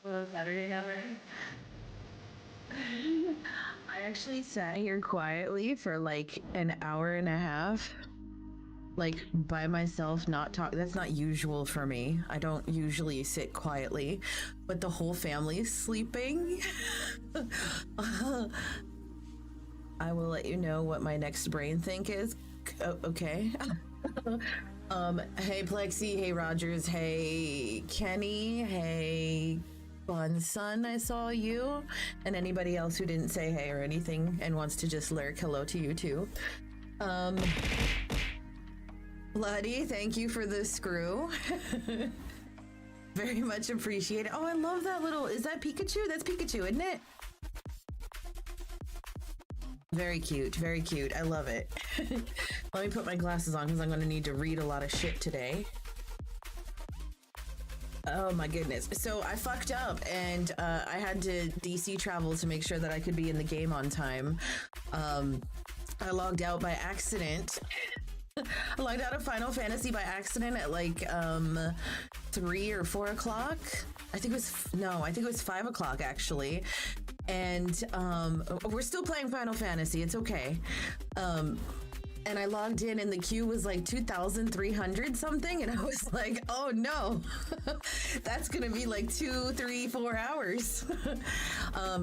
Well, Saturday ever. I actually sat here quietly for like an hour and a half, like by myself, not talk. That's not usual for me. I don't usually sit quietly, but the whole family is sleeping. I will let you know what my next brain think is. Okay. Hey Plexi, hey Rogers, hey Kenny, hey Bunson, I saw you, and anybody else who didn't say hey or anything and wants to just lurk, hello to you too. Bloody, thank you for the screw. Very much appreciated. Oh, I love that little, is that Pikachu? That's Pikachu, isn't it? Very cute, very cute. I love it. Let me put my glasses on because I'm going to need to read a lot of shit today. Oh my goodness. So I fucked up and I had to DC travel to make sure that I could be in the game on time. I logged out by accident. I logged out of Final Fantasy by accident at like 3 or 4 o'clock. I think it was 5 o'clock actually. And we're still playing Final Fantasy. It's okay. And I logged in and the queue was like 2,300 something. And I was like, oh no, that's going to be like 2, 3, 4 hours.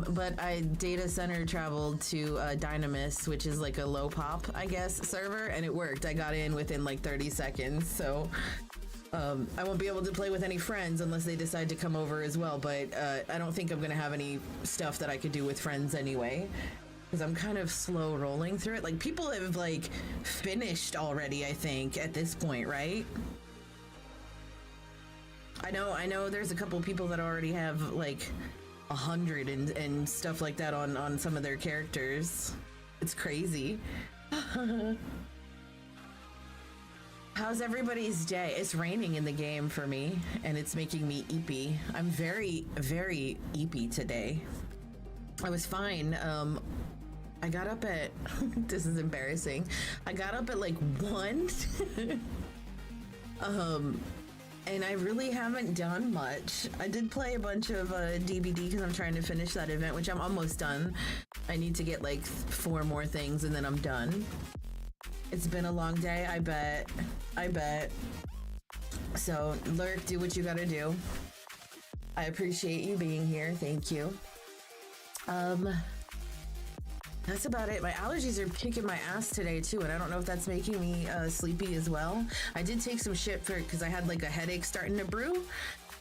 But I data center traveled to Dynamis, which is like a low pop, I guess, server. And it worked. I got in within like 30 seconds. So I won't be able to play with any friends unless they decide to come over as well. But I don't think I'm going to have any stuff that I could do with friends anyway. Because I'm kind of slow rolling through it. Like, people have, like, finished already, I think, at this point, right? I know there's a couple people that already have, like, 100 and stuff like that on some of their characters. It's crazy. How's everybody's day? It's raining in the game for me, and it's making me eepy. I'm very, very eepy today. I was fine. I got up at, this is embarrassing. I got up at like 1. And I really haven't done much. I did play a bunch of DBD because I'm trying to finish that event, which I'm almost done. I need to get like 4 more things and then I'm done. It's been a long day, I bet. So, lurk, do what you gotta do. I appreciate you being here, thank you. That's about it. My allergies are kicking my ass today too, and I don't know if that's making me sleepy as well. I did take some shit for it because I had like a headache starting to brew,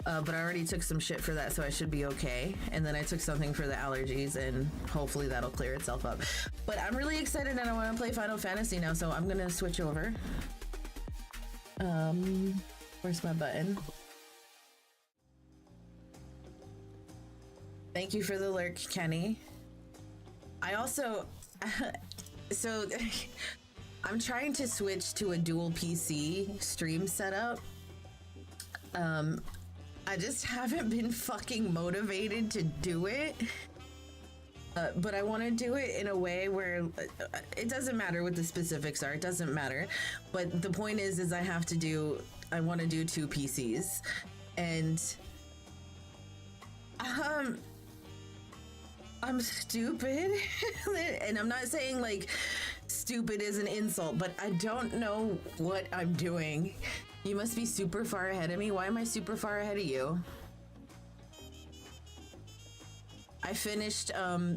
but I already took some shit for that, so I should be okay. And then I took something for the allergies, and hopefully that'll clear itself up. But I'm really excited and I want to play Final Fantasy now, so I'm gonna switch over. Where's my button? Thank you for the lurk, Kenny. I also, so I'm trying to switch to a dual PC stream setup. I just haven't been fucking motivated to do it. But I want to do it in a way where it doesn't matter what the specifics are. It doesn't matter. But the point is I want to do 2 PCs. And, I'm stupid. And I'm not saying like stupid is an insult, but I don't know what I'm doing. You must be super far ahead of me. Why am I super far ahead of you? I finished well,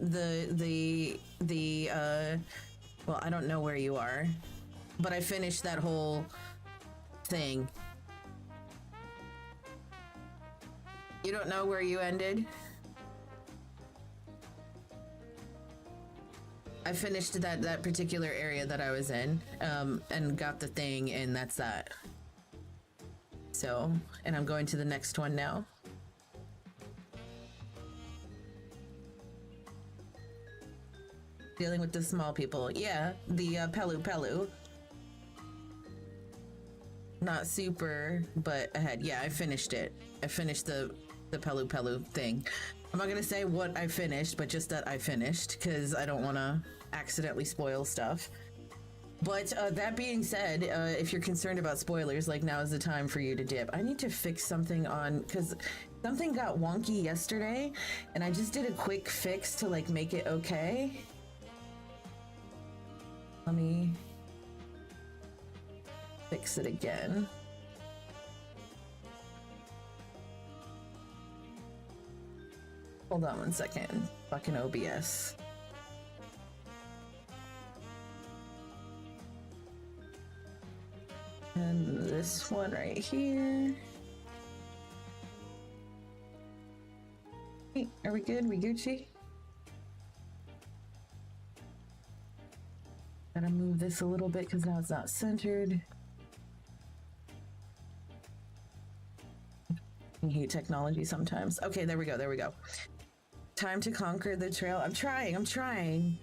I don't know where you are, but I finished that whole thing. You don't know where you ended? I finished that particular area that I was in, and got the thing, and that's that. So, and I'm going to the next one now. Dealing with the small people. Yeah, the Pelu. Not super, but ahead. Yeah, I finished it. I finished the Pelu thing. I'm not gonna say what I finished, but just that I finished, because I don't want to accidentally spoil stuff. But that being said, if you're concerned about spoilers, like now is the time for you to dip. I need to fix something on, because something got wonky yesterday, and I just did a quick fix to like make it okay. Let me fix it again. Hold on 1 second. Fucking OBS. And this one right here. Hey, are we good? We Gucci? Gotta move this a little bit because now it's not centered. I hate technology sometimes. Okay, there we go, there we go. Time to conquer the trail. I'm trying.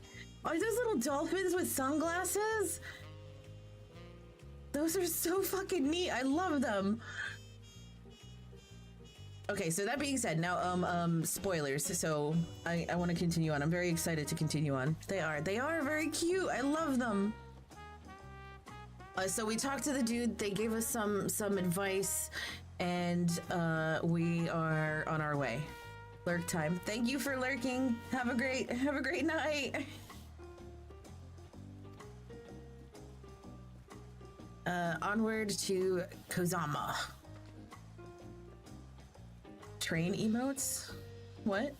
Are those little dolphins with sunglasses? Those are so fucking neat. I love them. Okay, so that being said, now spoilers. So I want to continue on. I'm very excited to continue on. They are very cute. I love them. So we talked to the dude. They gave us some advice, and we are on our way. Lurk time. Thank you for lurking. Have a great night. Onward to Kozama. Train emotes? What?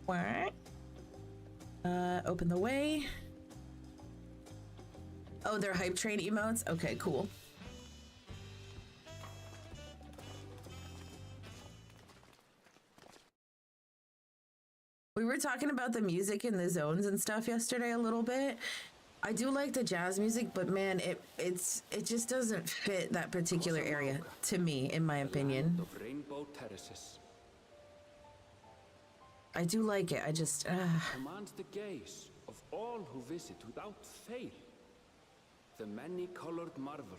What? Open the way. Oh, they're hype train emotes? Okay, cool. We were talking about the music in the zones and stuff yesterday a little bit. I do like the jazz music, but man, it just doesn't fit that particular area to me, in my opinion. I do like it. I just commands the gaze of all who visit without fail. The many-colored marvel.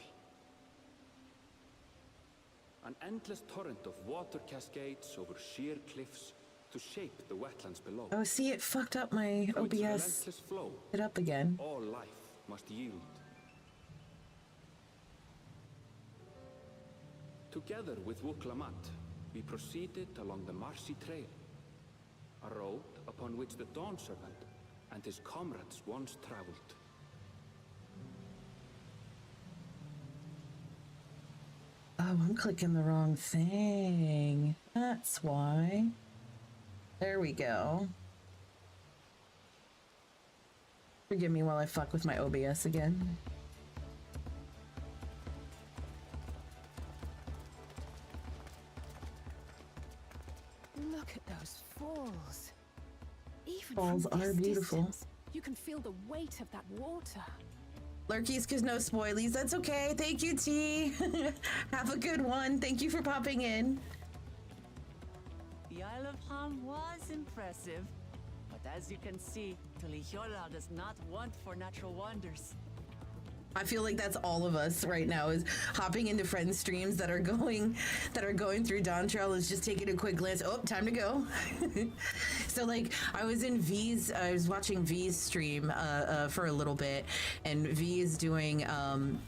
An endless torrent of water cascades over sheer cliffs to shape the wetlands below. Oh, see, it fucked up my OBS. Flow, it up again. All life must yield. Together with Wuklamat, we proceeded along the Marcy Trail, a road upon which the Dawn Servant and his comrades once traveled. Oh, I'm clicking the wrong thing. That's why. There we go. Forgive me while I fuck with my OBS again. Look at those falls. Even falls from are this beautiful. Distance, you can feel the weight of that water. Lurkies, cause no spoilies. That's okay. Thank you, T. Have a good one. Thank you for popping in. The Isle of Ham was impressive, but as you can see, Tulihiola does not want for natural wonders. I feel like that's all of us right now, is hopping into friend streams that are going through Dawn Trail, is just taking a quick glance. Oh, time to go. So like I was watching V's stream for a little bit, and V is doing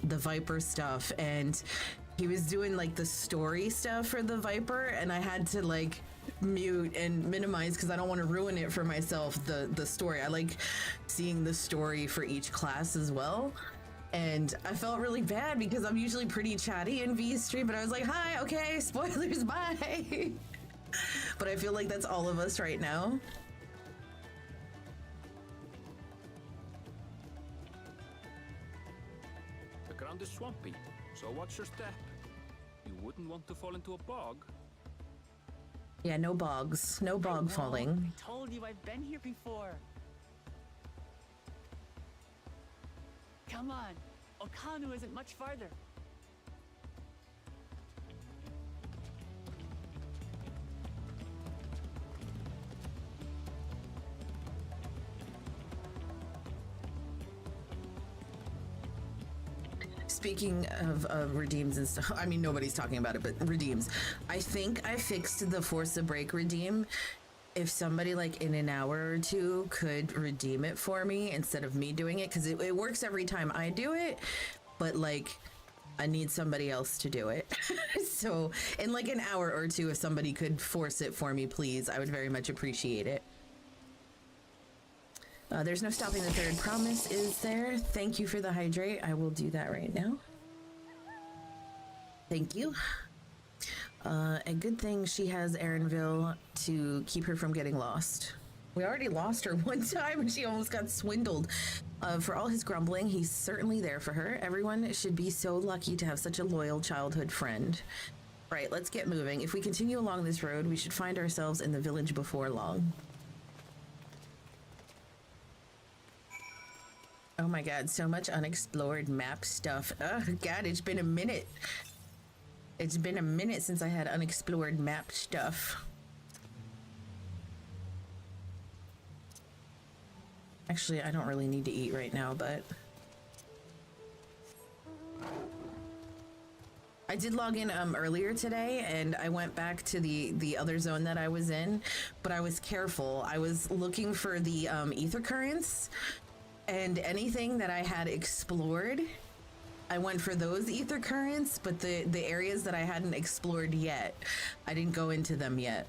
the Viper stuff, and he was doing like the story stuff for the Viper, and I had to like mute and minimize because I don't want to ruin it for myself, the story. I like seeing the story for each class as well. And I felt really bad because I'm usually pretty chatty in V's stream, but I was like, hi, okay, spoilers, bye. But I feel like that's all of us right now. The ground is swampy, so watch your step. You wouldn't want to fall into a bog. Yeah, no bogs. No bog falling. I told you I've been here before. Come on, Okanu isn't much farther. Speaking of redeems and stuff, I mean, nobody's talking about it, but redeems. I think I fixed the Force a Break redeem if somebody like in an hour or two could redeem it for me instead of me doing it, because it works every time I do it, but like I need somebody else to do it. So in like an hour or two, if somebody could force it for me, please, I would very much appreciate it. There's no stopping the third promise, is there? Thank you for the hydrate. I will do that right now. Thank you. A good thing she has Erinville to keep her from getting lost. We already lost her one time and she almost got swindled. For all his grumbling, he's certainly there for her. Everyone should be so lucky to have such a loyal childhood friend. Right, let's get moving. If we continue along this road, we should find ourselves in the village before long. Oh my god, so much unexplored map stuff. Oh god, it's been a minute. It's been a minute since I had unexplored map stuff. Actually, I don't really need to eat right now, but I did log in earlier today and I went back to the other zone that I was in, but I was careful. I was looking for the ether currents, and anything that I had explored, I went for those ether currents, but the areas that I hadn't explored yet, I didn't go into them yet.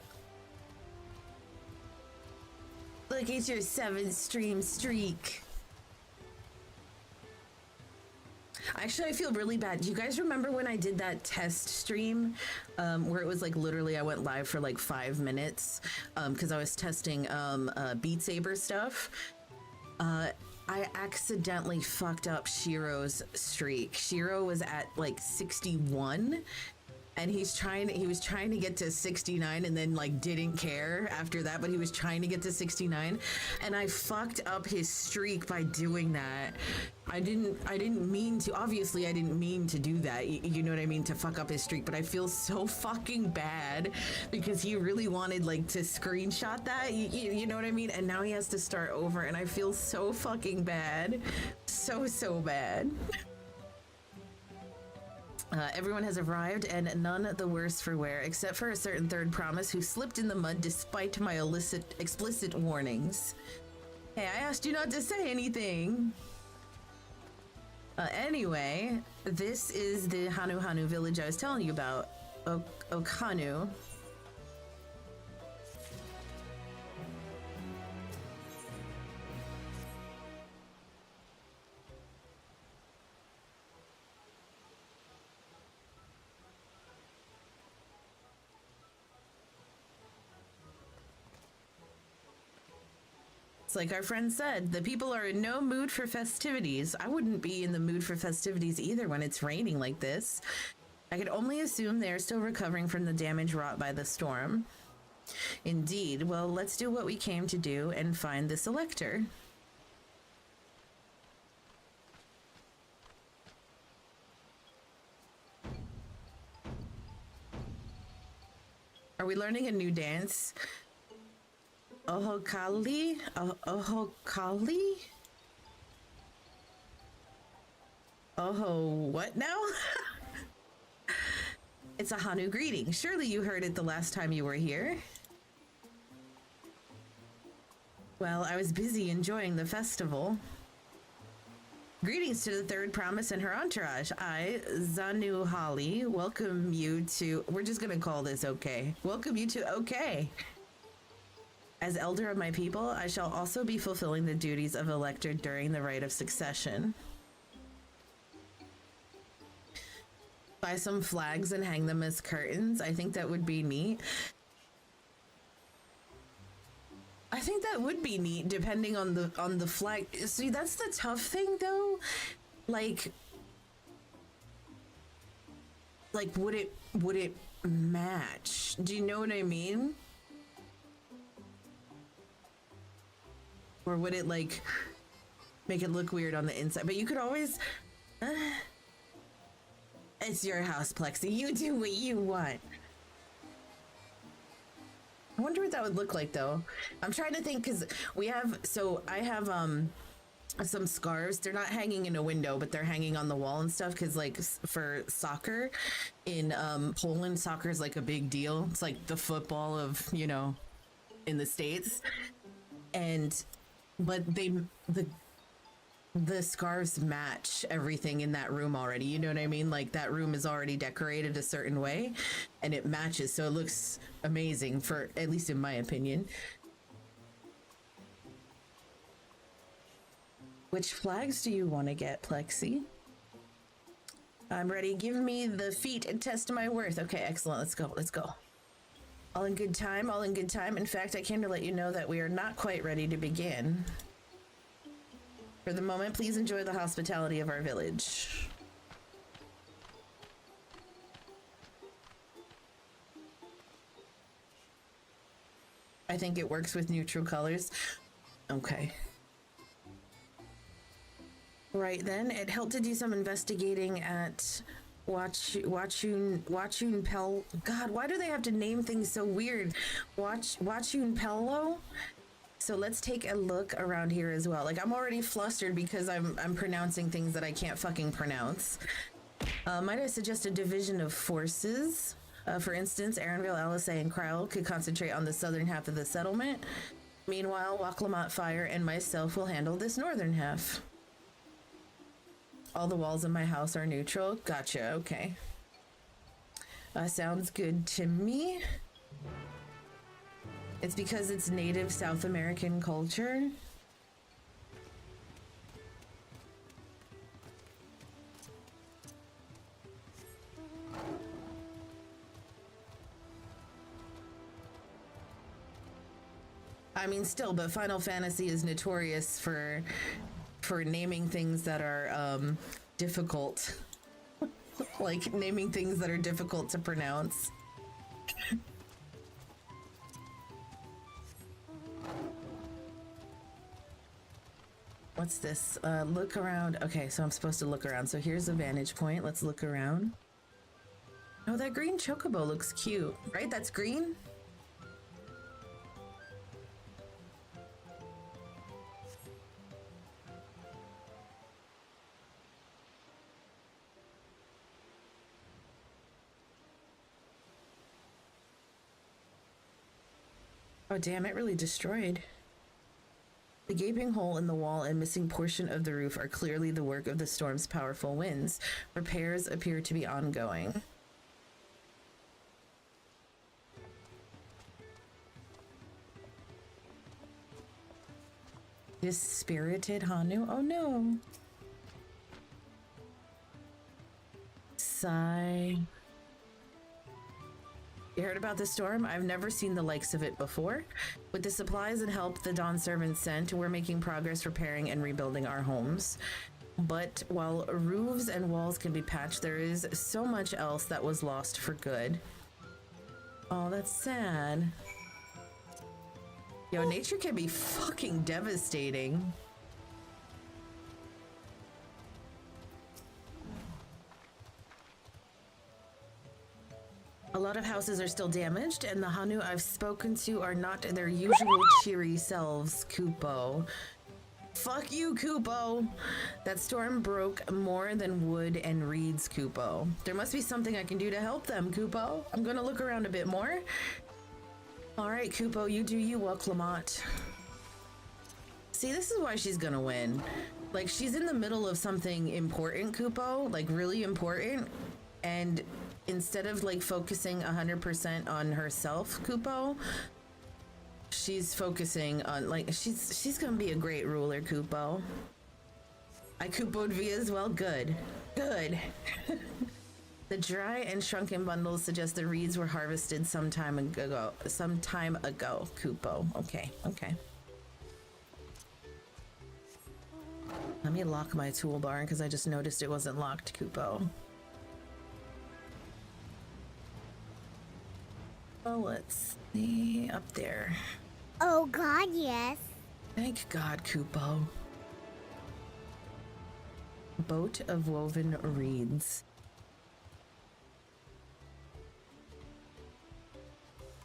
Look, it's your 7-stream streak. Actually, I feel really bad. Do you guys remember when I did that test stream where it was like literally I went live for like 5 minutes because I was testing Beat Saber stuff? I accidentally fucked up Shiro's streak. Shiro was at like 61 and he was trying to get to 69 and then like didn't care after that, but he was trying to get to 69 and I fucked up his streak by doing that. I didn't mean to. Obviously I didn't mean to do that, you know what I mean, to fuck up his streak, but I feel so fucking bad because he really wanted like to screenshot that, you know what I mean, and now he has to start over and I feel so fucking bad. So bad. Everyone has arrived, and none the worse for wear, except for a certain third promise who slipped in the mud despite my explicit warnings. Hey, I asked you not to say anything. Anyway, this is the Hanu village I was telling you about. Okanu. Like our friend said, the people are in no mood for festivities. I wouldn't be in the mood for festivities either when it's raining like this. I could only assume they're still recovering from the damage wrought by the storm. Indeed. Well, let's do what we came to do and find the selector. Are we learning a new dance? Ohokali? Ohokali? What now? It's a Hanu greeting. Surely you heard it the last time you were here. Well, I was busy enjoying the festival. Greetings to the third promise and her entourage. I, Zanu Holly, welcome you to... We're just gonna call this okay. Welcome you to okay. As elder of my people, I shall also be fulfilling the duties of elector during the rite of succession. Buy some flags and hang them as curtains. I think that would be neat. I think that would be neat, depending on the flag. See, that's the tough thing, though. Like, would it match? Do you know what I mean? Or would it, like, make it look weird on the inside? But you could always... it's your house, Plexi. You do what you want. I wonder what that would look like, though. I'm trying to think, because we have... So, I have, some scarves. They're not hanging in a window, but they're hanging on the wall and stuff, because, like, for soccer, in, Poland, soccer is, like, a big deal. It's, like, the football of, you know... in the States. But the scarves match everything in that room already. You know what I mean? Like that room is already decorated a certain way and it matches. So it looks amazing for, at least in my opinion. Which flags do you want to get, Plexi? I'm ready. Give me the feat and test my worth. Okay, excellent. Let's go. Let's go. All in good time. All in good time. In fact, I came to let you know that we are not quite ready to begin. For the moment, please enjoy the hospitality of our village. I think it works with neutral colors. Okay. Right then, it helped to do some investigating at Wachun Pel. God, why do they have to name things so weird? Wachun Pello. So let's take a look around here as well. Like I'm already flustered because I'm pronouncing things that I can't fucking pronounce. Might I suggest a division of forces? For instance, Aaronville, Alisay, and Cryle could concentrate on the southern half of the settlement. Meanwhile, Waklamot Fire and myself will handle this northern half. All the walls in my house are neutral. Gotcha, okay. Sounds good to me. It's because it's native South American culture. I mean, still, but Final Fantasy is notorious for naming things that are difficult. Like naming things that are difficult to pronounce. What's this? Look around. Okay, so I'm supposed to look around. So here's a vantage point. Let's look around. Oh, that green chocobo looks cute, right? That's green? Oh, damn, it really destroyed. The gaping hole in the wall and missing portion of the roof are clearly the work of the storm's powerful winds. Repairs appear to be ongoing. Dispirited Hanu? Oh no. Sigh. You heard about the storm? I've never seen the likes of it before. With the supplies and help the Dawn servants sent, we're making progress repairing and rebuilding our homes. But while roofs and walls can be patched, there is so much else that was lost for good. Oh, that's sad. Yo, nature can be fucking devastating. A lot of houses are still damaged, and the Hanu I've spoken to are not their usual cheery selves, Kupo. Fuck you, Kupo! That storm broke more than wood and reeds, Kupo. There must be something I can do to help them, Kupo. I'm gonna look around a bit more. Alright, Kupo, you do you, Waklamot. See, this is why she's gonna win. Like, she's in the middle of something important, Kupo, like really important, and instead of like focusing 100% on herself, Kupo, she's focusing on like she's gonna be a great ruler, Kupo. I Kupo'd V as well. Good. The dry and shrunken bundles suggest the reeds were harvested some time ago, Kupo. Okay. Let me lock my toolbar because I just noticed it wasn't locked, Kupo. Well, let's see up there. Oh God, yes. Thank God, Kupo. Boat of woven reeds.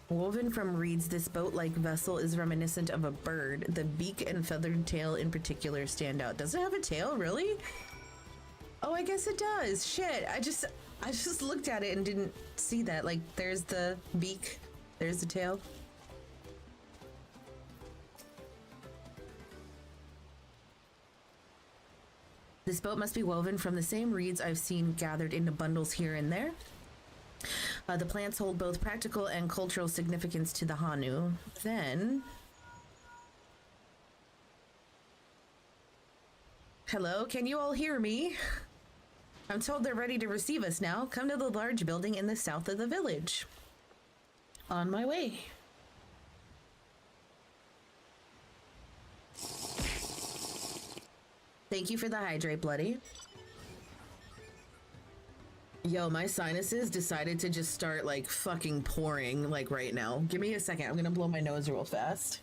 Woven from reeds, this boat-like vessel is reminiscent of a bird. The beak and feathered tail in particular stand out. Does it have a tail, really? Oh, I guess it does. Shit, I just looked at it and didn't see that. Like, there's the beak, there's the tail. This boat must be woven from the same reeds I've seen gathered into bundles here and there. The plants hold both practical and cultural significance to the Hanu. Then... Hello, can you all hear me? I'm told they're ready to receive us now. Come to the large building in the south of the village. On my way. Thank you for the hydrate, Bloody. Yo, my sinuses decided to just start, like, fucking pouring, like, right now. Give me a second. I'm gonna blow my nose real fast.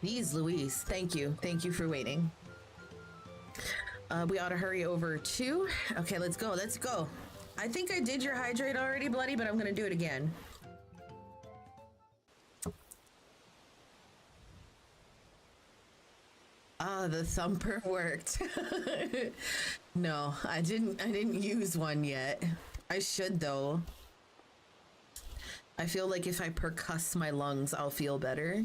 Jeez Louise, thank you. Thank you for waiting. We ought to hurry over too. Okay, let's go. Let's go. I think I did your hydrate already, Bloody, but I'm gonna do it again. Ah, the thumper worked. No, I didn't use one yet. I should though. I feel like if I percuss my lungs, I'll feel better.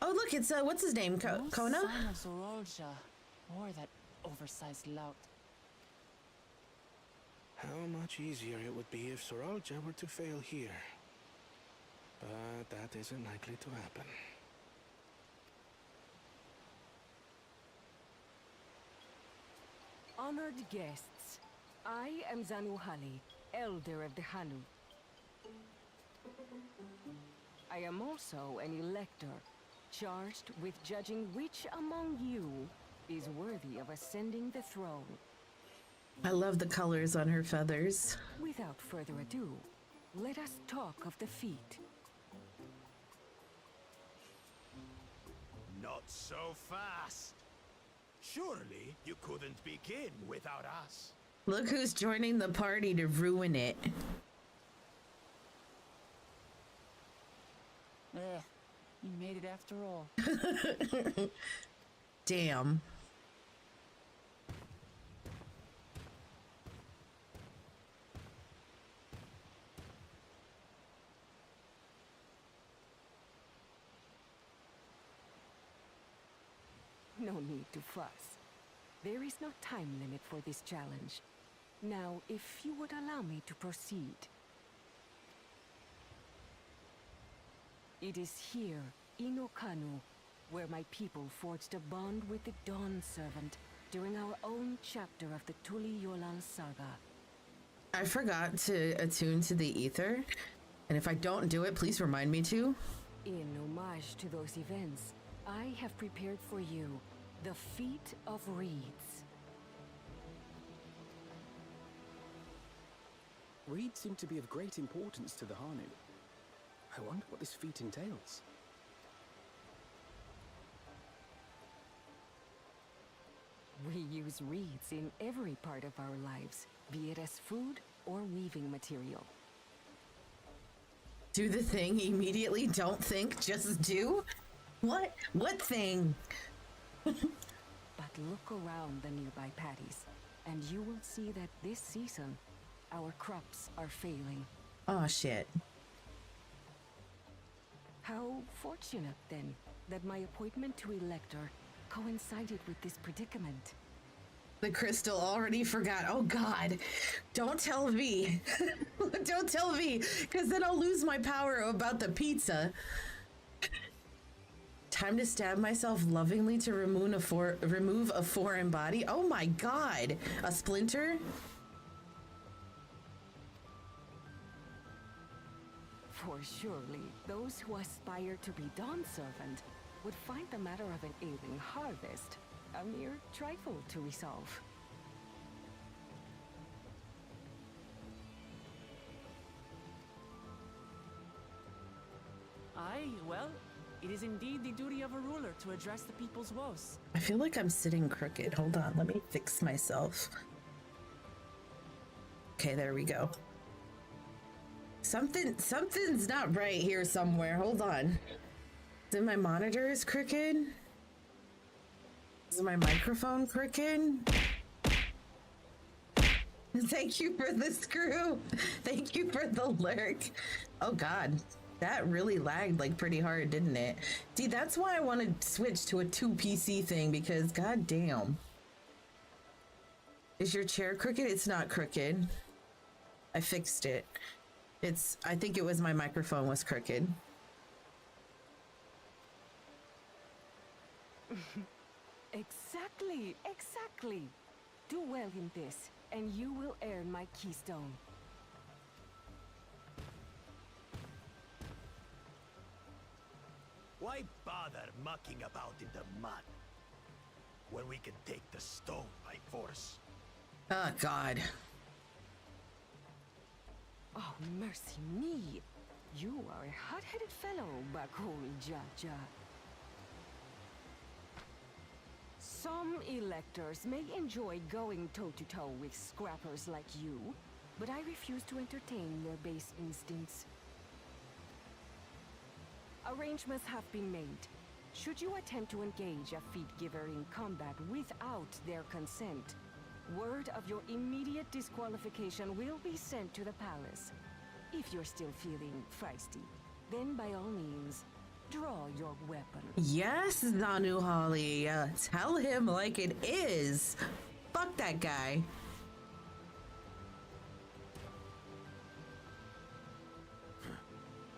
Oh look, it's what's his name? Kona? Sign of Zorolja, or that oversized lout. How much easier it would be if Zorolja were to fail here. But that isn't likely to happen. Honored guests, I am Zanuhali, Elder of the Hanu. I am also an elector, charged with judging which among you is worthy of ascending the throne. I love the colors on her feathers. Without further ado, let us talk of the feat. Not so fast. Surely you couldn't begin without us. Look who's joining the party to ruin it. You made it after all. Damn. No need to fuss. There is no time limit for this challenge. Now, if you would allow me to proceed. It is here, in Okanu, where my people forged a bond with the Dawn Servant during our own chapter of the Tuli Yolal saga. I forgot to attune to the ether, and if I don't do it, please remind me to. In homage to those events, I have prepared for you the Feat of Reeds. Reeds seem to be of great importance to the Hanu. I wonder what this feat entails. We use reeds in every part of our lives, be it as food or weaving material. Do the thing immediately, don't think, just do? What? What thing? But look around the nearby paddies, and you will see that this season, our crops are failing. Oh shit. How fortunate, then, that my appointment to Elector coincided with this predicament. The crystal already forgot. Oh god. Don't tell V. Don't tell V, because then I'll lose my power about the pizza. Time to stab myself lovingly to remove a foreign body. Oh my god. A splinter? For surely, those who aspire to be Dawn Servant would find the matter of an ailing harvest a mere trifle to resolve. Aye, well, it is indeed the duty of a ruler to address the people's woes. I feel like I'm sitting crooked. Hold on, let me fix myself. Okay, there we go. Something's not right here somewhere. Hold on. Is my monitor is crooked? Is my microphone crooked? Thank you for the screw. Thank you for the lurk. Oh god, that really lagged like pretty hard, didn't it? See, that's why I want to switch to a 2 PC thing, because god damn. Is your chair crooked? It's not crooked. I fixed it. I think it was my microphone was crooked. Exactly. Do well in this, and you will earn my keystone. Why bother mucking about in the mud when we can take the stone by force? Oh god. Oh, mercy me. You are a hot-headed fellow, Bakul Jaja. Some electors may enjoy going toe-to-toe with scrappers like you, but I refuse to entertain their base instincts. Arrangements have been made. Should you attempt to engage a feat giver in combat without their consent, word of your immediate disqualification will be sent to the palace. If you're still feeling feisty, then by all means, draw your weapon. Yes, Zanu Holly. Tell him like it is. Fuck that guy.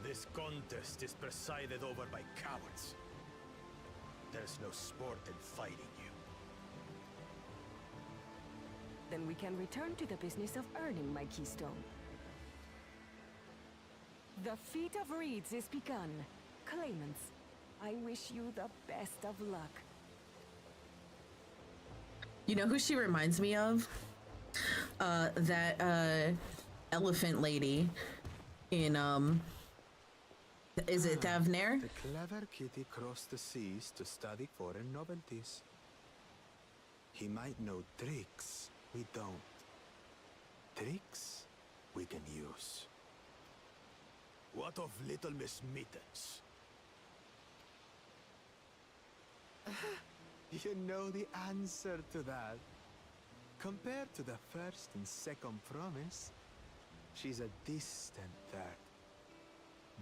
This contest is presided over by cowards. There's no sport in fighting you. Then we can return to the business of earning my keystone. The feat of reeds is begun. Claimants, I wish you the best of luck. You know who she reminds me of? That elephant lady in is it Thavnair? The clever kitty crossed the seas to study foreign novelties. He might know tricks we don't. Tricks we can use. What of little Miss Mittens? You know the answer to that. Compared to the first and second promise, she's a distant third.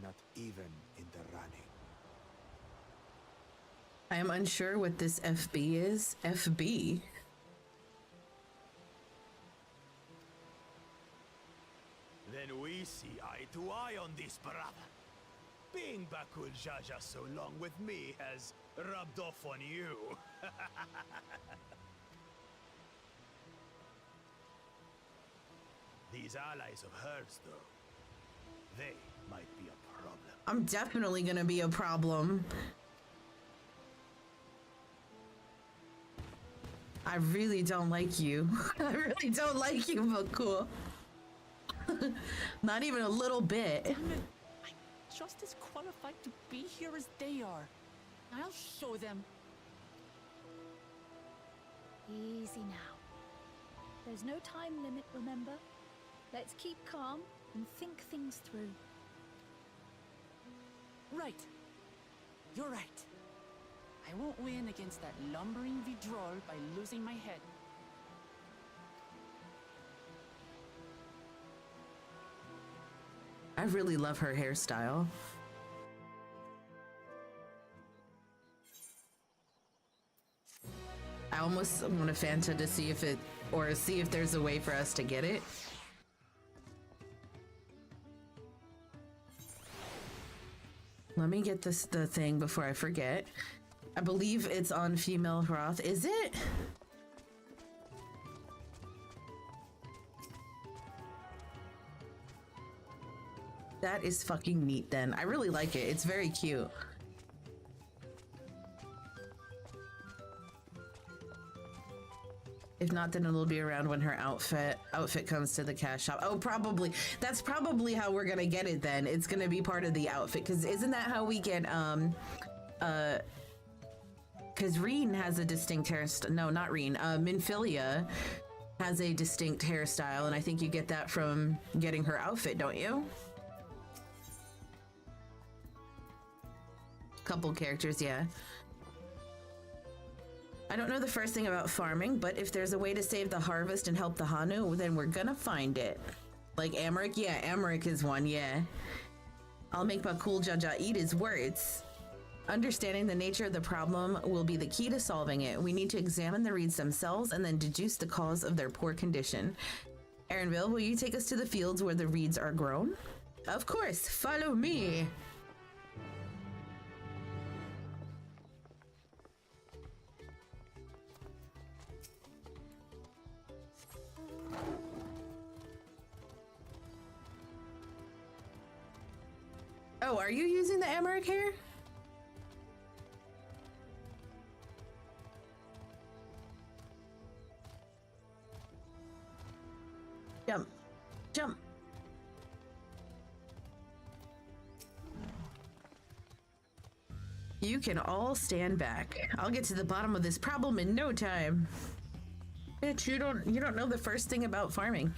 Not even in the running. I am unsure what this FB is. FB? Then we see eye to eye on this, brother. Being Bakul Jaja so long with me has rubbed off on you. These allies of hers, though, they might be a problem. I'm definitely gonna be a problem. I really don't like you. I really don't like you, but cool. Not even a little bit. Damn it. I'm just as qualified to be here as they are. I'll show them. Easy now. There's no time limit, remember? Let's keep calm and think things through. Right. You're right. I won't win against that lumbering Vidrol by losing my head. I really love her hairstyle. I almost want a Fanta to see if it, or see if there's a way for us to get it. Let me get the thing before I forget. I believe it's on Female Hroth. Is it? That is fucking neat then. I really like it. It's very cute. If not, then it'll be around when her outfit comes to the cash shop. Oh, probably. That's probably how we're gonna get it then. It's gonna be part of the outfit, because isn't that how we get because Reen has a distinct hairstyle. No, not Reen. Minfilia has a distinct hairstyle, and I think you get that from getting her outfit, don't you? Couple characters, yeah. I don't know the first thing about farming, but if there's a way to save the harvest and help the Hanu, then we're gonna find it. Like Amrik? Yeah, Amrik is one, yeah. I'll make Bakul Jaja eat his words. Understanding the nature of the problem will be the key to solving it. We need to examine the reeds themselves and then deduce the cause of their poor condition. Aaronville, will you take us to the fields where the reeds are grown? Of course, follow me. Oh, are you using the Amrik hair? Jump. Jump. You can all stand back. I'll get to the bottom of this problem in no time. Bitch, you don't know the first thing about farming.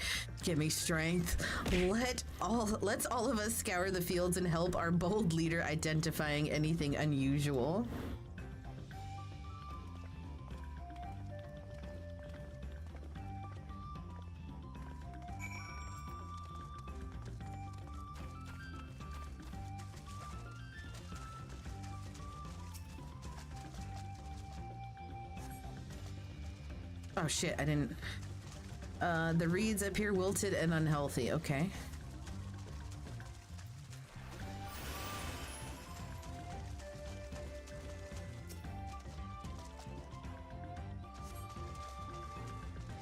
Give me strength. Let's all of us scour the fields and help our bold leader identifying anything unusual. Oh shit, I didn't. The reeds appear wilted and unhealthy. Okay.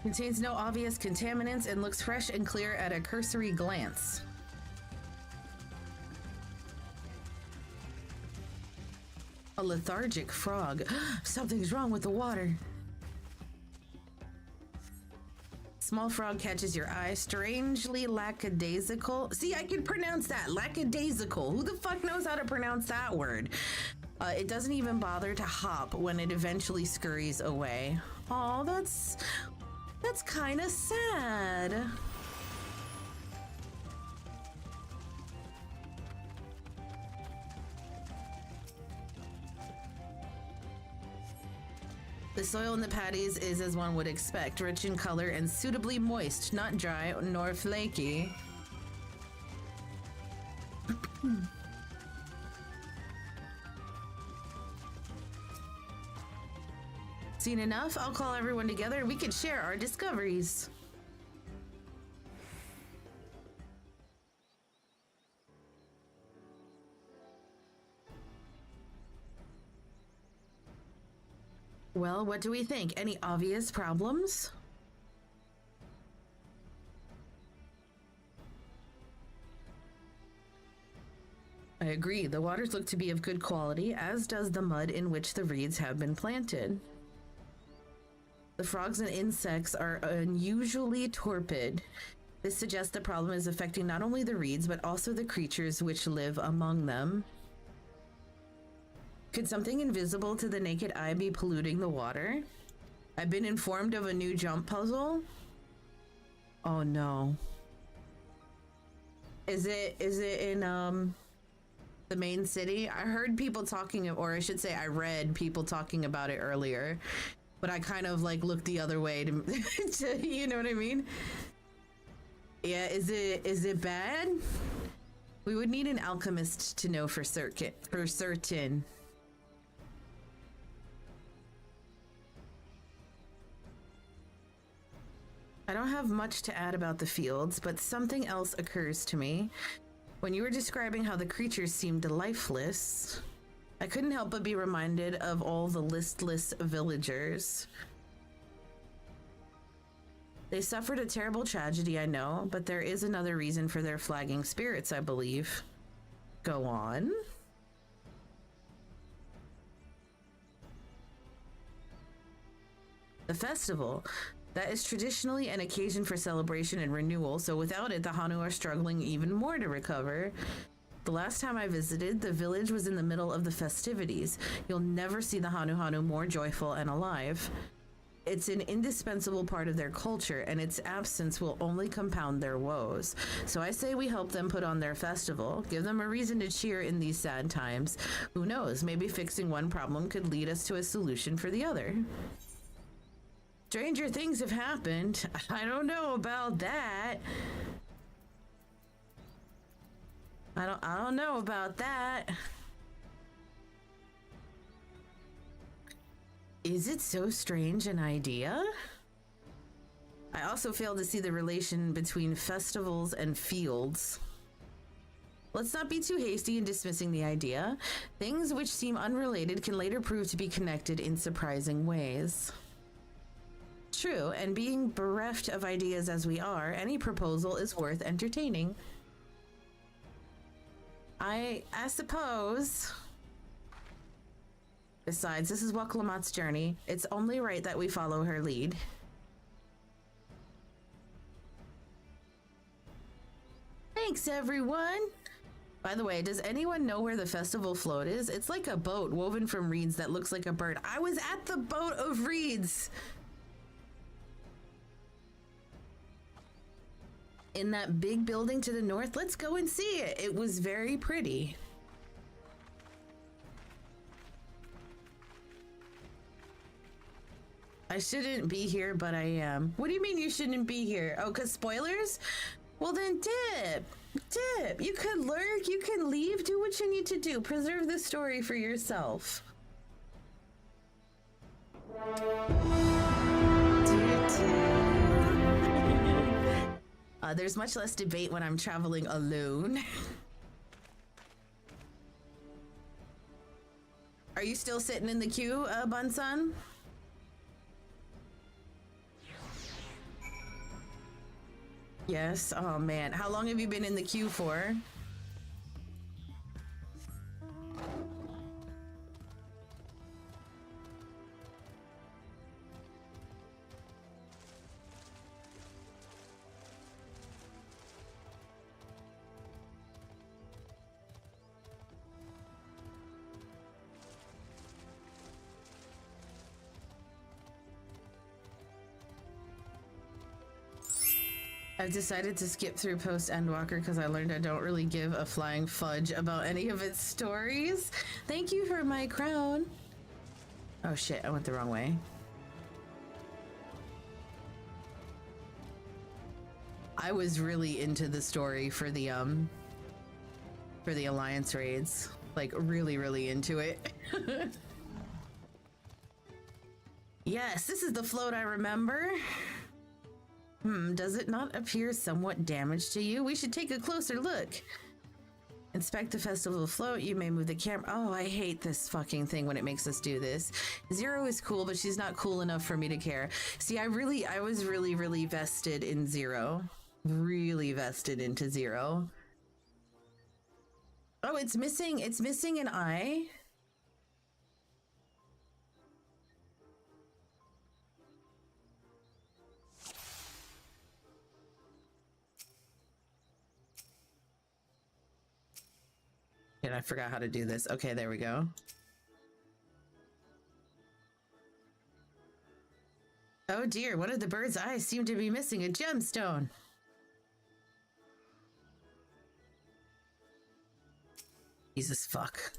Contains no obvious contaminants and looks fresh and clear at a cursory glance. A lethargic frog. Something's wrong with the water. Small frog catches your eye, strangely lackadaisical. See, I can pronounce that. Lackadaisical. Who the fuck knows how to pronounce that word? It doesn't even bother to hop when it eventually scurries away. Oh, that's kind of sad. The soil in the paddies is as one would expect, rich in color and suitably moist, not dry nor flaky. Seen enough? I'll call everyone together and we can share our discoveries. Well, what do we think? Any obvious problems? I agree. The waters look to be of good quality, as does the mud in which the reeds have been planted. The frogs and insects are unusually torpid. This suggests the problem is affecting not only the reeds, but also the creatures which live among them. Could something invisible to the naked eye be polluting the water? I've been informed of a new jump puzzle. Oh no. Is it in the main city? I heard people talking, or I should say I read people talking about it earlier, but I kind of like looked the other way to, you know what I mean? Yeah, is it bad? We would need an alchemist to know for certain. I don't have much to add about the fields, but something else occurs to me. When you were describing how the creatures seemed lifeless, I couldn't help but be reminded of all the listless villagers. They suffered a terrible tragedy, I know, but there is another reason for their flagging spirits, I believe. Go on. The festival. That is traditionally an occasion for celebration and renewal, so without it, the Hanu are struggling even more to recover. The last time I visited, the village was in the middle of the festivities. You'll never see the Hanu more joyful and alive. It's an indispensable part of their culture, and its absence will only compound their woes. So I say we help them put on their festival, give them a reason to cheer in these sad times. Who knows, maybe fixing one problem could lead us to a solution for the other. Stranger things have happened. I don't know about that. I don't know about that. Is it so strange an idea? I also fail to see the relation between festivals and fields. Let's not be too hasty in dismissing the idea. Things which seem unrelated can later prove to be connected in surprising ways. True, and being bereft of ideas as we are, any proposal is worth entertaining. I suppose... Besides, this is Wok-Lamat's journey. It's only right that we follow her lead. Thanks, everyone! By the way, does anyone know where the festival float is? It's like a boat woven from reeds that looks like a bird. I was at the boat of reeds! In that big building to the north. Let's go and see it. It was very pretty. I shouldn't be here, but I am. What do you mean you shouldn't be here? Oh, because spoilers? Well then dip. Dip. You could lurk, you can leave, do what you need to do. Preserve the story for yourself. There's much less debate when I'm traveling alone. Are you still sitting in the queue, Bunsun? Yes. Oh man, how long have you been in the queue for? I've decided to skip through post Endwalker because I learned I don't really give a flying fudge about any of its stories. Thank you for my crown. Oh shit, I went the wrong way. I was really into the story for the Alliance raids. Like really into it. Yes, this is the float I remember. Does it not appear somewhat damaged to you? We should take a closer look. Inspect the festival float. You may move the camera. Oh, I hate this fucking thing when it makes us do this. Zero is cool, but she's not cool enough for me to care. See, I was really vested in Zero. Really vested into Zero. Oh, it's missing an eye. And I forgot how to do this. Okay, there we go. Oh dear, one of the bird's eyes seemed to be missing a gemstone. Jesus fuck.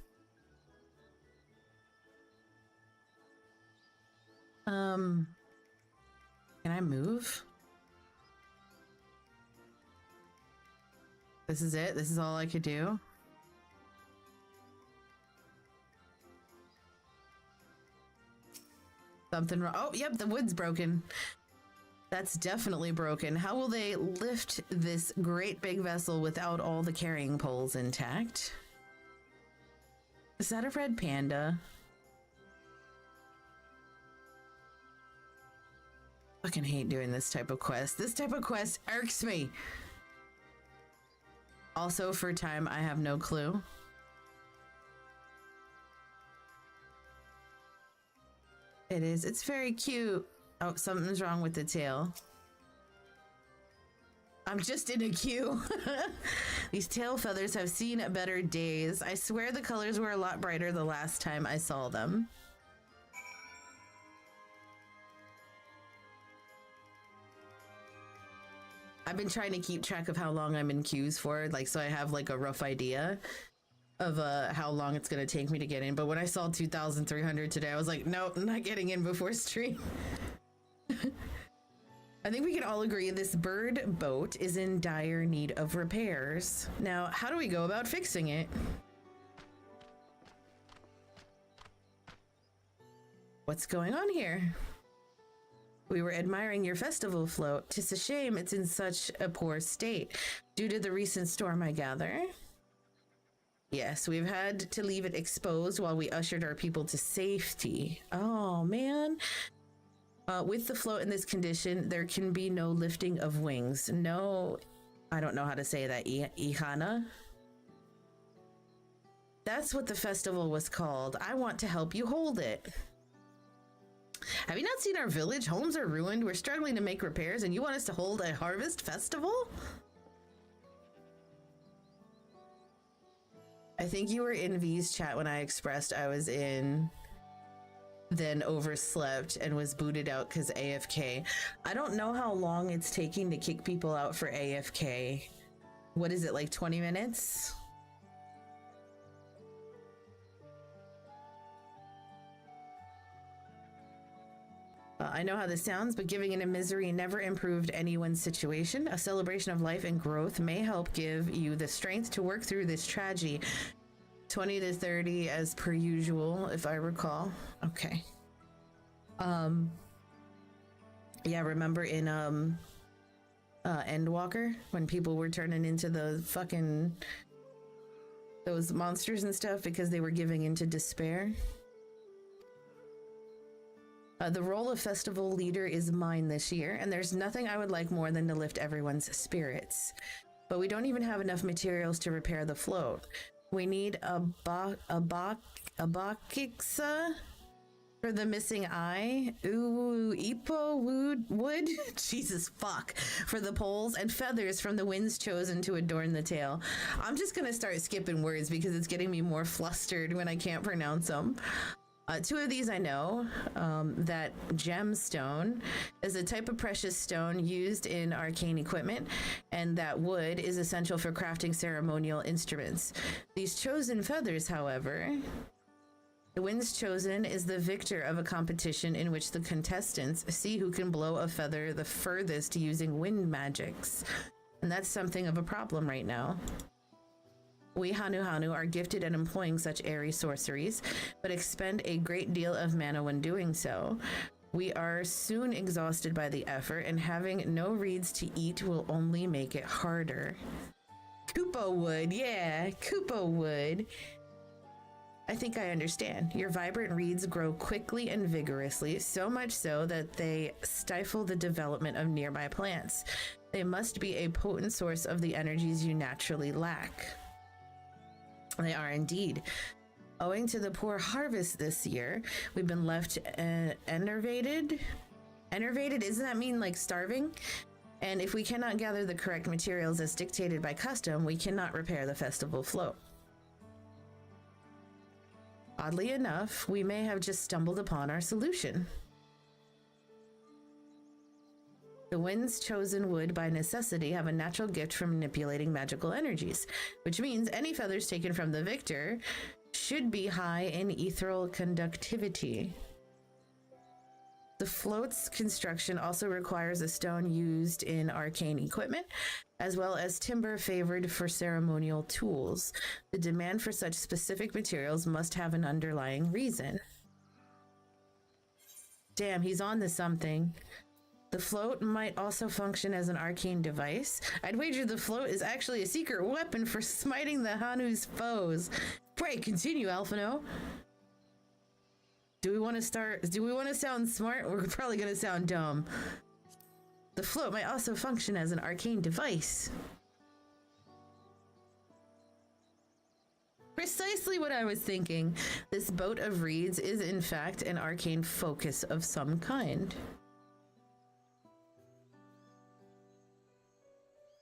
Can I move? This is it? This is all I could do? Something wrong. Oh, yep, the wood's broken. That's definitely broken. How will they lift this great big vessel without all the carrying poles intact? Is that a red panda? Fucking hate doing this type of quest. This type of quest irks me. Also, for time, I have no clue. It is. It's very cute. Oh, something's wrong with the tail. I'm just in a queue. These tail feathers have seen better days. I swear the colors were a lot brighter the last time I saw them. I've been trying to keep track of how long I'm in queues for, like, so I have like a rough idea of how long it's gonna take me to get in. But when I saw 2,300 today, I was like, nope, I'm not getting in before stream. I think we can all agree this bird boat is in dire need of repairs. Now, how do we go about fixing it? What's going on here? We were admiring your festival float. 'Tis a shame it's in such a poor state. Due to the recent storm, I gather. Yes, we've had to leave it exposed while we ushered our people to safety. Oh, man. With the float in this condition, there can be no lifting of wings. No, I don't know how to say that. Ihana? That's what the festival was called. I want to help you hold it. Have you not seen our village? Homes are ruined. We're struggling to make repairs, and you want us to hold a harvest festival? I think you were in V's chat when I expressed I was in, then overslept and was booted out because AFK. I don't know how long it's taking to kick people out for AFK. What is it, like 20 minutes? I know how this sounds, but giving in to misery never improved anyone's situation. A celebration of life and growth may help give you the strength to work through this tragedy. 20 to 30 as per usual, if I recall. Okay. Yeah, remember in Endwalker when people were turning into the fucking those monsters and stuff because they were giving into despair? The role of festival leader is mine this year, and there's nothing I would like more than to lift everyone's spirits. But we don't even have enough materials to repair the float. We need a bakiksa for the missing eye. Ooh, ipo wood. Jesus fuck. For the poles, and feathers from the winds chosen to adorn the tail. I'm just gonna start skipping words because it's getting me more flustered when I can't pronounce them. Two of these I know, that gemstone is a type of precious stone used in arcane equipment, and that wood is essential for crafting ceremonial instruments. These chosen feathers, however, the winds chosen is the victor of a competition in which the contestants see who can blow a feather the furthest using wind magics. And that's something of a problem right now. We Hanu are gifted at employing such airy sorceries, but expend a great deal of mana when doing so. We are soon exhausted by the effort, and having no reeds to eat will only make it harder. Kupo wood, yeah, Kupo wood. I think I understand. Your vibrant reeds grow quickly and vigorously, so much so that they stifle the development of nearby plants. They must be a potent source of the energies you naturally lack. They are indeed. Owing to the poor harvest this year, we've been left enervated. Enervated, doesn't that mean like starving? And if we cannot gather the correct materials as dictated by custom, we cannot repair the festival float. Oddly enough, we may have just stumbled upon our solution. The winds chosen would, by necessity, have a natural gift for manipulating magical energies, which means any feathers taken from the victor should be high in ethereal conductivity. The float's construction also requires a stone used in arcane equipment, as well as timber favored for ceremonial tools. The demand for such specific materials must have an underlying reason. Damn, he's on to something. The float might also function as an arcane device. I'd wager the float is actually a secret weapon for smiting the Hanu's foes. Pray, continue, Alphino. Do we want to sound smart? We're probably going to sound dumb. The float might also function as an arcane device. Precisely what I was thinking. This boat of reeds is in fact an arcane focus of some kind.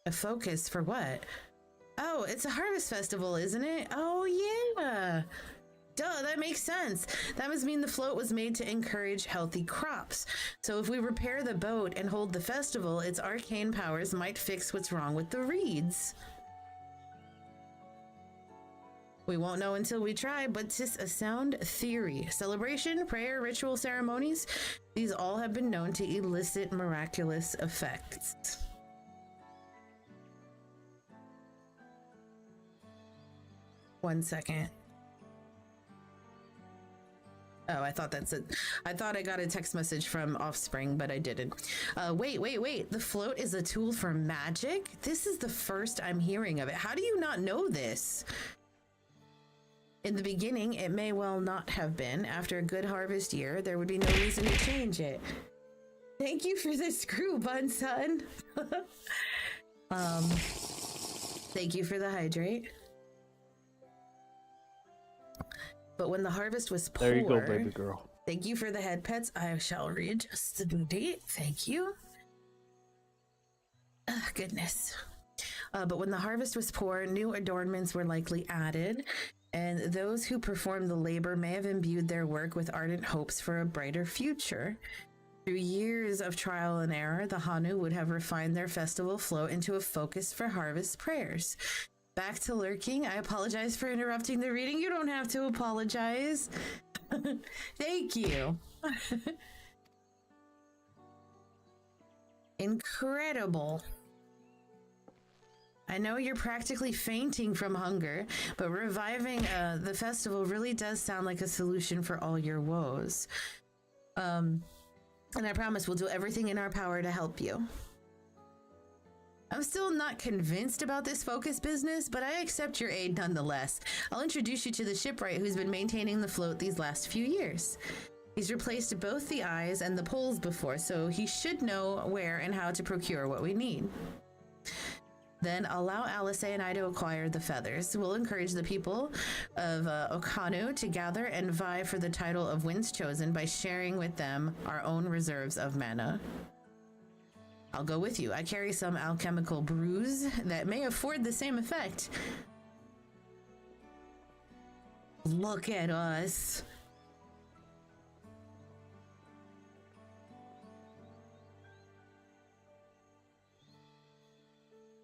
A focus for what? Oh, it's a harvest festival, isn't it? Oh, yeah. Duh, that makes sense. That must mean the float was made to encourage healthy crops. So if we repair the boat and hold the festival, its arcane powers might fix what's wrong with the reeds. We won't know until we try, but 'tis a sound theory. Celebration, prayer, ritual ceremonies, these all have been known to elicit miraculous effects. One second. Oh, I thought that's it. I thought I got a text message from Offspring, but I didn't. Wait. The float is a tool for magic? This is the first I'm hearing of it. How do you not know this? In the beginning, it may well not have been. After a good harvest year, there would be no reason to change it. Thank you for the screw, Bun Son. Thank you for the hydrate. But when the harvest was poor... There you go, baby girl. Thank you for the head pets. I shall readjust the booty. Thank you. Goodness. But when the harvest was poor, new adornments were likely added, and those who performed the labor may have imbued their work with ardent hopes for a brighter future. Through years of trial and error, the Hanu would have refined their festival float into a focus for harvest prayers. Back to lurking. I apologize for interrupting the reading. You don't have to apologize. Thank you. Incredible. I know you're practically fainting from hunger, but reviving the festival really does sound like a solution for all your woes. And I promise we'll do everything in our power to help you. I'm still not convinced about this focus business, but I accept your aid nonetheless. I'll introduce you to the shipwright who's been maintaining the float these last few years. He's replaced both the eyes and the poles before, so he should know where and how to procure what we need. Then allow Alice and I to acquire the feathers. We'll encourage the people of Okanu to gather and vie for the title of Winds Chosen by sharing with them our own reserves of mana. I'll go with you. I carry some alchemical brews that may afford the same effect. Look at us.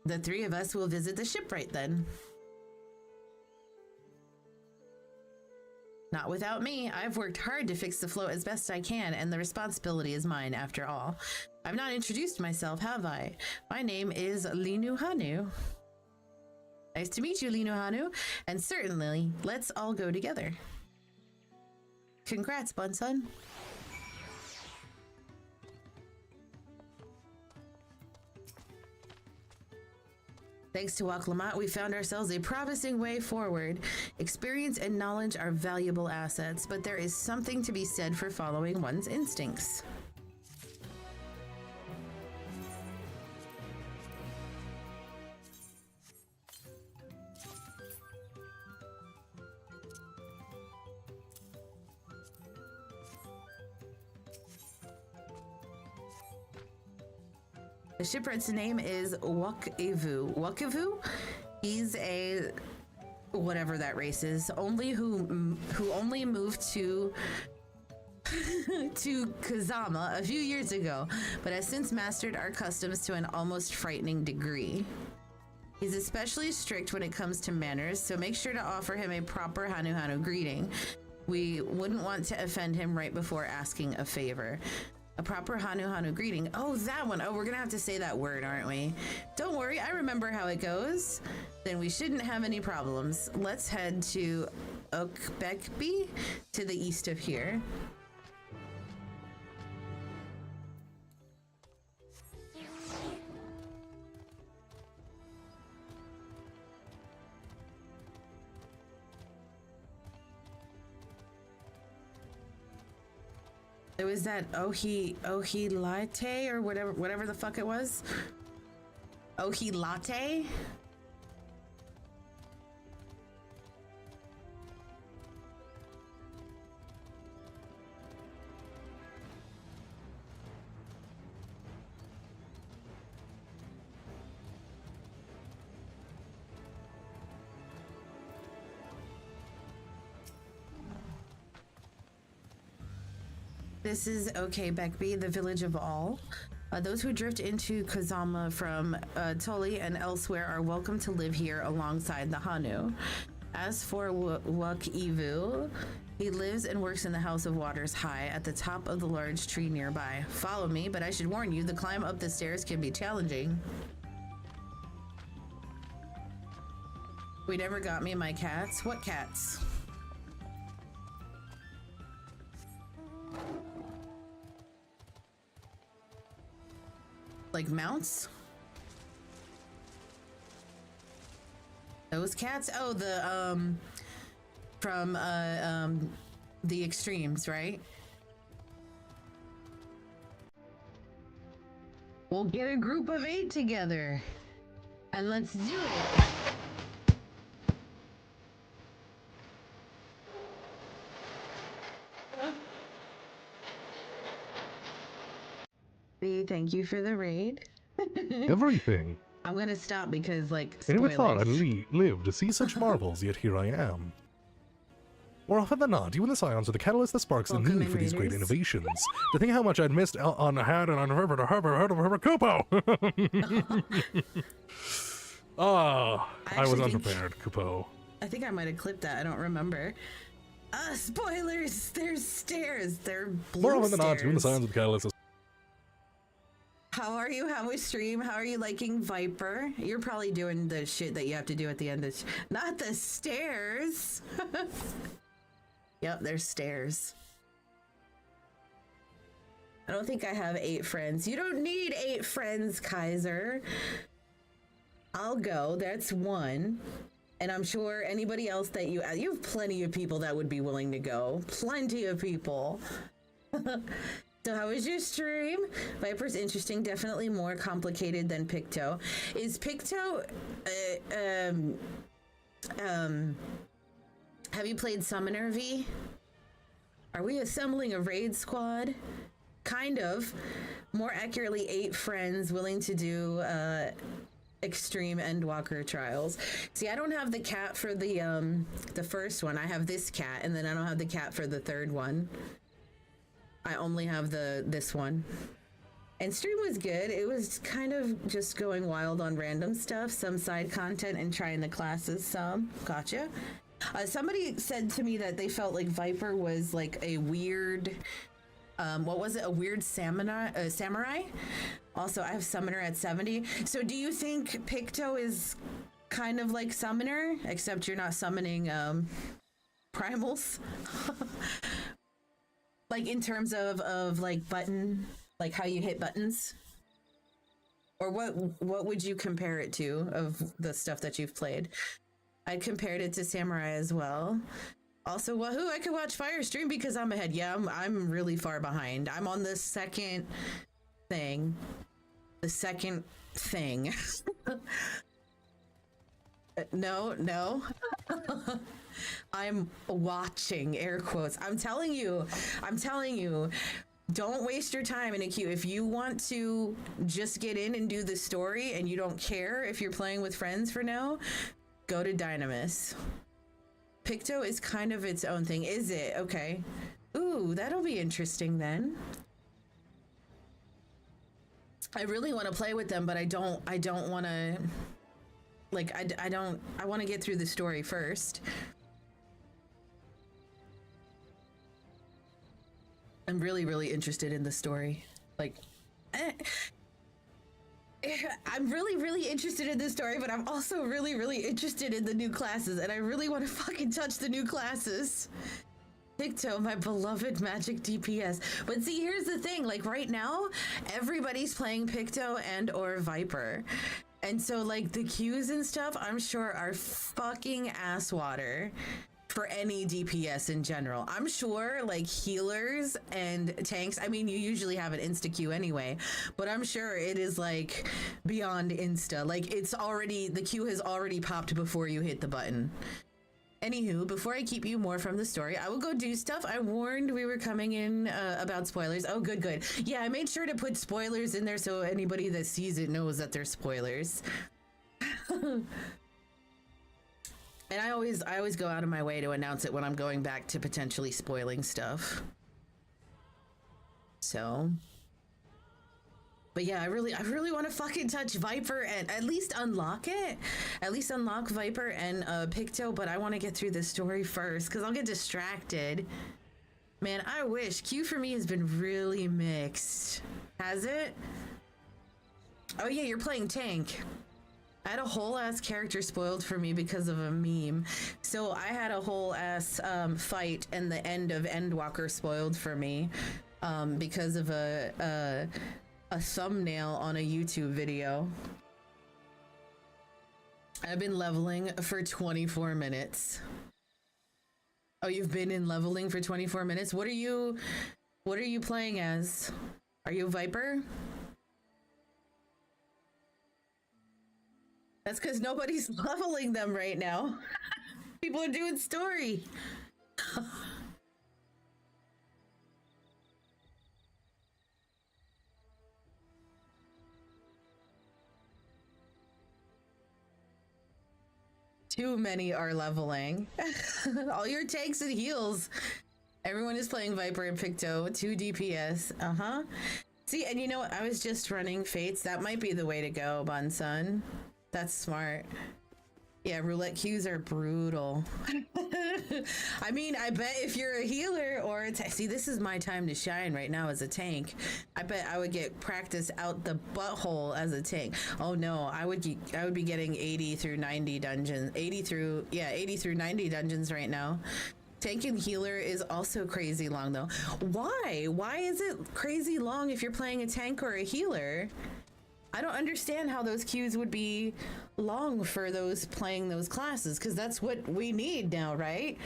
The three of us will visit the shipwright then. Not without me. I've worked hard to fix the float as best I can, and the responsibility is mine after all. I've not introduced myself, have I? My name is Linu Hanu. Nice to meet you, Linu Hanu, and certainly, let's all go together. Congrats, Bunsun. Thanks to Waklamat, we found ourselves a promising way forward. Experience and knowledge are valuable assets, but there is something to be said for following one's instincts. The shipwright's name is Wakivu. Wakivu? He's a whatever that race is. Who only moved to Kazama a few years ago, but has since mastered our customs to an almost frightening degree. He's especially strict when it comes to manners, so make sure to offer him a proper Hanu Hanu greeting. We wouldn't want to offend him right before asking a favor. A proper Hanu Hanu greeting. Oh, that one. Oh, we're gonna have to say that word, aren't we? Don't worry, I remember how it goes. Then we shouldn't have any problems. Let's head to Okbekbi, to the east of here. It was that Ohi latte or whatever the fuck it was. Ohi latte. This is okay, Beckby, the village of all. Those who drift into Kazama from Toli and elsewhere are welcome to live here alongside the Hanu. As for Ivu, he lives and works in the House of Waters High at the top of the large tree nearby. Follow me, but I should warn you, the climb up the stairs can be challenging. We never got me my cats. What cats? Like mounts? Those cats? Oh, the from the extremes, right? We'll get a group of 8 together and let's do it. Thank you for the raid. Everything. I'm gonna stop because, like, I never thought I'd spoilers. live to see such marvels, yet here I am. More often than not, you and the Scions are the catalyst that sparks the Welcome need in, for these great raiders. innovations. To think how much I'd missed on Had and on Kupo! Ah, I was actually think- unprepared, Kupo. I think I might have clipped that. I don't remember. Spoilers! There's stairs. They're blue More often than not, you and the stairs. Scions are the catalyst. How are you? How was stream? How are you liking Viper? You're probably doing the shit that you have to do at the end of not the stairs. Yep, there's stairs. I don't think I have 8 friends. You don't need 8 friends, Kaiser. I'll go. That's 1. And I'm sure anybody else that you have plenty of people that would be willing to go. Plenty of people. So how was your stream? Viper's interesting, definitely more complicated than Picto. Is Picto, have you played Summoner V? Are we assembling a raid squad? Kind of. More accurately, 8 friends willing to do, extreme Endwalker trials. See, I don't have the cat for the first one. I have this cat, and then I don't have the cat for the third one. I only have this one. And stream was good. It was kind of just going wild on random stuff, some side content, and trying the classes some. Gotcha. Somebody said to me that they felt like Viper was like a weird, what was it? A weird samurai? Also, I have Summoner at 70. So do you think Picto is kind of like Summoner, except you're not summoning primals? Like in terms of like button, like how you hit buttons? Or what would you compare it to of the stuff that you've played? I compared it to Samurai as well. Also, wahoo, I could watch Fire stream because I'm ahead. Yeah, I'm really far behind. I'm on the second thing. The second thing. No. I'm watching, air quotes. I'm telling you, don't waste your time in a queue. If you want to just get in and do the story and you don't care if you're playing with friends for now, go to Dynamis. Picto is kind of its own thing, is it? Okay. Ooh, that'll be interesting then. I really want to play with them, but I don't want to, like, I want to get through the story first. I'm really, really interested in the story. Like, I'm really, really interested in this story, but I'm also really, really interested in the new classes, and I really want to fucking touch the new classes. Picto, my beloved magic DPS. But see, here's the thing, like right now, everybody's playing Picto and or Viper. And so like the queues and stuff, I'm sure are fucking ass water for any DPS in general. I'm sure like healers and tanks, I mean, you usually have an insta queue anyway, but I'm sure it is like beyond insta. Like it's already, the queue has already popped before you hit the button. Anywho, before I keep you more from the story, I will go do stuff. I warned we were coming in about spoilers. Oh, good. Yeah, I made sure to put spoilers in there so anybody that sees it knows that they're spoilers. And I always go out of my way to announce it when I'm going back to potentially spoiling stuff. So, but yeah, I really want to fucking touch Viper and at least unlock it. At least unlock Viper and Picto, but I want to get through this story first because I'll get distracted. Man, I wish. Q for me has been really mixed. Has it? Oh yeah, you're playing tank. I had a whole ass character spoiled for me because of a meme. So I had a whole ass fight and the end of Endwalker spoiled for me because of a thumbnail on a YouTube video. I've been leveling for 24 minutes. Oh, you've been in leveling for 24 minutes? What are you playing as? Are you Viper? That's because nobody's leveling them right now. People are doing story. Too many are leveling. All your tanks and heals. Everyone is playing Viper and Picto. 2 DPS. Uh-huh. See, and you know what? I was just running Fates. That might be the way to go, Bunsun. That's smart. Yeah, roulette queues are brutal. I mean, I bet if you're a healer or see, this is my time to shine right now as a tank. I bet I would get practice out the butthole as a tank. Oh no, I would be getting 80 through 90 dungeons. 80 through 90 dungeons right now. Tank and healer is also crazy long though. Why? Why is it crazy long if you're playing a tank or a healer? I don't understand how those queues would be long for those playing those classes, because that's what we need now, right?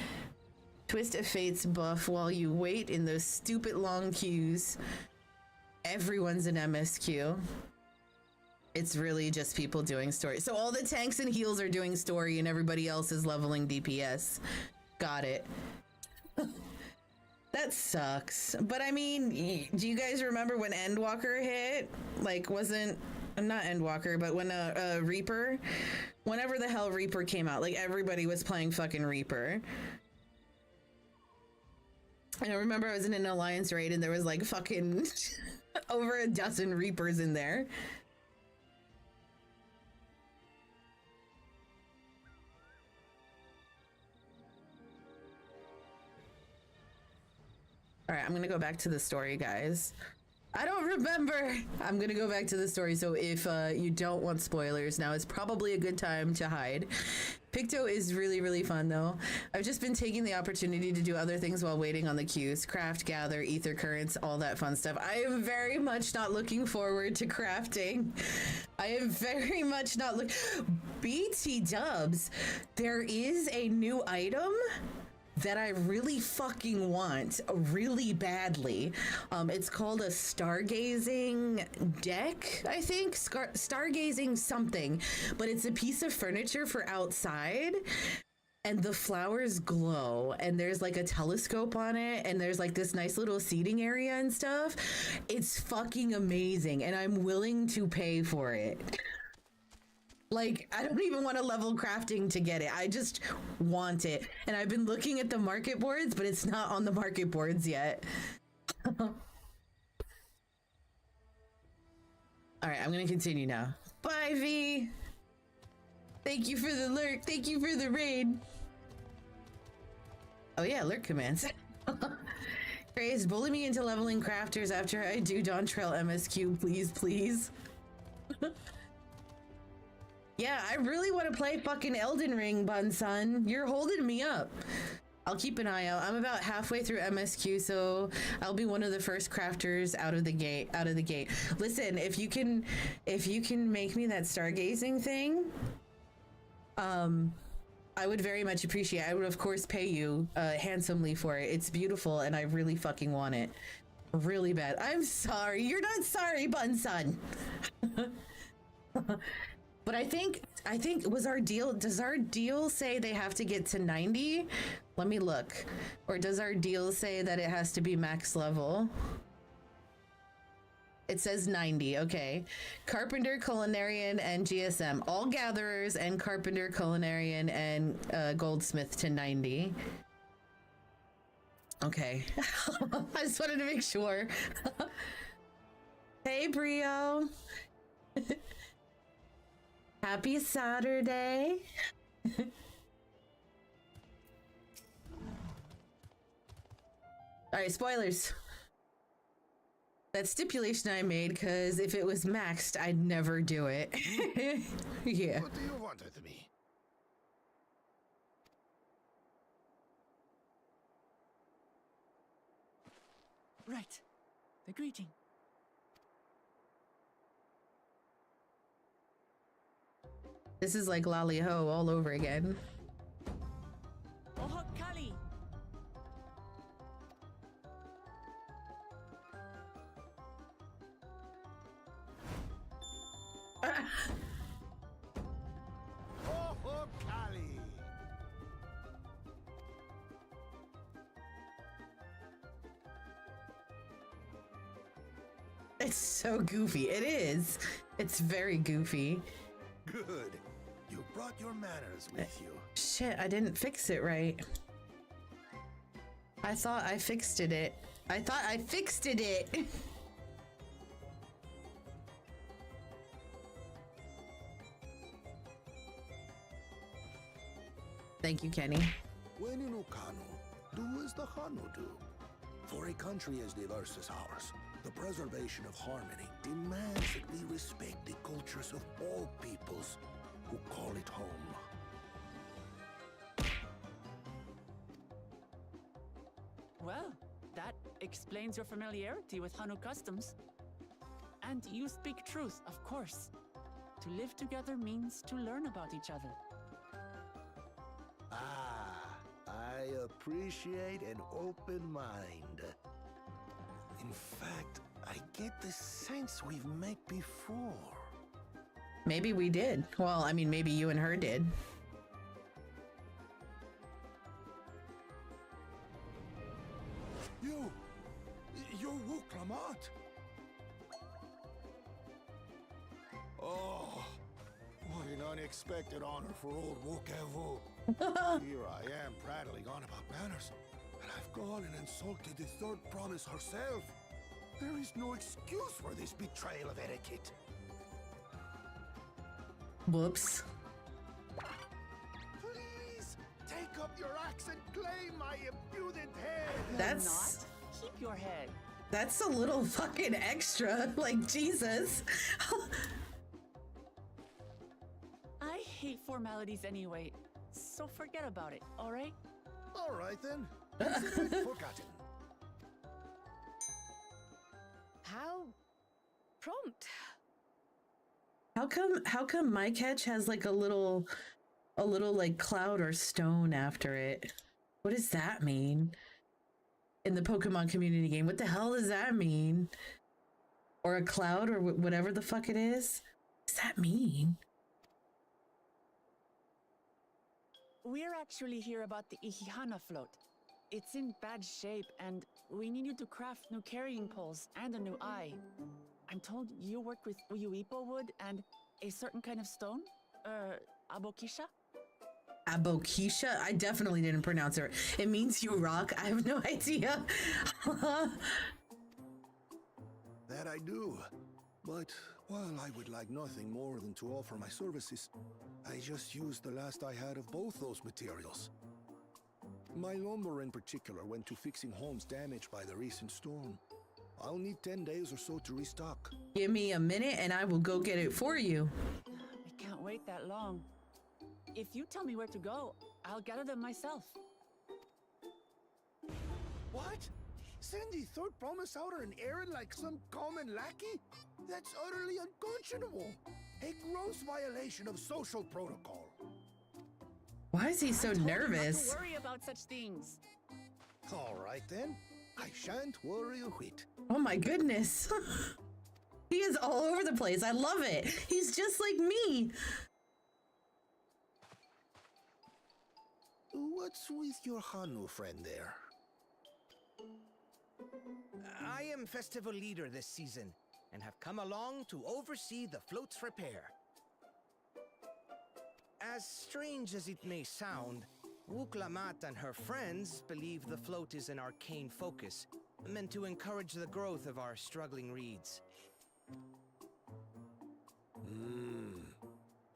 Twist of Fate's buff while you wait in those stupid long queues. Everyone's an MSQ. It's really just people doing story. So all the tanks and heals are doing story and everybody else is leveling DPS. Got it. That sucks. But I mean, do you guys remember when Endwalker hit? Like, not Endwalker, but when Reaper, whenever the hell Reaper came out, like everybody was playing fucking Reaper. And I remember I was in an alliance raid and there was like fucking over a dozen Reapers in there. All right, I'm gonna go back to the story, guys. I don't remember. I'm gonna go back to the story. So if you don't want spoilers, now is probably a good time to hide. Picto is really, really fun though. I've just been taking the opportunity to do other things while waiting on the queues. Craft, gather, ether currents, all that fun stuff. I am very much not looking forward to crafting. I am very much not BT dubs, there is a new item that I really fucking want really badly. It's called a stargazing deck, I think. Stargazing something, but it's a piece of furniture for outside and the flowers glow and there's like a telescope on it and there's like this nice little seating area and stuff. It's fucking amazing and I'm willing to pay for it. Like, I don't even want to level crafting to get it. I just want it. And I've been looking at the market boards, but it's not on the market boards yet. All right, I'm going to continue now. Bye, V. Thank you for the lurk. Thank you for the raid. Oh, yeah, lurk commands. Grace, bully me into leveling crafters after I do Dawn Trail MSQ, please, please. Yeah, I really want to play fucking Elden Ring, Bunsun. You're holding me up. I'll keep an eye out. I'm about halfway through MSQ, so I'll be one of the first crafters out of the gate. Listen, if you can make me that stargazing thing, I would very much appreciate it. I would of course pay you handsomely for it. It's beautiful and I really fucking want it. Really bad. I'm sorry. You're not sorry, Bunsun. But I think was our deal, does our deal say they have to get to 90? Let me look. Or does our deal say that it has to be max level? It says 90, okay. Carpenter, Culinarian, and GSM. All gatherers and Carpenter, Culinarian, and Goldsmith to 90. Okay. I just wanted to make sure. Hey, Brio. Happy Saturday. All right, spoilers. That stipulation I made, because if it was maxed, I'd never do it. Yeah. What do you want with me? Right. The greeting. This is like Lally Ho all over again. Oh, Kali! Oh, Kali! It's so goofy. It is. It's very goofy. Good. You brought your manners with you. Shit, I didn't fix it right. I thought I fixed it. I thought I fixed it. Thank you, Kenny. When in Ukanu, do as the Hanu do. For a country as diverse as ours, the preservation of harmony demands that we respect the cultures of all peoples who call it home. Well, that explains your familiarity with Hanu customs. And you speak truth, of course. To live together means to learn about each other. Ah, I appreciate an open mind. In fact, I get the sense we've met before. Maybe we did. Well, I mean, maybe you and her did. You're Wuklamat. Oh, what an unexpected honor for old Wukevu. Here I am prattling on about manners, and I've gone and insulted the third promise herself. There is no excuse for this betrayal of etiquette. Whoops. Please, take up your axe and claim my impudent head. That's... Not? Keep your head. That's a little fucking extra. Like, Jesus. I hate formalities anyway, so forget about it, alright? All right then. Consider it forgotten. How prompt. How come my catch has like a little like cloud or stone after it? What does that mean? In the Pokemon community game, what the hell does that mean? Or a cloud or whatever the fuck it is? What does that mean? We're actually here about the Ihihana float. It's in bad shape, and we need you to craft new carrying poles and a new eye. I'm told you work with Uyuipo wood and a certain kind of stone? Abokisha? Abokisha? I definitely didn't pronounce it. It means you rock. I have no idea. That I do. But while I would like nothing more than to offer my services, I just used the last I had of both those materials. My lumber in particular went to fixing homes damaged by the recent storm. I'll need 10 days or so to restock. Give me a minute and I will go get it for you. I can't wait that long. If you tell me where to go, I'll gather them myself. What? Send the third promise out on an errand like some common lackey? That's utterly unconscionable. A gross violation of social protocol. Why is he so nervous? Not to worry about such things. All right then. I shan't worry a whit. Oh my goodness. He is all over the place. I love it. He's just like me. What's with your Hanu friend there? I am festival leader this season and have come along to oversee the float's repair. As strange as it may sound, Wuklamat and her friends believe the float is an arcane focus, meant to encourage the growth of our struggling reeds.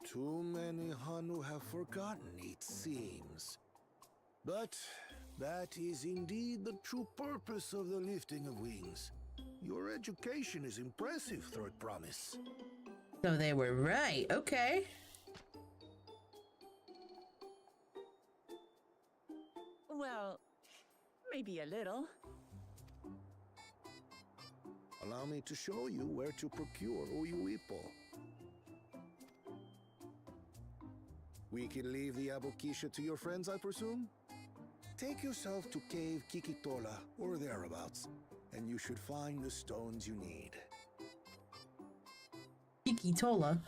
Too many Hanu have forgotten, it seems. But that is indeed the true purpose of the lifting of wings. Your education is impressive, Third Promise. So they were right. Okay. Well, maybe a little. Allow me to show you where to procure Uyuipo. We can leave the Abokisha to your friends, I presume? Take yourself to Cave Kikitola, or thereabouts, and you should find the stones you need. Kikitola?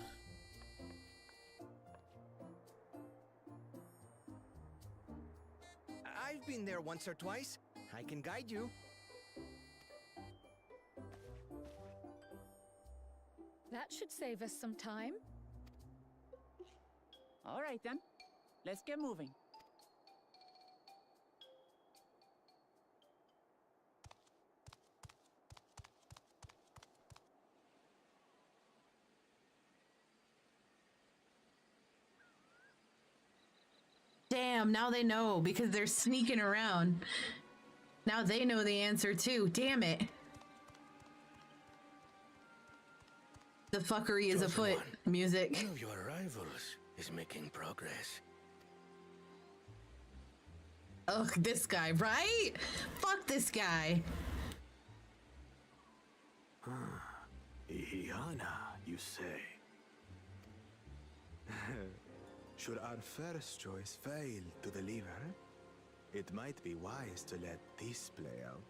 I've been there once or twice. I can guide you. That should save us some time. All right then, let's get moving. Damn, now they know because they're sneaking around. Now they know the answer too. Damn it. The fuckery is afoot. Music. One of your rivals is making progress. Ugh, this guy, right? Fuck this guy. Ihiana, you say? Should our first choice fail to deliver, it might be wise to let this play out.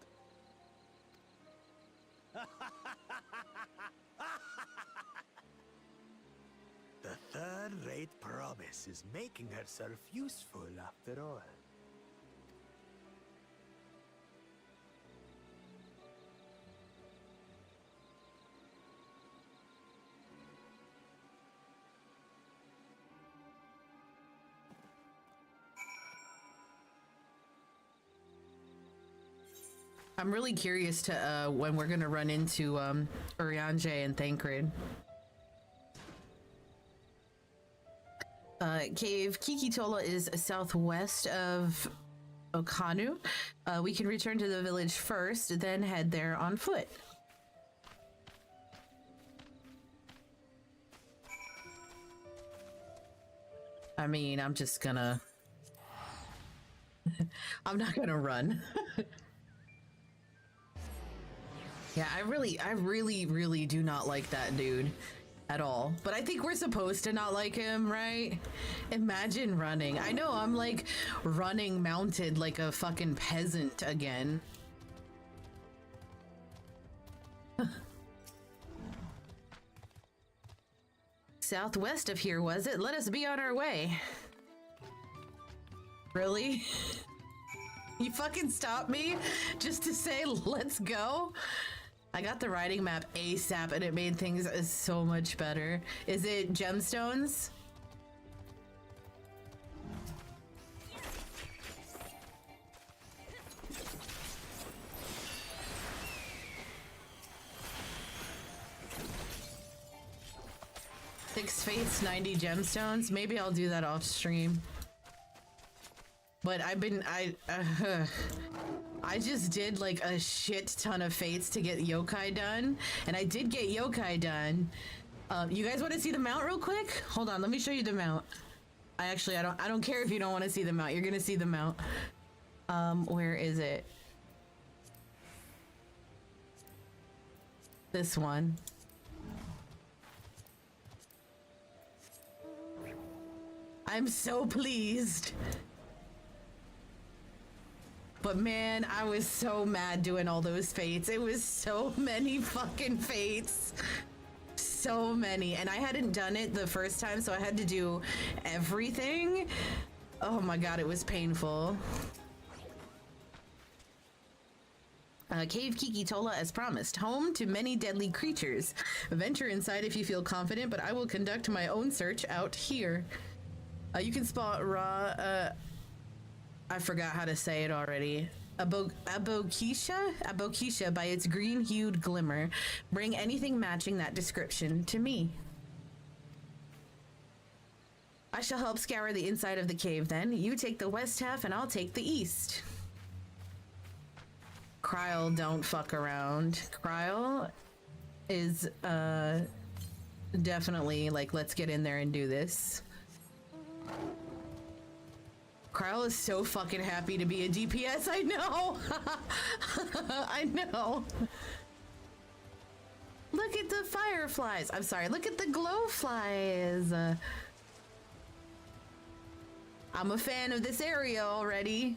The third-rate promise is making herself useful after all. I'm really curious to when we're gonna run into Urianger and Thancred. Cave Kikitola is southwest of Okanu. We can return to the village first, then head there on foot. I mean, I'm just gonna... I'm not gonna run. Yeah, I really do not like that dude at all. But I think we're supposed to not like him, right? Imagine running. I know, I'm like running mounted like a fucking peasant again. Southwest of here, was it? Let us be on our way. Really? You fucking stopped me just to say let's go? I got the riding map ASAP and it made things so much better. Is it gemstones? Six faiths, 90 gemstones. Maybe I'll do that off stream. But I just did like a shit ton of fates to get yokai done, and I did get yokai done. You guys want to see the mount real quick? Hold on, let me show you the mount. I don't care if you don't want to see the mount. You're gonna see the mount. Where is it? This one. I'm so pleased. But man, I was so mad doing all those fates. It was so many fucking fates. So many. And I hadn't done it the first time, so I had to do everything. Oh my god, it was painful. Cave Kikitola as promised. Home to many deadly creatures. Venture inside if you feel confident, but I will conduct my own search out here. You can spot raw I forgot how to say it already. Abokisha by its green-hued glimmer. Bring anything matching that description to me. I shall help scour the inside of the cave then. You take the west half and I'll take the east. Kryl, don't fuck around. Kryl is definitely like, let's get in there and do this. Kryl is so fucking happy to be a DPS, I know! I know! Look at the fireflies! I'm sorry, look at the glowflies! I'm a fan of this area already.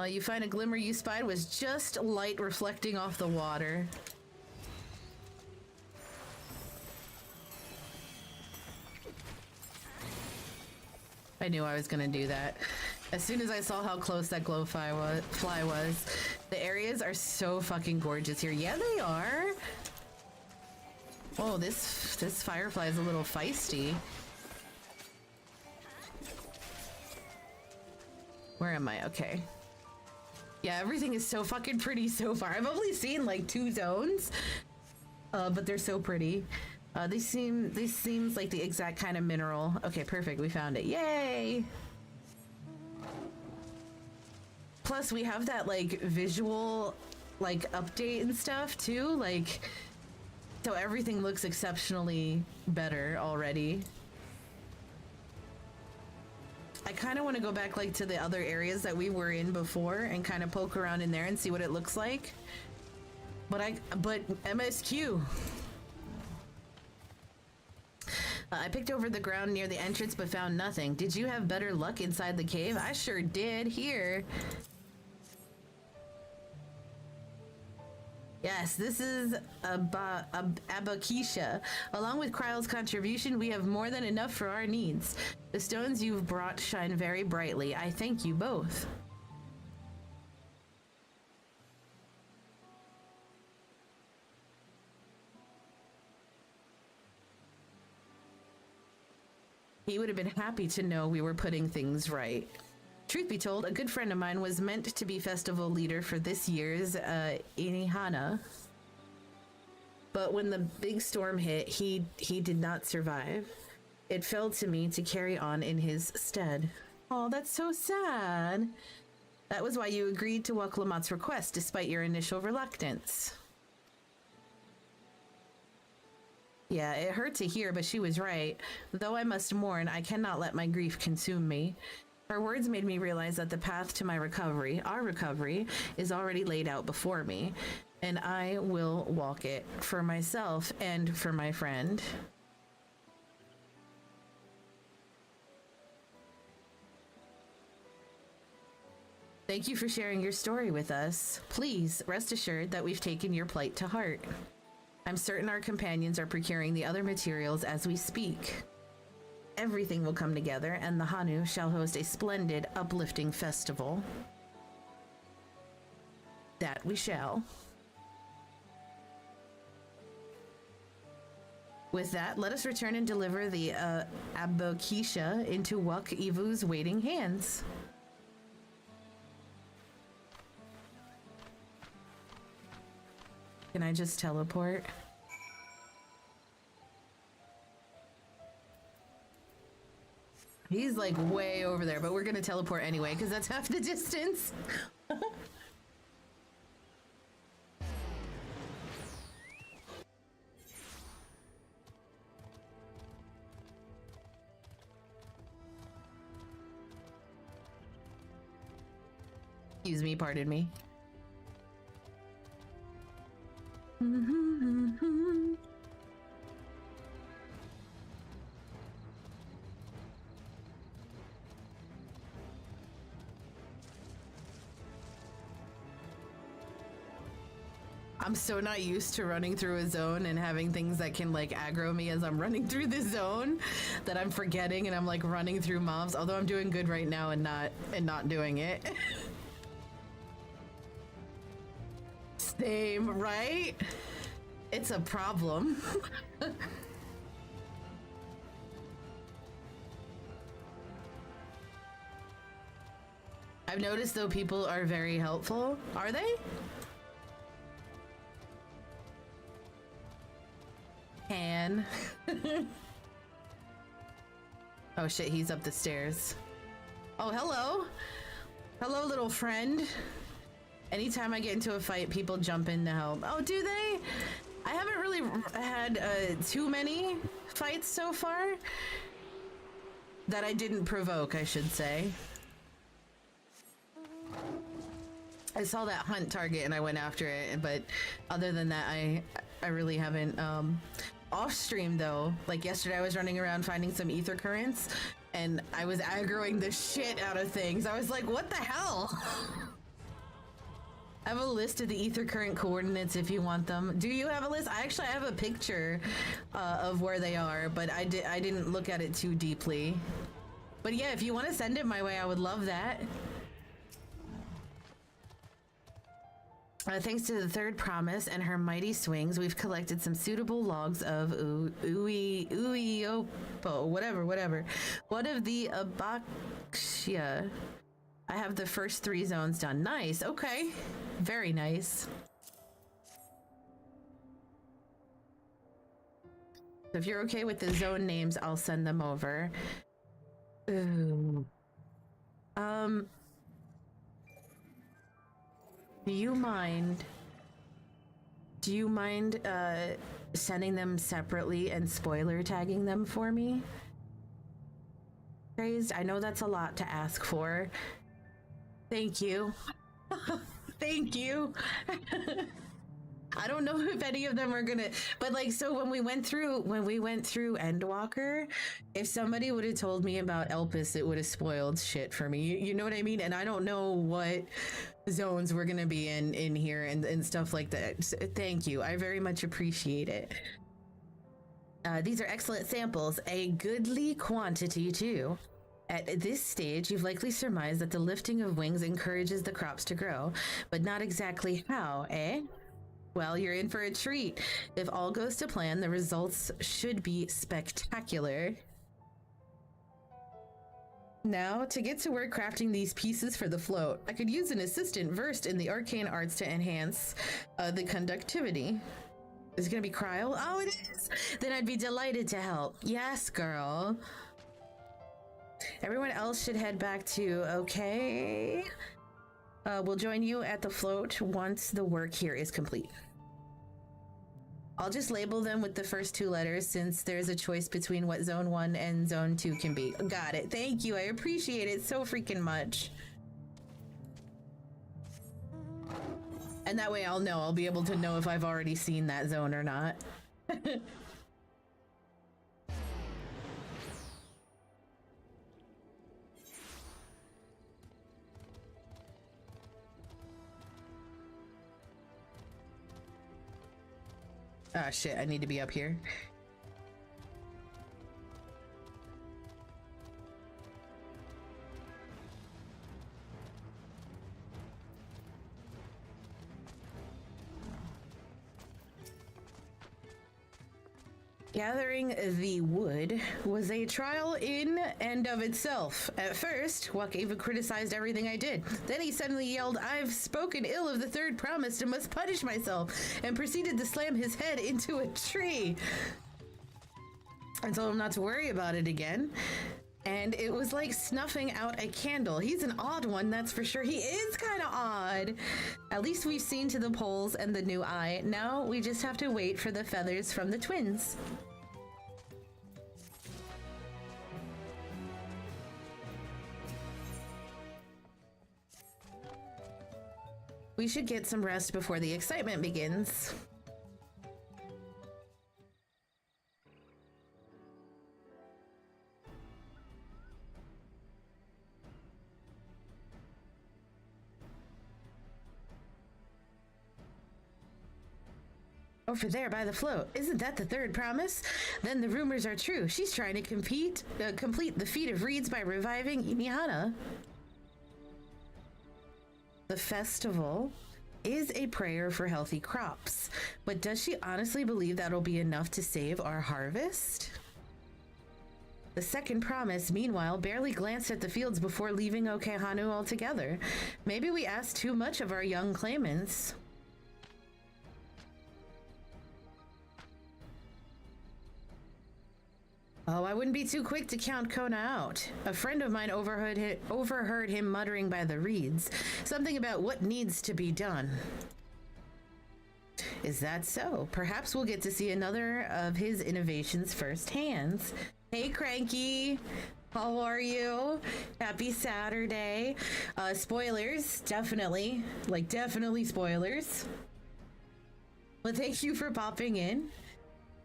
You find a glimmer you spied was just light reflecting off the water. I knew I was gonna do that. As soon as I saw how close that fly was. The areas are so fucking gorgeous here. Yeah, they are. Oh, this firefly is a little feisty. Where am I? Okay. Yeah, everything is so fucking pretty so far. I've only seen like 2 zones, but they're so pretty. This seems like the exact kind of mineral. Okay, perfect. We found it. Yay! Plus, we have that like visual like update and stuff too. Like, so everything looks exceptionally better already. I kind of want to go back like to the other areas that we were in before and kind of poke around in there and see what it looks like. But MSQ. I picked over the ground near the entrance but found nothing. Did you have better luck inside the cave? I sure did. Here. Yes, this is Abokisha. Along with Kryl's contribution, we have more than enough for our needs. The stones you've brought shine very brightly. I thank you both. He would have been happy to know we were putting things right. Truth be told, a good friend of mine was meant to be festival leader for this year's Inihana. But when the big storm hit, he did not survive. It fell to me to carry on in his stead. Oh, that's so sad. That was why you agreed to Woklamat's request despite your initial reluctance. Yeah, it hurt to hear, but she was right. Though I must mourn, I cannot let my grief consume me. Her words made me realize that the path to my recovery, our recovery, is already laid out before me, and I will walk it for myself and for my friend. Thank you for sharing your story with us. Please rest assured that we've taken your plight to heart. I'm certain our companions are procuring the other materials as we speak. Everything will come together, and the Hanu shall host a splendid, uplifting festival. That we shall. With that, let us return and deliver the Abokisha into Wuk Ivu's waiting hands. Can I just teleport? He's like way over there, but we're gonna teleport anyway because that's half the distance. Excuse me, pardon me. I'm so not used to running through a zone and having things that can like aggro me as I'm running through the zone that I'm forgetting, and I'm like running through mobs, although I'm doing good right now and not doing it. Same, right? It's a problem. I've noticed though people are very helpful. Are they? Can. Oh shit, he's up the stairs. Oh, hello. Hello, little friend. Anytime I get into a fight, people jump in to help. Oh, do they? I haven't really had too many fights so far that I didn't provoke, I should say. I saw that hunt target and I went after it, but other than that, I really haven't. Off stream though, like yesterday I was running around finding some ether currents and I was aggroing the shit out of things. I was like, what the hell? I have a list of the ether current coordinates if you want them. Do you have a list? I actually have a picture of where they are, but I didn't look at it too deeply. But yeah, if you want to send it my way, I would love that. Thanks to the third promise and her mighty swings, we've collected some suitable logs of Uiopo, whatever. What of the Abaxia? I have the first 3 zones done. Nice, okay. Very nice. So if you're okay with the zone names, I'll send them over. Ooh. Do you mind sending them separately and spoiler tagging them for me? Praised, I know that's a lot to ask for. Thank you. Thank you. I don't know if any of them are gonna, but like, so when we went through Endwalker, if somebody would have told me about Elpis, it would have spoiled shit for me. You know what I mean? And I don't know what zones we're gonna be in here and stuff like that. So, thank you. I very much appreciate it. These are excellent samples, a goodly quantity too. At this stage, you've likely surmised that the lifting of wings encourages the crops to grow, but not exactly how, eh? Well, you're in for a treat. If all goes to plan, the results should be spectacular. Now, to get to work crafting these pieces for the float, I could use an assistant versed in the arcane arts to enhance the conductivity. Is it gonna be cryo? Oh, it is! Then I'd be delighted to help. Yes, girl. Everyone else should head back to okay. We'll join you at the float once the work here is complete. I'll just label them with the first 2 letters since there's a choice between what zone 1 and zone 2 can be. Got it. Thank you. I appreciate it so freaking much. And that way I'll know. I'll be able to know if I've already seen that zone or not. Ah, shit, I need to be up here. Gathering the wood was a trial in and of itself. At first, Wakeva criticized everything I did. Then he suddenly yelled, "I've spoken ill of the third promise and must punish myself," and proceeded to slam his head into a tree. I told him not to worry about it again. And it was like snuffing out a candle. He's an odd one, that's for sure. He is kind of odd. At least we've seen to the poles and the new eye. Now we just have to wait for the feathers from the twins. We should get some rest before the excitement begins. Over there by the float. Isn't that the third promise? Then the rumors are true. She's trying to complete the feat of reeds by reviving Imihana. The festival is a prayer for healthy crops. But does she honestly believe that'll be enough to save our harvest? The second promise, meanwhile, barely glanced at the fields before leaving Okehanu altogether. Maybe we asked too much of our young claimants. Oh, I wouldn't be too quick to count Kona out. A friend of mine overheard him muttering by the reeds, something about what needs to be done. Is that so? Perhaps we'll get to see another of his innovations firsthand. Hey, Cranky. How are you? Happy Saturday. Spoilers, definitely. Like, definitely spoilers. Well, thank you for popping in.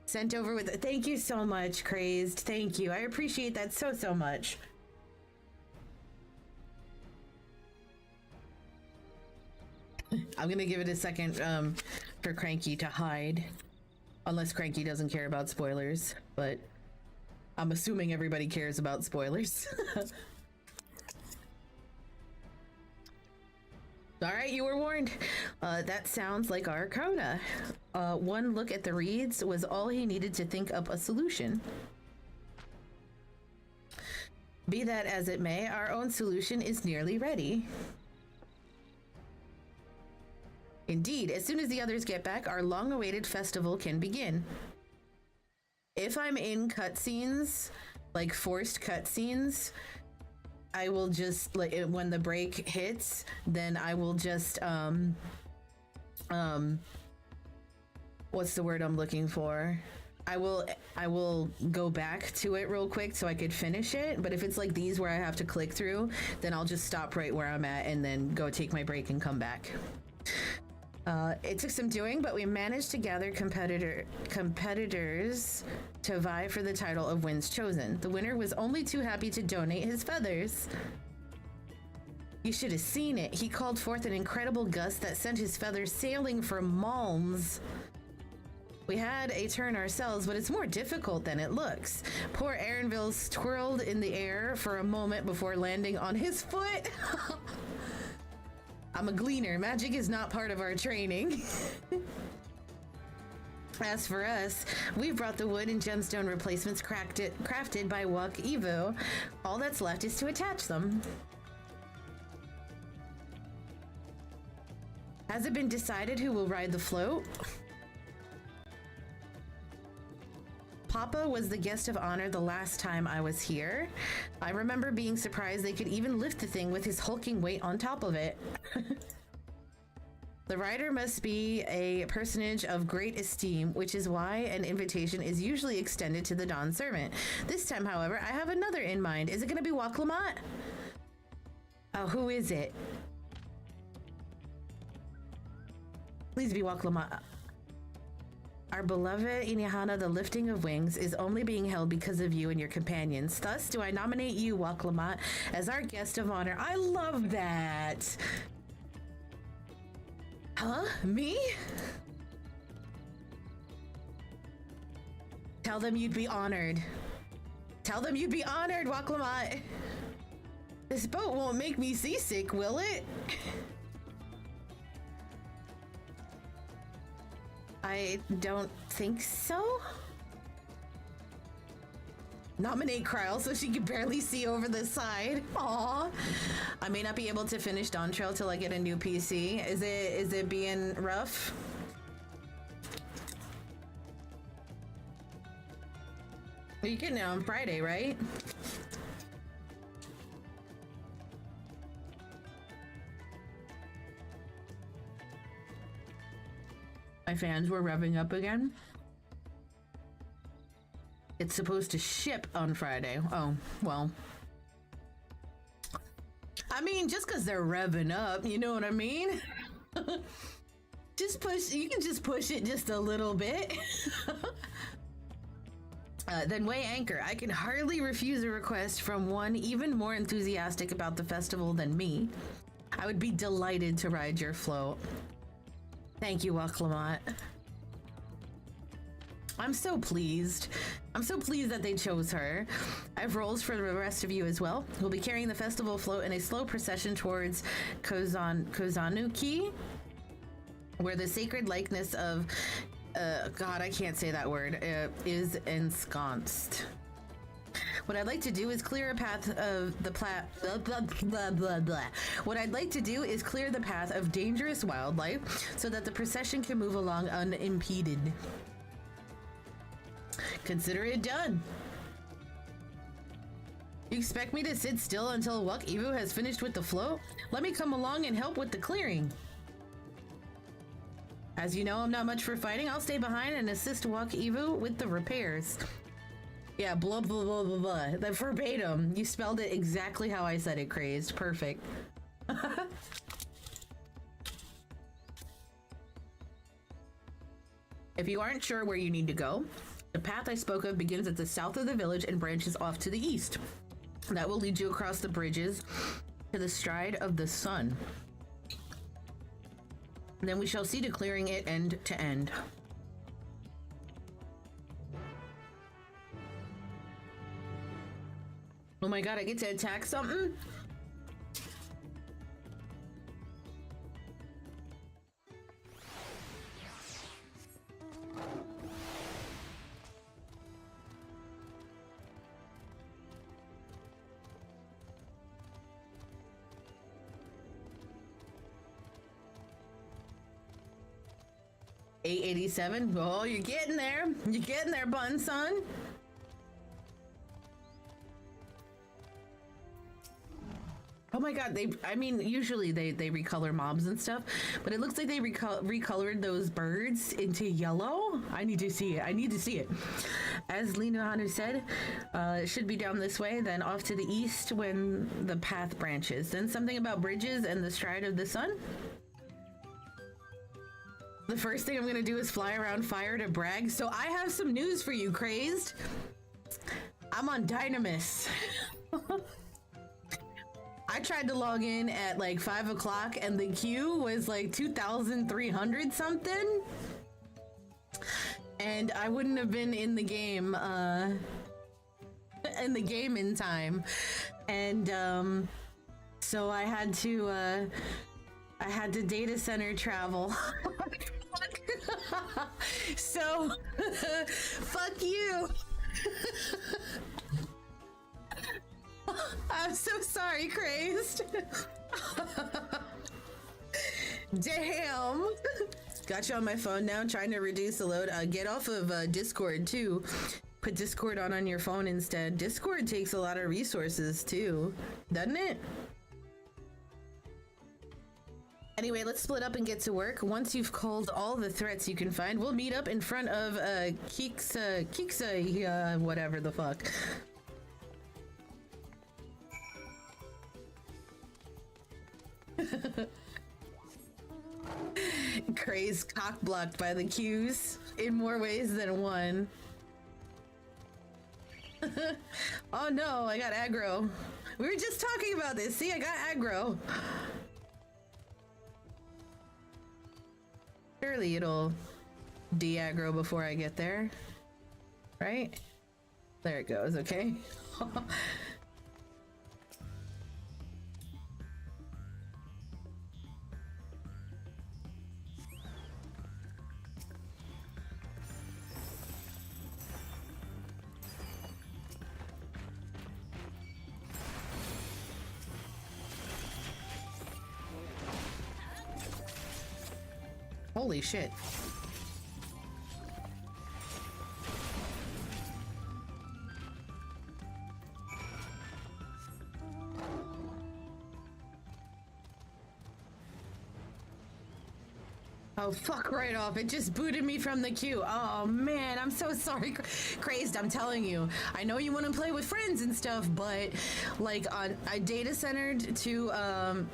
Sent over with... Thank you so much, Crazed. Thank you. I appreciate that so much. I'm gonna give it a second for Cranky to hide. Unless Cranky doesn't care about spoilers, but I'm assuming everybody cares about spoilers. All right, you were warned. That sounds like our Kona. One look at the reeds was all he needed to think up a solution. Be that as it may, our own solution is nearly ready. Indeed, as soon as the others get back, our long-awaited festival can begin. If I'm in cutscenes, like forced cutscenes, I will just, like, when the break hits, then I will just, what's the word I'm looking for? I will go back to it real quick so I could finish it. But if it's like these where I have to click through, then I'll just stop right where I'm at and then go take my break and come back. It took some doing, but we managed to gather competitors to vie for the title of Winds Chosen. The winner was only too happy to donate his feathers. You should have seen it. He called forth an incredible gust that sent his feathers sailing for Malms. We had a turn ourselves, but it's more difficult than it looks. Poor Aaronville twirled in the air for a moment before landing on his foot. I'm a gleaner. Magic is not part of our training. As for us, we've brought the wood and gemstone replacements crafted by Wuk Evo. All that's left is to attach them. Has it been decided who will ride the float? Papa was the guest of honor the last time I was here. I remember being surprised they could even lift the thing with his hulking weight on top of it. The rider must be a personage of great esteem, which is why an invitation is usually extended to the Dawn servant. This time, however, I have another in mind. Is it going to be Waklamat? Oh, who is it? Please be Waklamat. Our beloved Inihana, the lifting of wings, is only being held because of you and your companions. Thus, do I nominate you, Waklamat, as our guest of honor. I love that. Huh? Me? Tell them you'd be honored. Tell them you'd be honored, Waklamat. This boat won't make me seasick, will it? I don't think so. Nominate Kryle so she can barely see over the side. Aww. I may not be able to finish Dawn Trail till I get a new PC. Is it being rough? You getting it on Friday, right? My fans were revving up again. It's supposed to ship on Friday. Oh, well. I mean, just because they're revving up, you know what I mean? Just push, you can just push it just a little bit. Then weigh anchor. I can hardly refuse a request from one even more enthusiastic about the festival than me. I would be delighted to ride your float. Thank you, Waklamat. I'm so pleased. I'm so pleased that they chose her. I have roles for the rest of you as well. We'll be carrying the festival float in a slow procession towards Kozanuki, where the sacred likeness of God, I can't say that word, is ensconced. What I'd like to do is clear a path of the blah, blah, blah, blah, blah. What I'd like to do is clear the path of dangerous wildlife so that the procession can move along unimpeded. Consider it done. You expect me to sit still until ffxiv has finished with the float? Let me come along and help with the clearing. As you know, I'm not much for fighting. I'll stay behind and assist ffxiv with the repairs. Yeah, blah, blah, blah, blah, blah. That verbatim. You spelled it exactly how I said it, Crazed. Perfect. If you aren't sure where you need to go, the path I spoke of begins at the south of the village and branches off to the east. That will lead you across the bridges to the stride of the sun. And then we shall see to clearing it end to end. Oh my god, I get to attack something? $887. Oh, you're getting there. You're getting there, bun son. Oh my god, usually they recolor mobs and stuff, but it looks like they recolored those birds into yellow. I need to see it. As Lina Hanu said, it should be down this way, then off to the east when the path branches. Then something about bridges and the stride of the sun. The first thing I'm gonna do is fly around fire to brag. So I have some news for you, Crazed. I'm on Dynamis. I tried to log in at like 5 o'clock and the queue was like 2,300 something. And I wouldn't have been in the game in time. And so I had to data center travel. So fuck you. I'm so sorry, Crazed. Damn. Got you on my phone now, trying to reduce the load. Get off of Discord too. Put Discord on your phone instead. Discord takes a lot of resources too, doesn't it? Anyway, let's split up and get to work. Once you've culled all the threats you can find, we'll meet up in front of Kiksa, whatever the fuck. Craze cock-blocked by the queues in more ways than one. Oh no, I got aggro. We were just talking about this. See, I got aggro. Surely it'll de-aggro before I get there. Right? There it goes, okay. Holy shit. Oh, fuck right off. It just booted me from the queue. Oh, man, I'm so sorry. Crazed, I'm telling you. I know you want to play with friends and stuff, but, like, I data centered to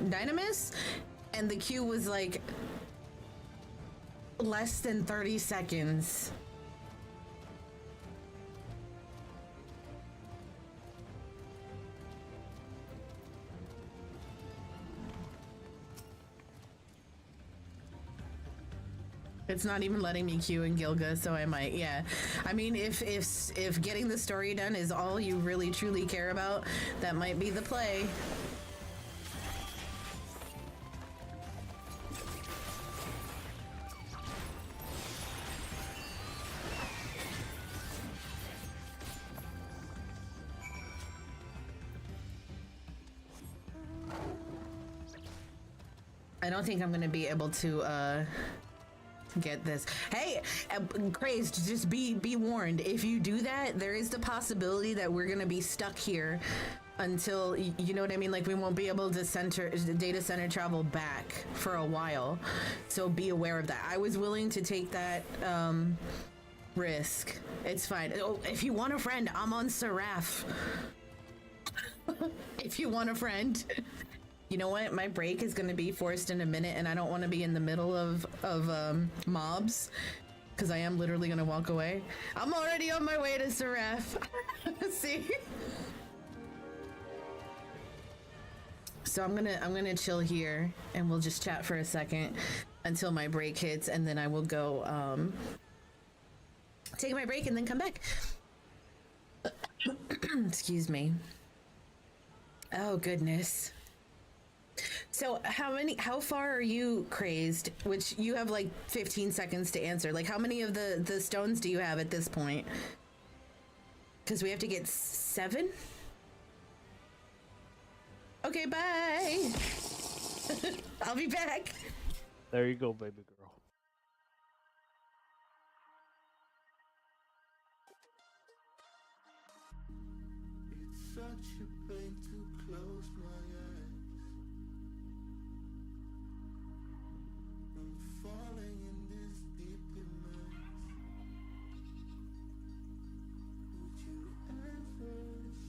Dynamis, and the queue was, like, less than 30 seconds. It's not even letting me queue in Gilga, so I might, yeah. I mean, if getting the story done is all you really truly care about, that might be the play. I don't think I'm gonna be able to get this. Hey, Crazed, just be warned. If you do that, there is the possibility that we're gonna be stuck here until, you know what I mean? Like, we won't be able to data center travel back for a while. So be aware of that. I was willing to take that risk. It's fine. Oh, if you want a friend, I'm on Seraph. If you want a friend. You know what? My break is going to be forced in a minute, and I don't want to be in the middle of mobs, because I am literally going to walk away. I'm already on my way to Seraph. See? So I'm gonna chill here, and we'll just chat for a second until my break hits, and then I will go take my break and then come back. Excuse me. Oh goodness. So how far are you, Crazed? Which you have like 15 seconds to answer. Like, how many of the stones do you have at this point? Because we have to get 7? Okay, bye. I'll be back. There you go, baby girl. It's such a pain to close my eyes. I'm falling in this deep immerse. Would you ever show me?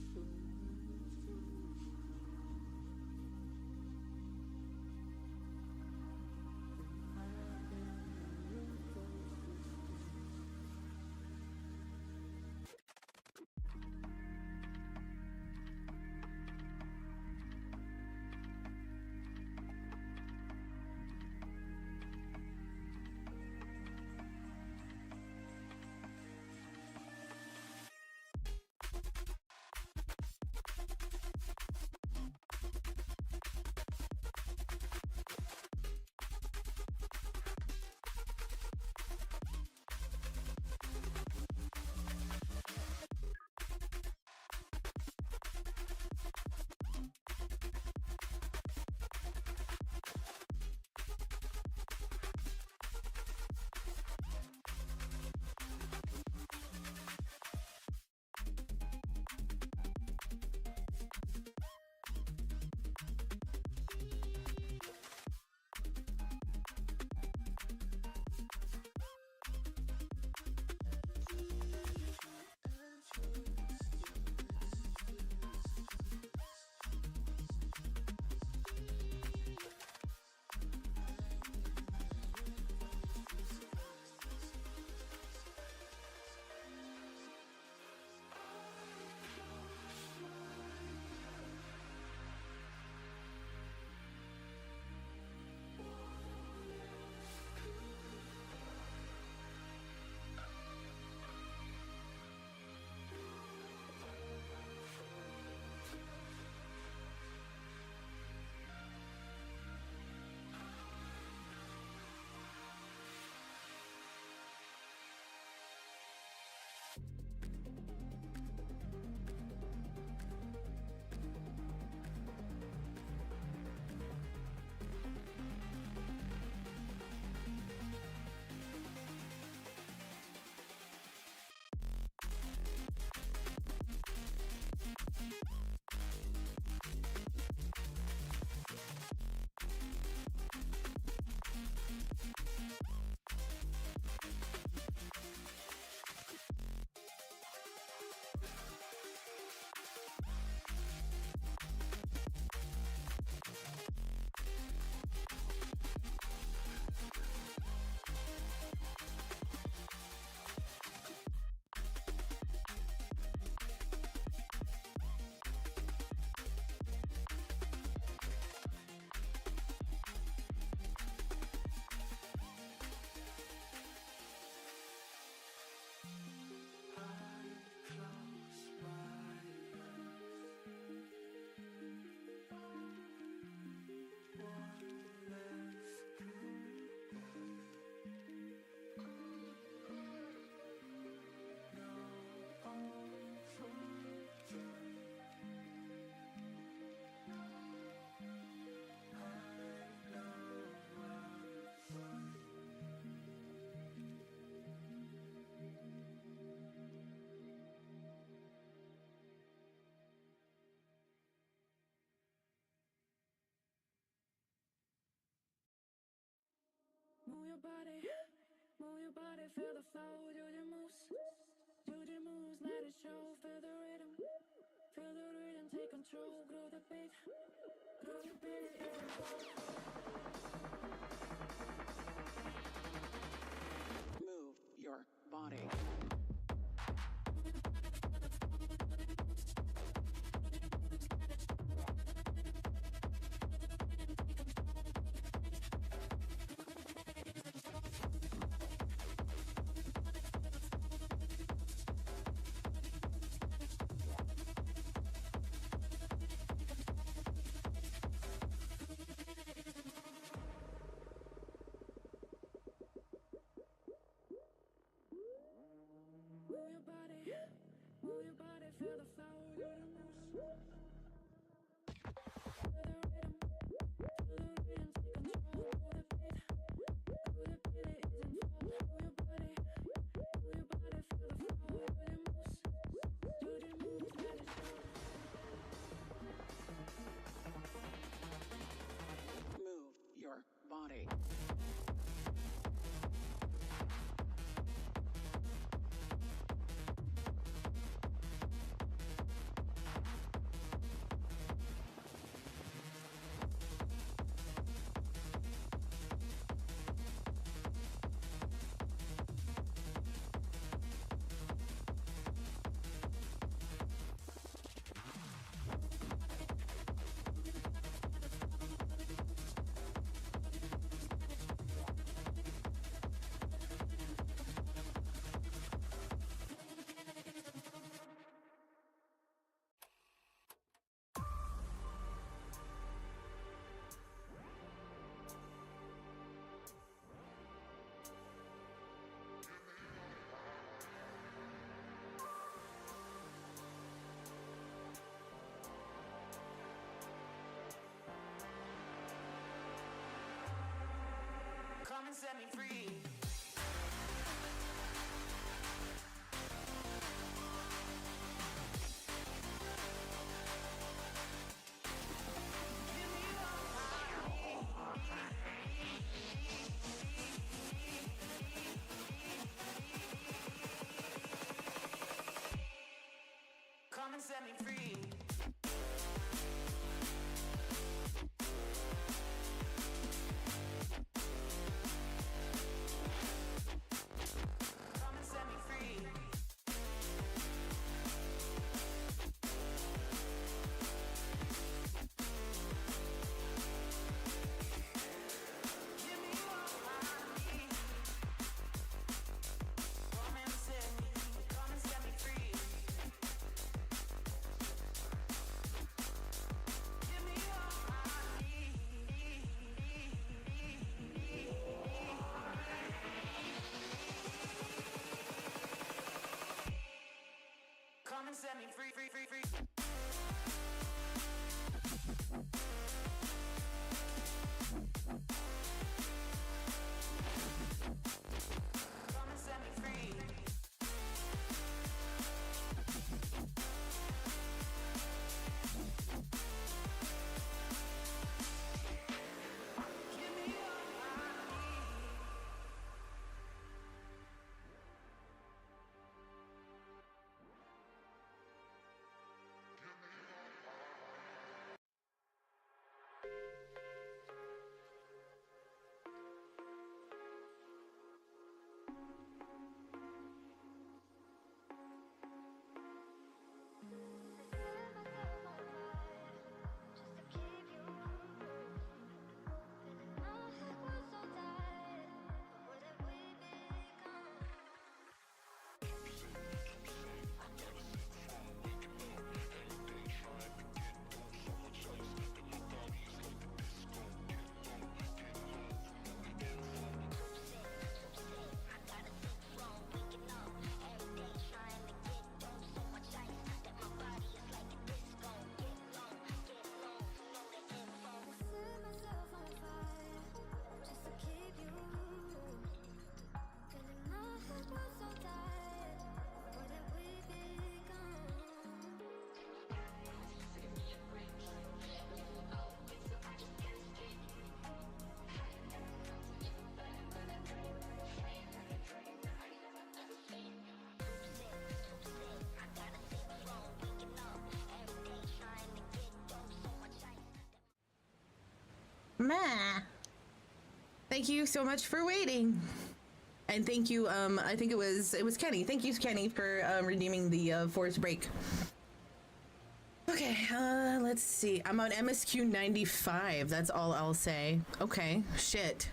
your body, feel the flow, do your moves, let it show, feel the rhythm, take control, grow the beat, Move your body. feel the flow, do the moves. Move your body. Come and set me free. Come and set me free. Ma. Thank you so much for waiting. And thank you, I think it was Kenny. Thank you, Kenny, for redeeming the forced break. Okay, let's see. I'm on MSQ 95. That's all I'll say. Okay, shit.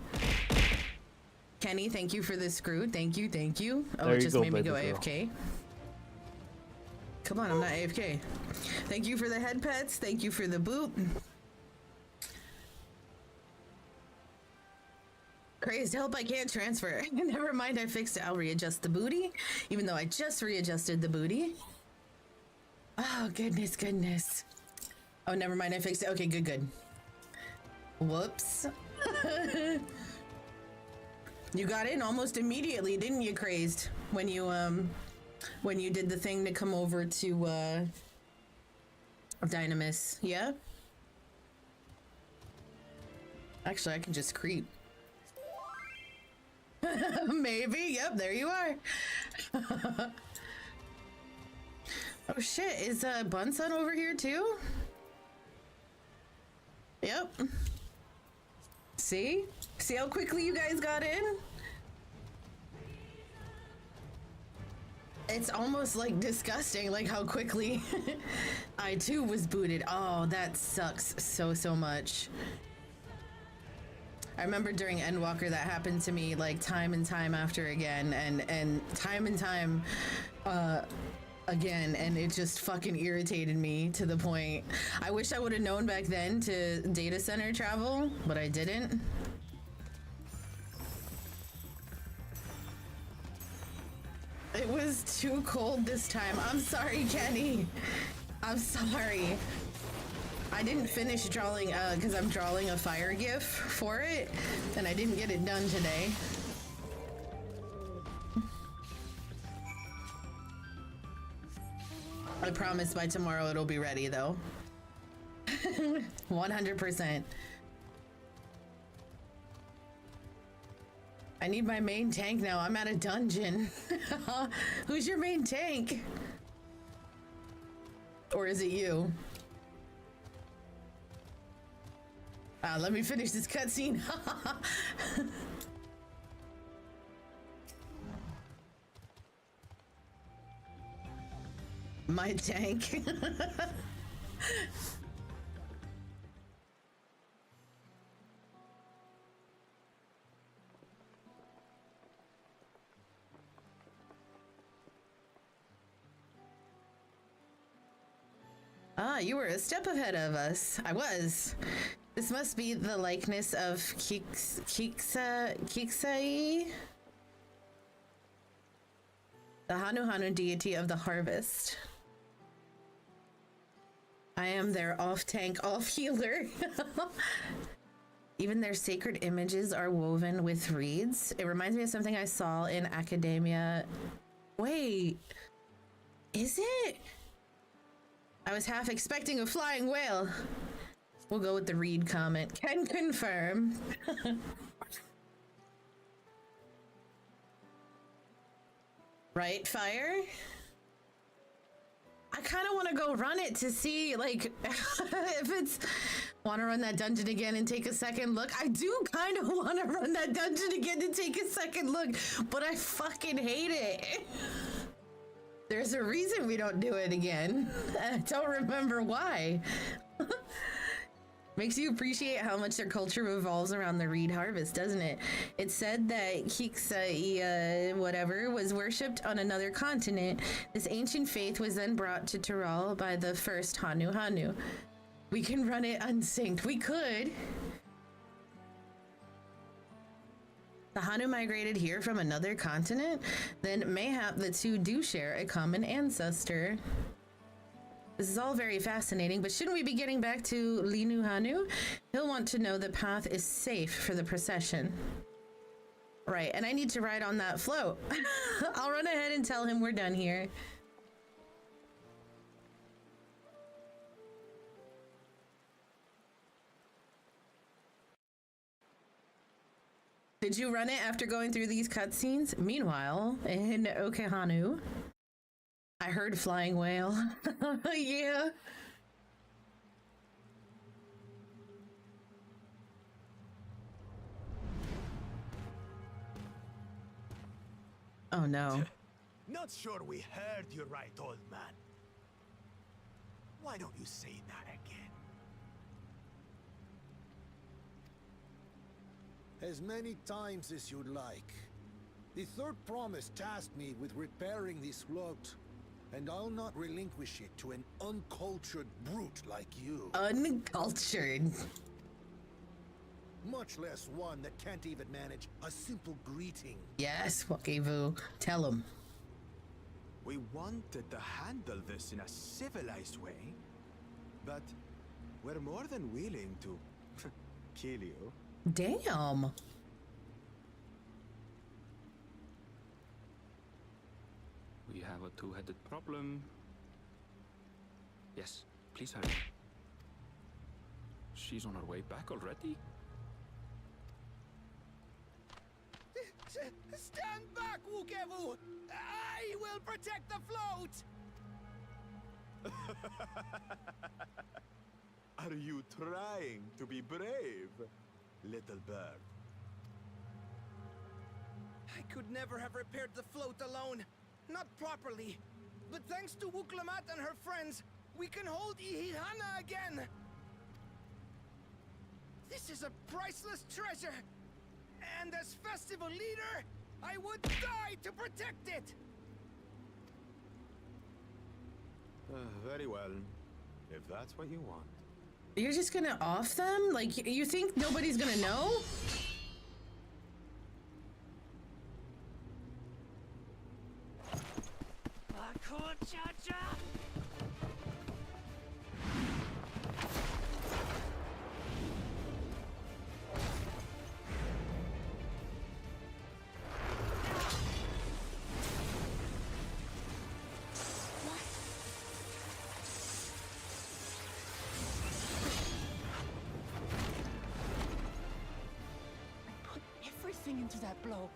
Kenny, thank you for the screw. Thank you, thank you. Oh, There it you just go, made me baby go girl. AFK. Come on, I'm not AFK. Thank you for the head pets. Thank you for the boot. Crazed help, I can't transfer. Never mind, I fixed it. I'll readjust the booty, even though I just readjusted the booty. Oh, goodness, goodness. Oh, never mind, I fixed it. Okay, good, good. Whoops. You got in almost immediately, didn't you, Crazed? When you did the thing to come over to, Dynamis, yeah? Actually, I can just creep. Maybe, yep, there you are. Oh shit, is Bunsun over here too? Yep. See? See how quickly you guys got in? It's almost like disgusting, like how quickly I too was booted. Oh, that sucks so much. I remember during Endwalker that happened to me like time and time after again and time and time again, and it just fucking irritated me to the point. I wish I would have known back then to data center travel, but I didn't. It was too cold this time. I'm sorry, Kenny. I'm sorry. I didn't finish drawing, because I'm drawing a fire gif for it, and I didn't get it done today. I promise by tomorrow it'll be ready, though. 100%. I need my main tank now. I'm at a dungeon. Who's your main tank? Or is it you? Let me finish this cutscene. My tank. Ah, you were a step ahead of us. I was. This must be the likeness of Kiksai, the Hanu deity of the harvest. I am their off-tank, off-healer. Even their sacred images are woven with reeds. It reminds me of something I saw in academia. Wait, is it? I was half expecting a flying whale. We'll go with the reed comment. Can confirm. Right, Fire? I kind of want to go run it to see, like, if it's... Want to run that dungeon again and take a second look? I do kind of want to run that dungeon again and take a second look, but I fucking hate it. There's a reason we don't do it again. I don't remember why. Makes you appreciate how much their culture revolves around the reed harvest, doesn't it? It's said that Kiksai, whatever, was worshipped on another continent. This ancient faith was then brought to Tyrol by the first Hanu. We can run it unsynced. We could. The Hanu migrated here from another continent? Then mayhap the two do share a common ancestor. This is all very fascinating, but shouldn't we be getting back to Linu Hanu? He'll want to know the path is safe for the procession. Right, and I need to ride on that float. I'll run ahead and tell him we're done here. Did you run it after going through these cutscenes? Meanwhile, in Okehanu, I heard flying whale. Yeah. Oh no. Not sure we heard you right, old man. Why don't you say that again? As many times as you'd like. The third promise tasked me with repairing this float, and I'll not relinquish it to an uncultured brute like you. Uncultured. Much less one that can't even manage a simple greeting. Yes, Wakivu. Tell him. We wanted to handle this in a civilized way, but we're more than willing to kill you. Damn. We have a two-headed problem. Yes, please hurry. She's on her way back already? Stand back, Wukevu! I will protect the float! Are you trying to be brave, little bird? I could never have repaired the float alone. Not properly. But thanks to Wuklamat and her friends, we can hold Ihihana again! This is a priceless treasure! And as festival leader, I would die to protect it! Very well. If that's what you want. You're just gonna off them? Like, you think nobody's gonna know? Into that blow.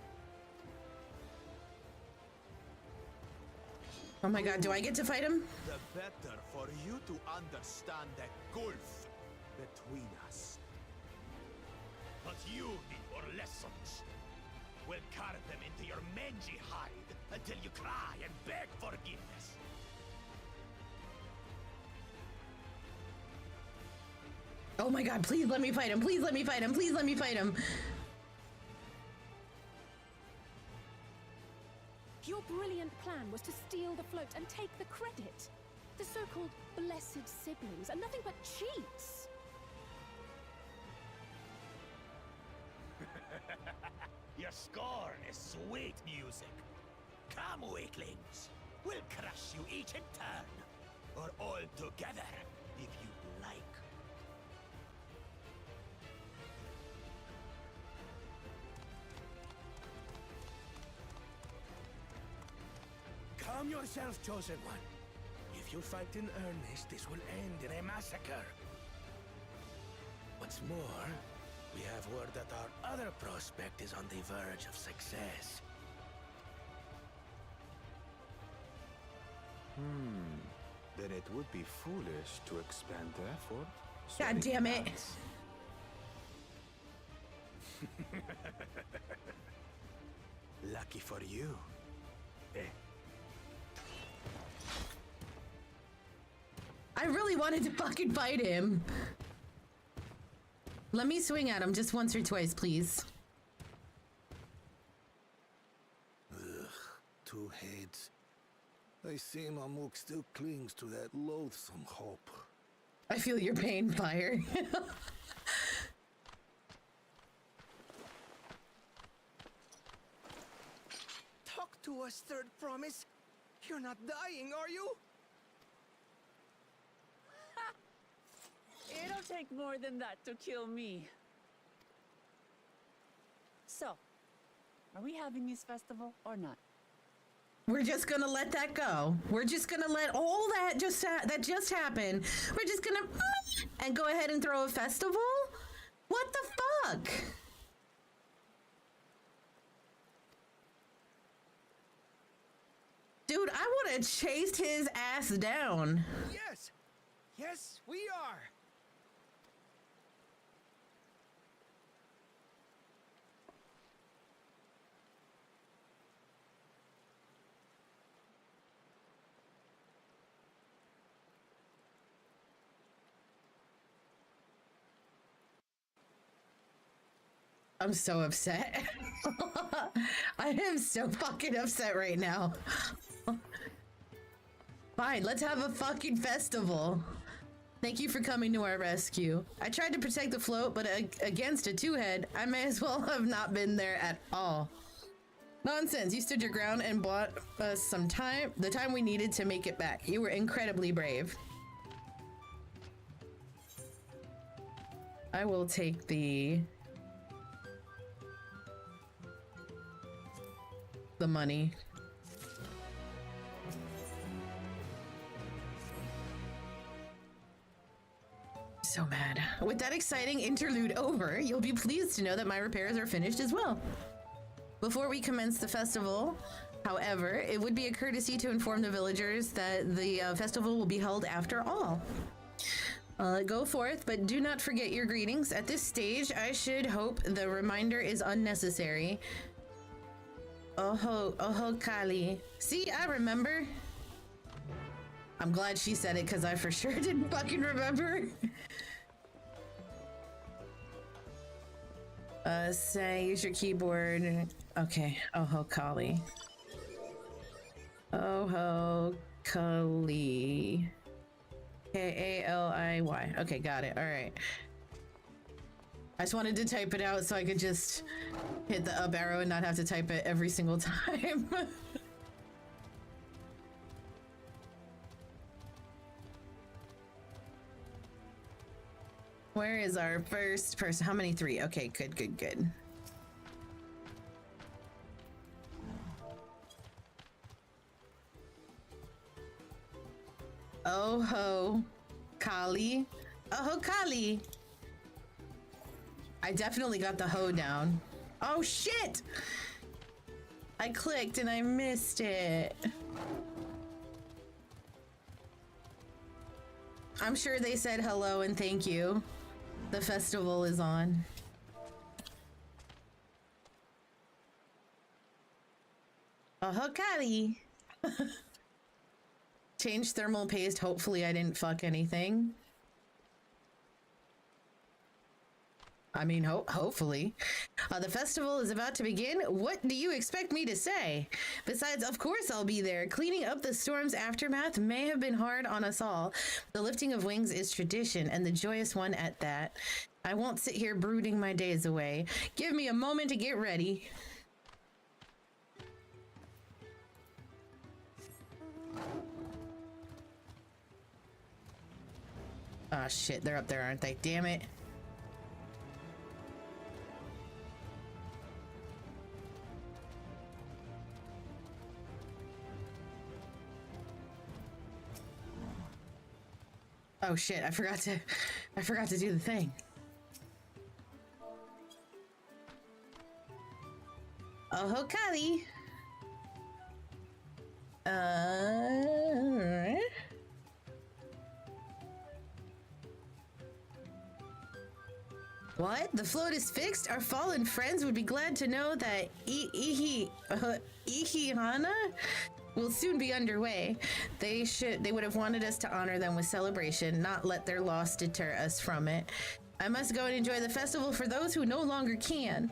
Oh my god, do I get to fight him? The better for you to understand the gulf between us. But you need more lessons. We'll carve them into your mangy hide until you cry and beg forgiveness. Oh my god, please let me fight him. Please let me fight him. Please let me fight him. Your brilliant plan was to steal the float and take the credit. The so-called blessed siblings are nothing but cheats. Your scorn is sweet music. Come, weaklings. We'll crush you each in turn. Or all together, if you like. Calm yourself, chosen one. If you fight in earnest, this will end in a massacre. What's more, we have word that our other prospect is on the verge of success. Then it would be foolish to expend effort. God damn it. Lucky for you. I really wanted to fucking fight him. Let me swing at him just once or twice, please. Ugh, two heads. I see Mamuk still clings to that loathsome hope. I feel your pain, Fire. Talk to us, third promise. You're not dying, are you? It'll take more than that to kill me. So, are we having this festival or not? We're just gonna let that go. We're just gonna let all that just happened. We're just gonna and go ahead and throw a festival? What the fuck? Dude, I would have chased his ass down. Yes! Yes, we are! I'm so upset. I am so fucking upset right now. Fine, let's have a fucking festival. Thank you for coming to our rescue. I tried to protect the float, but against a two-head, I may as well have not been there at all. Nonsense, you stood your ground and bought us some time, the time we needed to make it back. You were incredibly brave. I will take the money. So mad. With that exciting interlude over, you'll be pleased to know that my repairs are finished as well. Before we commence the festival, however, it would be a courtesy to inform the villagers that the festival will be held after all. Go forth, but do not forget your greetings. At this stage, I should hope the reminder is unnecessary. Oh, Kali. See, I remember. I'm glad she said it because I for sure didn't fucking remember. Say, use your keyboard. Okay. Oh, Kali. Oh, Kali. Kaliy. Okay, got it. All right. I just wanted to type it out so I could just hit the up arrow and not have to type it every single time. Where is our first person? How many? 3. Okay, good. Oh, Kali. Oh, Kali. I definitely got the hoe down. Oh, shit! I clicked and I missed it. I'm sure they said hello and thank you. The festival is on. Oh, Kali. Change thermal paste. Hopefully I didn't fuck anything. I mean, hopefully. The festival is about to begin. What do you expect me to say? Besides, of course I'll be there. Cleaning up the storm's aftermath may have been hard on us all. The lifting of wings is tradition, and the joyous one at that. I won't sit here brooding my days away. Give me a moment to get ready. Ah, shit, they're up there, aren't they? Damn it. Oh shit, I forgot to do the thing. Oh, Kali. What? The float is fixed? Our fallen friends would be glad to know that Ihihana will soon be underway. They would have wanted us to honor them with celebration, not let their loss deter us from it. I must go and enjoy the festival for those who no longer can.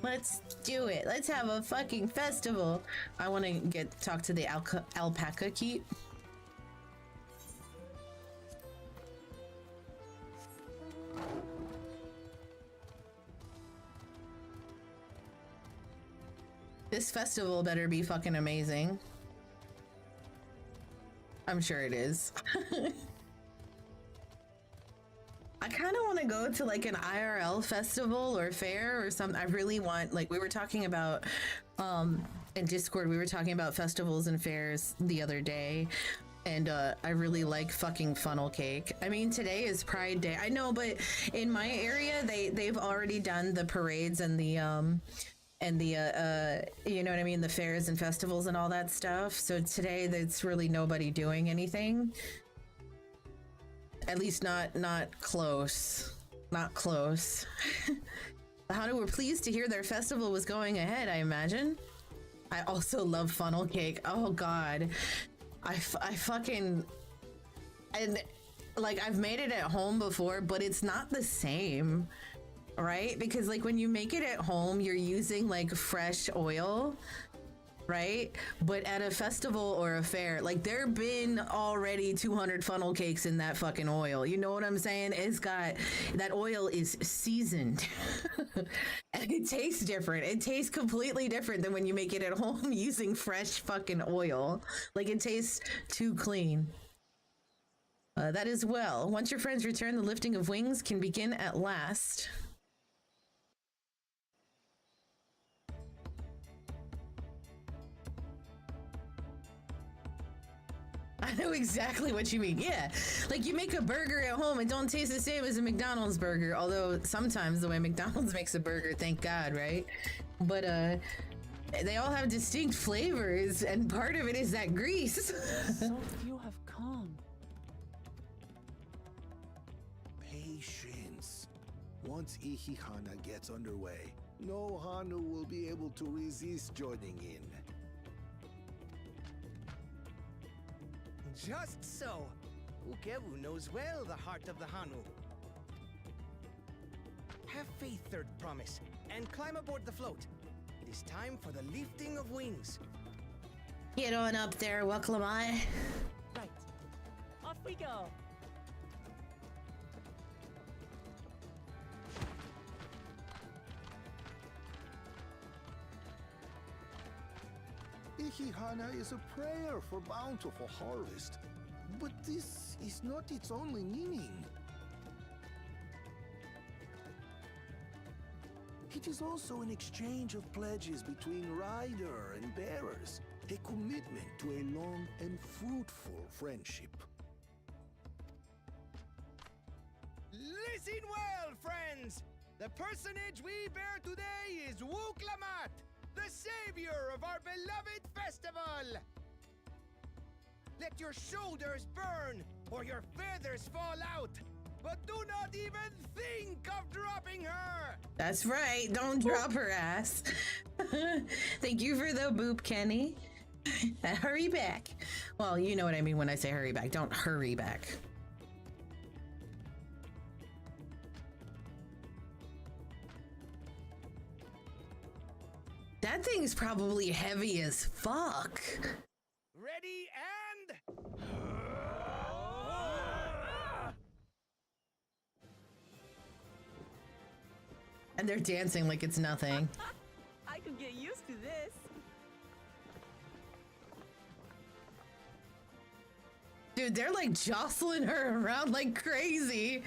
Let's do it. Let's have a fucking festival. I want to talk to the alpaca keep. This festival better be fucking amazing. I'm sure it is. I kind of want to go to like an IRL festival or fair or something. I really want, like we were talking about in Discord, we were talking about festivals and fairs the other day. And I really like fucking funnel cake. I mean, today is Pride Day. I know, but in my area, they've already done the parades and the you know what I mean, the fairs and festivals and all that stuff. So today there's really nobody doing anything. At least not close. Not close. The Hanu were pleased to hear their festival was going ahead, I imagine. I also love funnel cake. Oh god. I fucking... And like I've made it at home before, but it's not the same, right? Because like when you make it at home, you're using like fresh oil, right? But at a festival or a fair, like there been already 200 funnel cakes in that fucking oil. You know what I'm saying? It's got, that oil is seasoned and it tastes different. It tastes completely different than when you make it at home using fresh fucking oil. Like it tastes too clean. That is well. Once your friends return, the lifting of wings can begin at last. I know exactly what you mean. Yeah, like you make a burger at home, it don't taste the same as a McDonald's burger. Although sometimes the way McDonald's makes a burger, thank God, right? But they all have distinct flavors, and part of it is that grease. So few have come. Patience. Once Ihihana gets underway, no Hanu will be able to resist joining in. Just so. Ukewu knows well the heart of the Hanu. Have faith, third promise, and climb aboard the float. It is time for the lifting of wings. Get on up there, Waklamai. Right. Off we go. Ihihana is a prayer for bountiful harvest, but this is not its only meaning. It is also an exchange of pledges between rider and bearers, a commitment to a long and fruitful friendship. Listen well, friends! The personage we bear today is Wuklamat, the savior of our beloved festival! Let your shoulders burn, or your feathers fall out, but do not even think of dropping her! That's right, don't drop her ass. Thank you for the boop, Kenny. Hurry back. Well, you know what I mean when I say hurry back. Don't hurry back. That thing's probably heavy as fuck. Ready and... And they're dancing like it's nothing. I could get used to this. Dude, they're like jostling her around like crazy.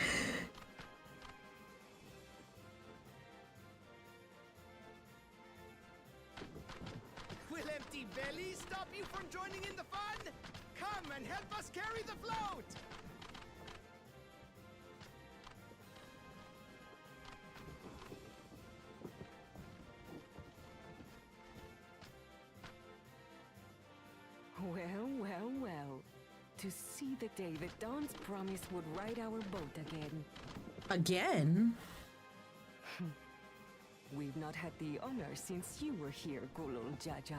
Will empty bellies stop you from joining in the fun? Come and help us carry the float! Well, well, well. To see the day that Dawn's promised would ride our boat again. Again? We've not had the honor since you were here, Gulul Jaja.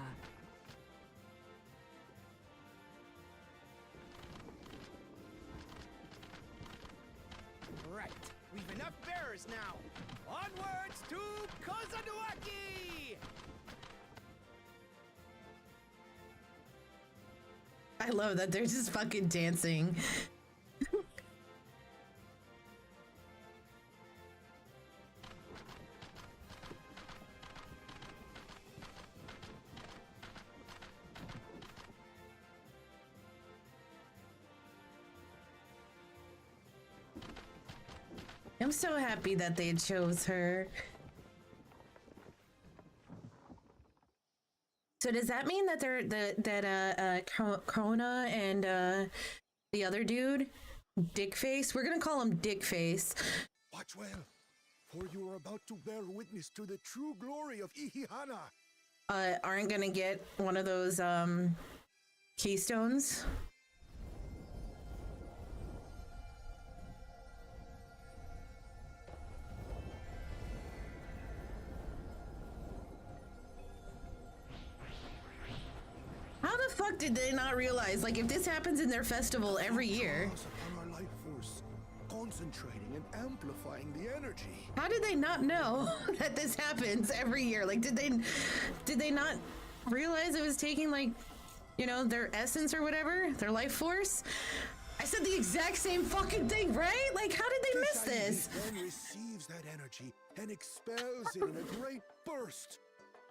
Right, we've enough bearers now. Onwards to Kozanuaki! I love that they're just fucking dancing. I'm so happy that they chose her. So does that mean that Krona and the other dude, Dickface, we're gonna call him Dickface. Watch well, for you are about to bear witness to the true glory of Ihihana. Aren't gonna get one of those keystones? How the fuck did they not realize, like, if this happens in their festival every year? Upon our light force, concentrating and amplifying the energy. How did they not know that this happens every year? Like, did they not realize it was taking, like, you know, their essence or whatever, their life force? I said the exact same fucking thing, right? Like, how did they miss this? Then receives that energy and expels it in a great burst,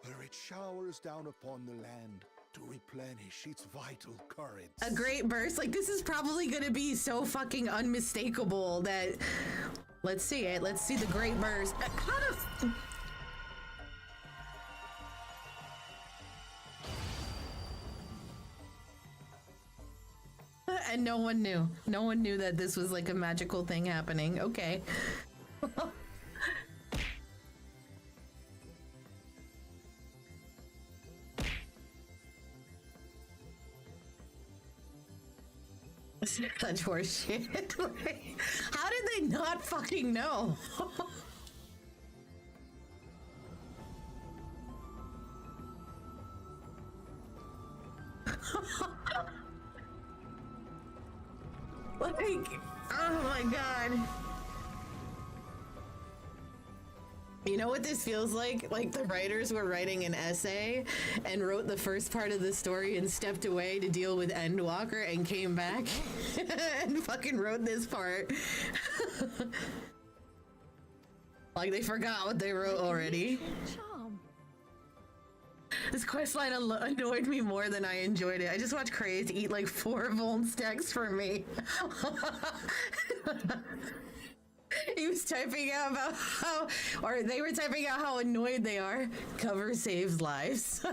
where it showers down upon the land to replenish its vital currents. A great burst? Like, this is probably gonna be so fucking unmistakable that... Let's see it. Let's see the great burst. How the... And no one knew. No one knew that this was like a magical thing happening. Okay. Such horse shit. How did they not fucking know? Like, oh my god. You know what this feels like? Like the writers were writing an essay and wrote the first part of the story and stepped away to deal with Endwalker and came back and fucking wrote this part. Like they forgot what they wrote already. This questline annoyed me more than I enjoyed it. I just watched Craze eat like 4 Voln stacks for me. He was typing out about how, or they were typing out how annoyed they are. Cover saves lives.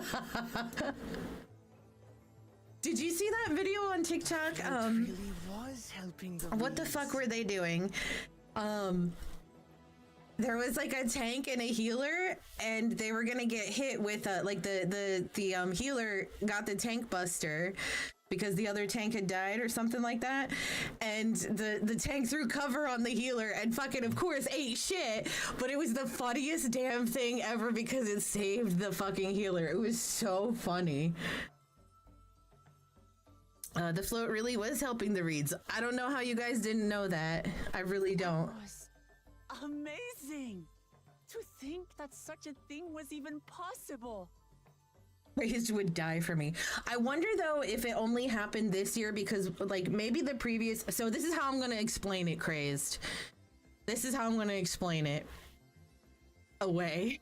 Did you see that video on TikTok? Really was helping the what the fuck were they doing? There was like a tank and a healer, and they were gonna get hit with like the healer got the tank buster because the other tank had died or something like that, and the tank threw cover on the healer and fucking of course ate shit, but it was the funniest damn thing ever because it saved the fucking healer. It was so funny. The float really was helping the reeds. I don't know how you guys didn't know that. I really don't. Amazing! To think that such a thing was even possible. Crazed would die for me. I wonder though if it only happened this year because like maybe the previous, so this is how I'm gonna explain it, Crazed. This is how I'm gonna explain it away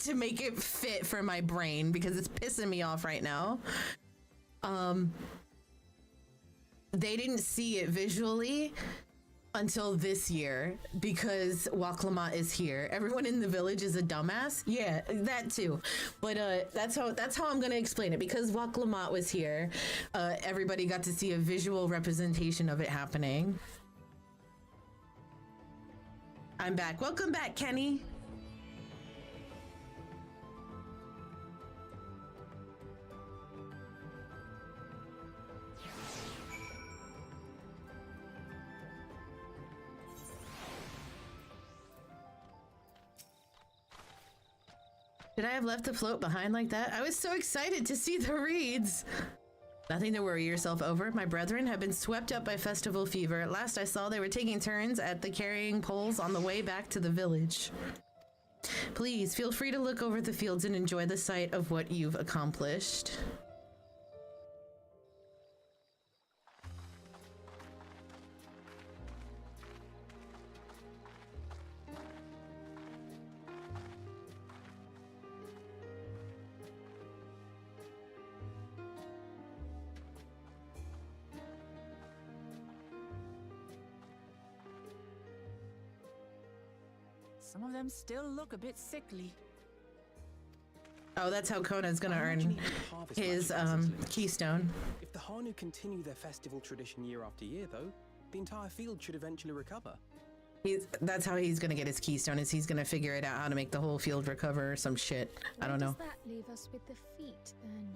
to make it fit for my brain because it's pissing me off right now. They didn't see it visually until this year because Waklamat is here. Everyone in the village is a dumbass. Yeah, that too. But that's how I'm gonna explain it. Because Waklamat was here, everybody got to see a visual representation of it happening. I'm back. Welcome back, Kenny. Did I have left the float behind like that? I was so excited to see the reeds. Nothing to worry yourself over. My brethren have been swept up by festival fever. At last I saw they were taking turns at the carrying poles on the way back to the village. Please feel free to look over the fields and enjoy the sight of what you've accomplished. Some of them still look a bit sickly. Oh, that's how Kona's gonna earn his keystone. If the Hanu continue their festival tradition year after year, though, the entire field should eventually recover. That's how he's gonna get his keystone, is he's gonna figure it out how to make the whole field recover or some shit. I don't know. Does that leave us with the feet, then?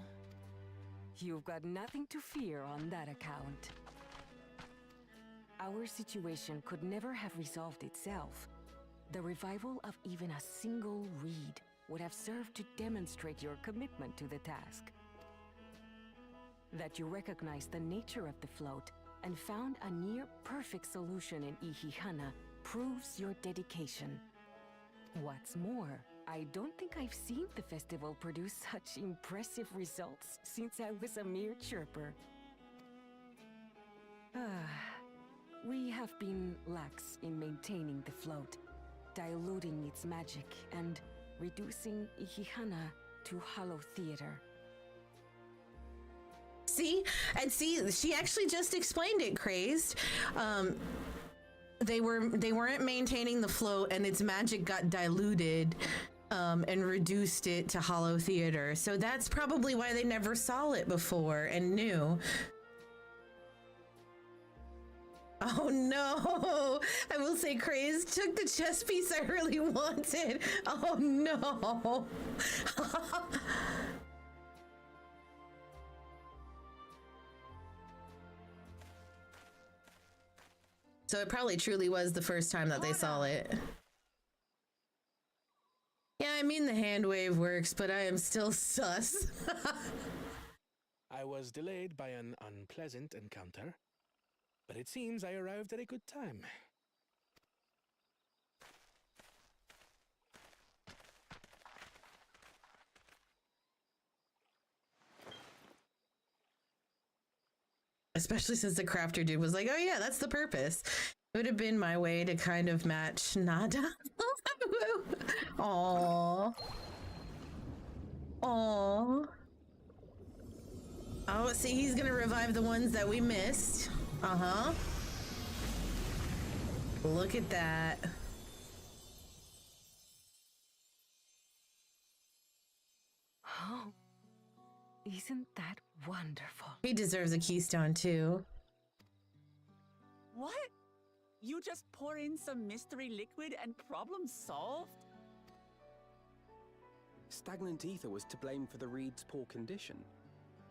You've got nothing to fear on that account. Our situation could never have resolved itself. The revival of even a single reed would have served to demonstrate your commitment to the task. That you recognize the nature of the float and found a near-perfect solution in Ihihana proves your dedication. What's more, I don't think I've seen the festival produce such impressive results since I was a mere chirper. We have been lax in maintaining the float, diluting its magic, and reducing Ihihana to hollow theater. See? And see, she actually just explained it, Crazed. They weren't maintaining the flow, and its magic got diluted and reduced it to hollow theater. So that's probably why they never saw it before and knew. Oh no! I will say Crazed took the chess piece I really wanted. Oh no! So it probably truly was the first time that they saw it. Yeah, I mean the hand wave works, but I am still sus. I was delayed by an unpleasant encounter, but it seems I arrived at a good time. Especially since the crafter dude was like, oh yeah, that's the purpose. It would have been my way to kind of match Nada. Aww. Aww. Oh, see, he's gonna revive the ones that we missed. Uh-huh. Look at that. Oh, isn't that wonderful? He deserves a keystone too. What? You just pour in some mystery liquid and problem solved? Stagnant ether was to blame for the reed's poor condition.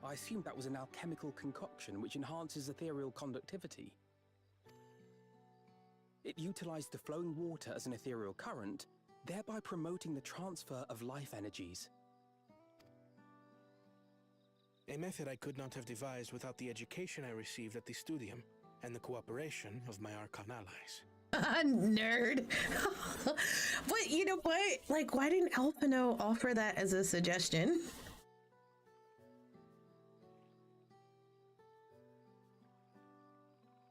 I assumed that was an alchemical concoction which enhances ethereal conductivity. It utilized the flowing water as an ethereal current, thereby promoting the transfer of life energies. A method I could not have devised without the education I received at the studium and the cooperation of my Archon allies. Nerd. But you know what? Like, why didn't Alphino offer that as a suggestion?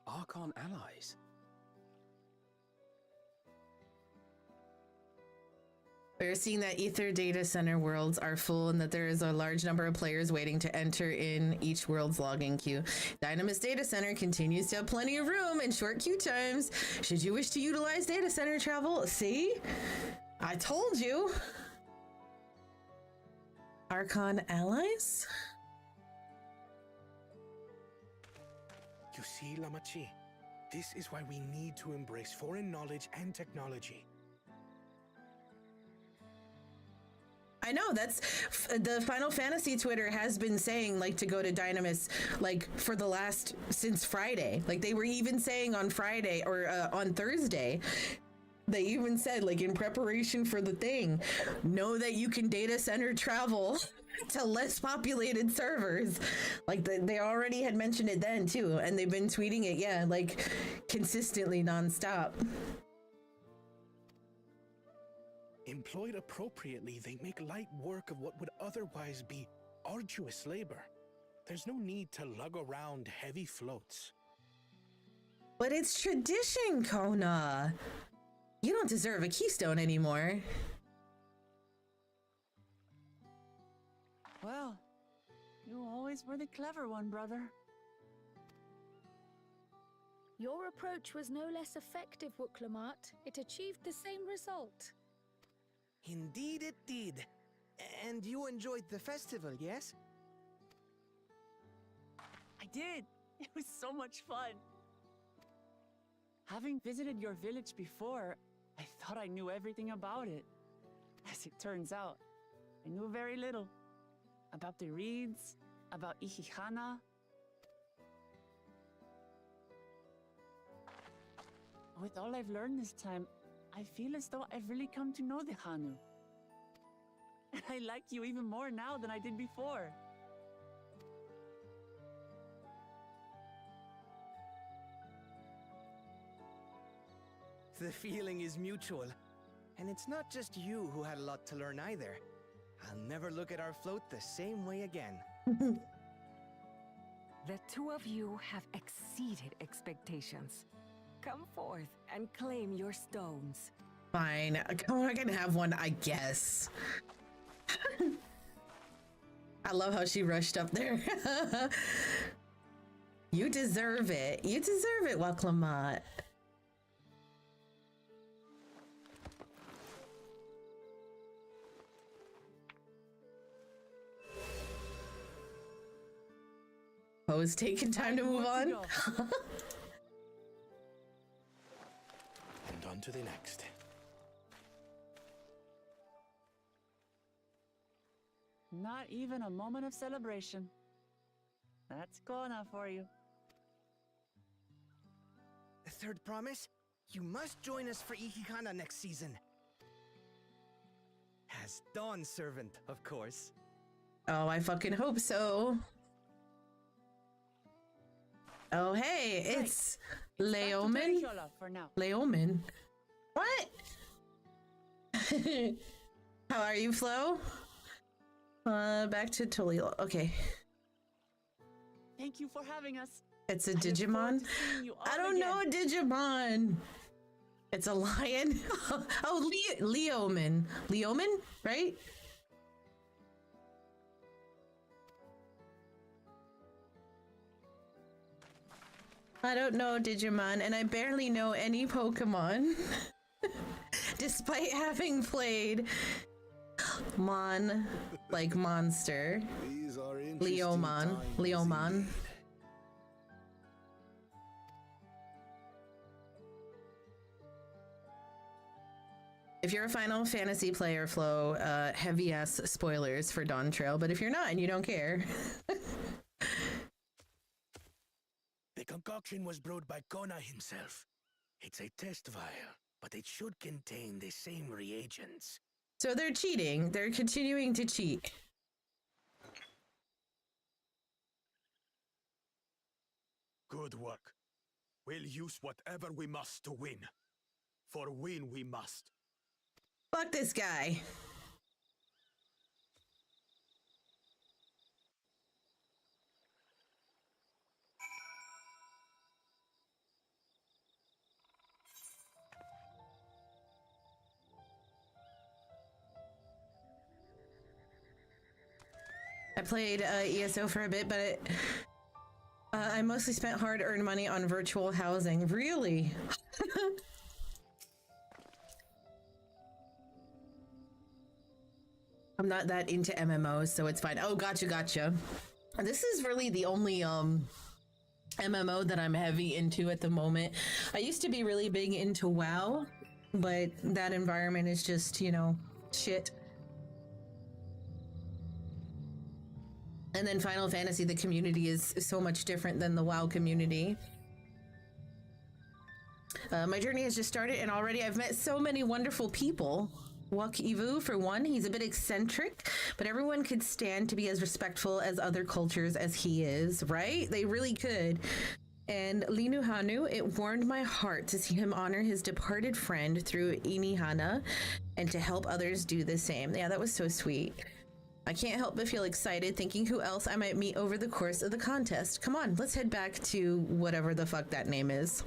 Archon allies? We're seeing that Ether data center worlds are full and that there is a large number of players waiting to enter in each world's logging queue. Dynamis Data Center continues to have plenty of room and short queue times. Should you wish to utilize data center travel, see? I told you. Archon allies? You see, Lamachi, this is why we need to embrace foreign knowledge and technology. I know, that's the Final Fantasy Twitter has been saying like to go to Dynamis like for the last since Friday. Like they were even saying on Friday or on Thursday, they even said like in preparation for the thing, know that you can data center travel to less populated servers. Like they already had mentioned it then too, and they've been tweeting it, yeah, like consistently nonstop. Employed appropriately, they make light work of what would otherwise be arduous labor. There's no need to lug around heavy floats. But it's tradition, Kona. You don't deserve a keystone anymore. Well, you always were the clever one, brother. Your approach was no less effective, Wuklamat. It achieved the same result. Indeed it did. And you enjoyed the festival, yes? I did. It was so much fun. Having visited your village before, I thought I knew everything about it. As it turns out, I knew very little. About the reeds, about Ihihana. With all I've learned this time, I feel as though I've really come to know the Hanu. And I like you even more now than I did before. The feeling is mutual. And it's not just you who had a lot to learn either. I'll never look at our float the same way again. The two of you have exceeded expectations. Come forth and claim your stones. Fine. Come on, I can have one, I guess. I love how she rushed up there. You deserve it. You deserve it, Waklamat. Poe's taking time to move on. And on to the next. Not even a moment of celebration. That's Kona for you. The third promise? You must join us for Ihihana next season. As Dawn Servant, of course. Oh, I fucking hope so. Oh, hey, it's Leoman. Leoman. What? How are you, Flo? Back to Tolio. Okay. Thank you for having us. It's a Digimon? I don't know a Digimon. It's a lion. Oh, Leoman. Leoman, right? I don't know Digimon, and I barely know any Pokemon. Despite having played Mon, like monster. Leomon. Leomon. If you're a Final Fantasy player, Flo, heavy ass spoilers for Dawn Trail, but if you're not and you don't care. The concoction was brewed by Kona himself. It's a test vial, but it should contain the same reagents. So they're cheating. They're continuing to cheat. Good work. We'll use whatever we must to win. For win we must. Fuck this guy. I played ESO for a bit, but I mostly spent hard-earned money on virtual housing. Really? I'm not that into MMOs, so it's fine. Oh, gotcha. This is really the only MMO that I'm heavy into at the moment. I used to be really big into WoW, but that environment is just, you know, shit. And then Final Fantasy, the community is so much different than the WoW community. My journey has just started, and already I've met so many wonderful people. Wak Ivu, for one, he's a bit eccentric, but everyone could stand to be as respectful as other cultures as he is, right? They really could. And Linuhanu, it warmed my heart to see him honor his departed friend through Inihana and to help others do the same. Yeah, that was so sweet. I can't help but feel excited thinking who else I might meet over the course of the contest. Come on, let's head back to whatever the fuck that name is.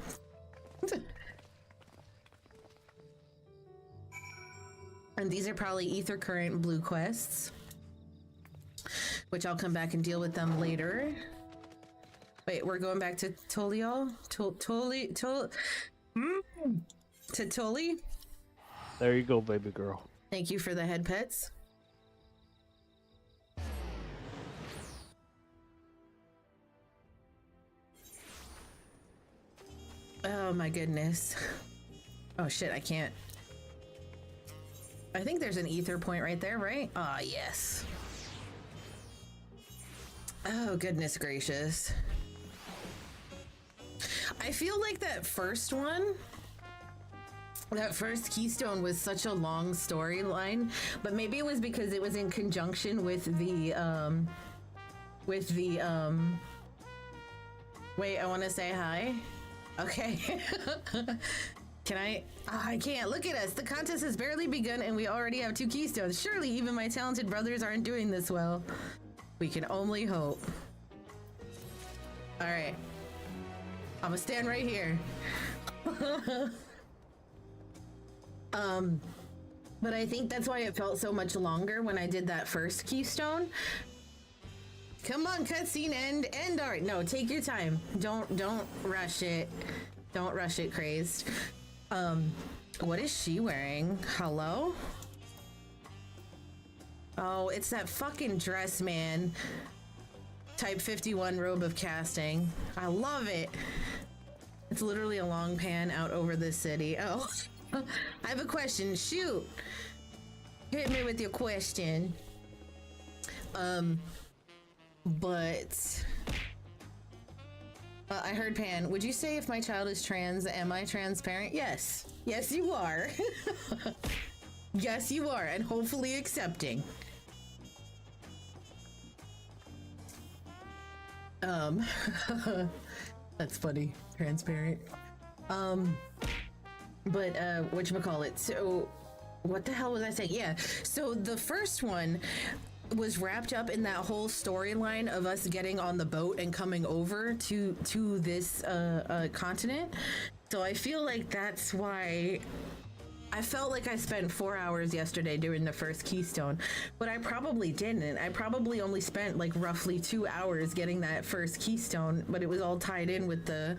And these are probably Ether Current blue quests, which I'll come back and deal with them later. Wait, we're going back to Tolio? To Toli? There you go, baby girl. Thank you for the head pets. Oh my goodness. Oh shit, I can't. I think there's an ether point right there, right? Ah, yes. Oh, goodness gracious. I feel like that first one, that first keystone was such a long storyline, but maybe it was because it was in conjunction with the, wait, I want to say hi. Okay. Can I? Oh, I can't. Look at us. The contest has barely begun and we already have 2 keystones. Surely even my talented brothers aren't doing this well. We can only hope. All right. I'm gonna stand right here. But I think that's why it felt so much longer when I did that first keystone. Come on, cutscene, end art. No, take your time. Don't rush it. Don't rush it, crazed. What is she wearing? Hello? Oh, it's that fucking dress, man. Type 51 robe of casting. I love it. It's literally a long pan out over the city. Oh, I have a question. Shoot. Hit me with your question. But I heard Pan. Would you say if my child is trans, am I transparent? Yes. Yes, you are. Yes, you are, and hopefully accepting. That's funny. Transparent. But whatchamacallit? So what the hell was I saying? Yeah, so the first one was wrapped up in that whole storyline of us getting on the boat and coming over to this continent. So I feel like that's why I felt like I spent 4 hours yesterday doing the first keystone, but I probably didn't. I probably only spent like roughly 2 hours getting that first keystone, but it was all tied in with the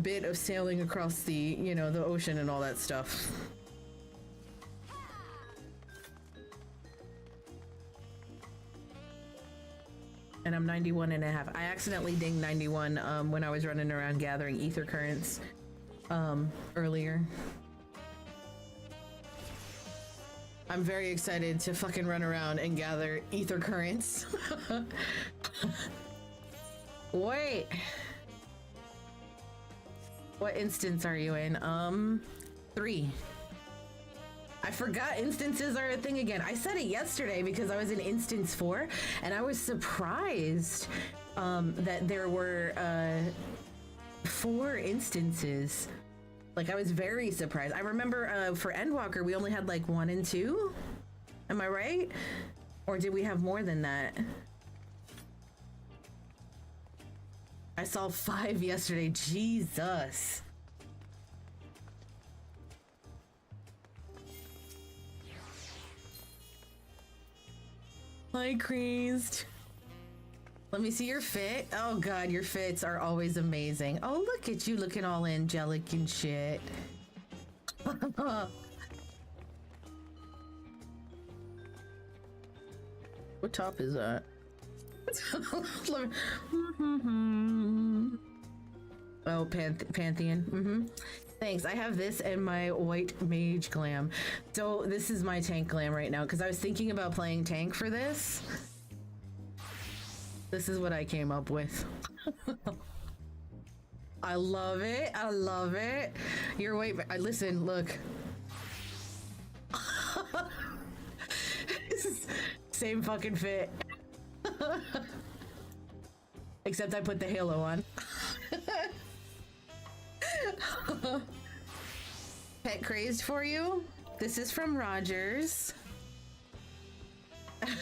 bit of sailing across the, you know, the ocean and all that stuff. And I'm 91 and a half. I accidentally dinged 91 when I was running around gathering ether currents earlier. I'm very excited to fucking run around and gather ether currents. Wait. What instance are you in? 3. I forgot instances are a thing again. I said it yesterday because I was in instance 4 and I was surprised that there were 4 instances. Like, I was very surprised. I remember for Endwalker, we only had like 1 and 2. Am I right? Or did we have more than that? I saw 5 yesterday. Jesus. Hi, Crazed. Let me see your fit. Oh god, your fits are always amazing. Oh, look at you looking all angelic and shit. What top is that? Oh, Pantheon. Thanks. I have this and my white mage glam. So this is my tank glam right now because I was thinking about playing tank for this. This is what I came up with. I love it. I love it. You're white. Listen, look. Same fucking fit. Except I put the halo on. Pet crazed for you. This is from Rogers.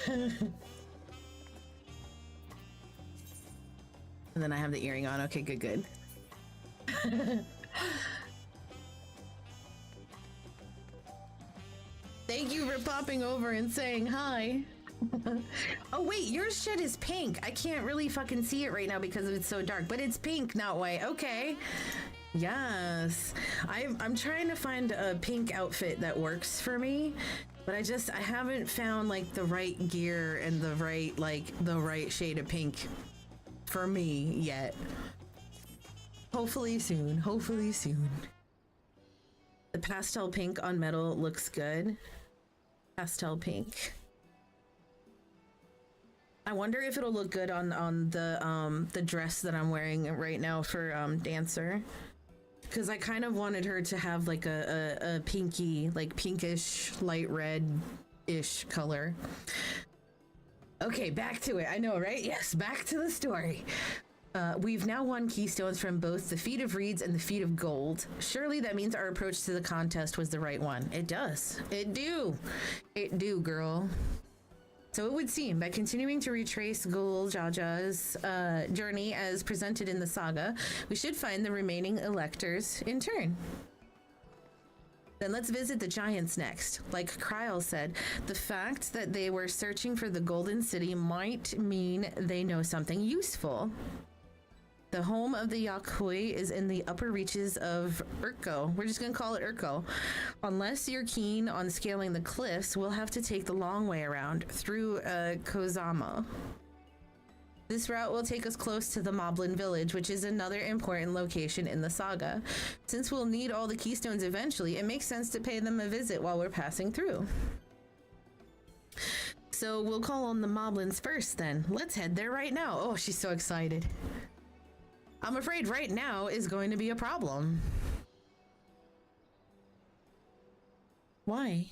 And then I have the earring on. Okay, good. Thank you for popping over and saying hi. Oh wait, your shit is pink. I can't really fucking see it right now because it's so dark, but it's pink, not white. Okay. Yes. I'm trying to find a pink outfit that works for me, but I haven't found like the right gear and the right shade of pink for me yet. Hopefully soon. Hopefully soon. The pastel pink on metal looks good. Pastel pink. I wonder if it'll look good on the dress that I'm wearing right now for Dancer, because I kind of wanted her to have like a pinky, like pinkish light red-ish color. Okay, back to it. I know, right? Yes, back to the story. We've now won keystones from both the Feet of Reeds and the Feet of Gold. Surely that means our approach to the contest was the right one. It does. It do. It do, girl. So it would seem, by continuing to retrace Gul Jaja's journey as presented in the saga, we should find the remaining electors in turn. Then let's visit the giants next. Like Kryl said, the fact that they were searching for the Golden City might mean they know something useful. The home of the Yakhui is in the upper reaches of Urko. We're just gonna call it Urko. Unless you're keen on scaling the cliffs, we'll have to take the long way around through Kozama. This route will take us close to the Moblin village, which is another important location in the saga. Since we'll need all the keystones eventually, it makes sense to pay them a visit while we're passing through. So we'll call on the Moblins first then. Let's head there right now. Oh, she's so excited. I'm afraid right now is going to be a problem. Why?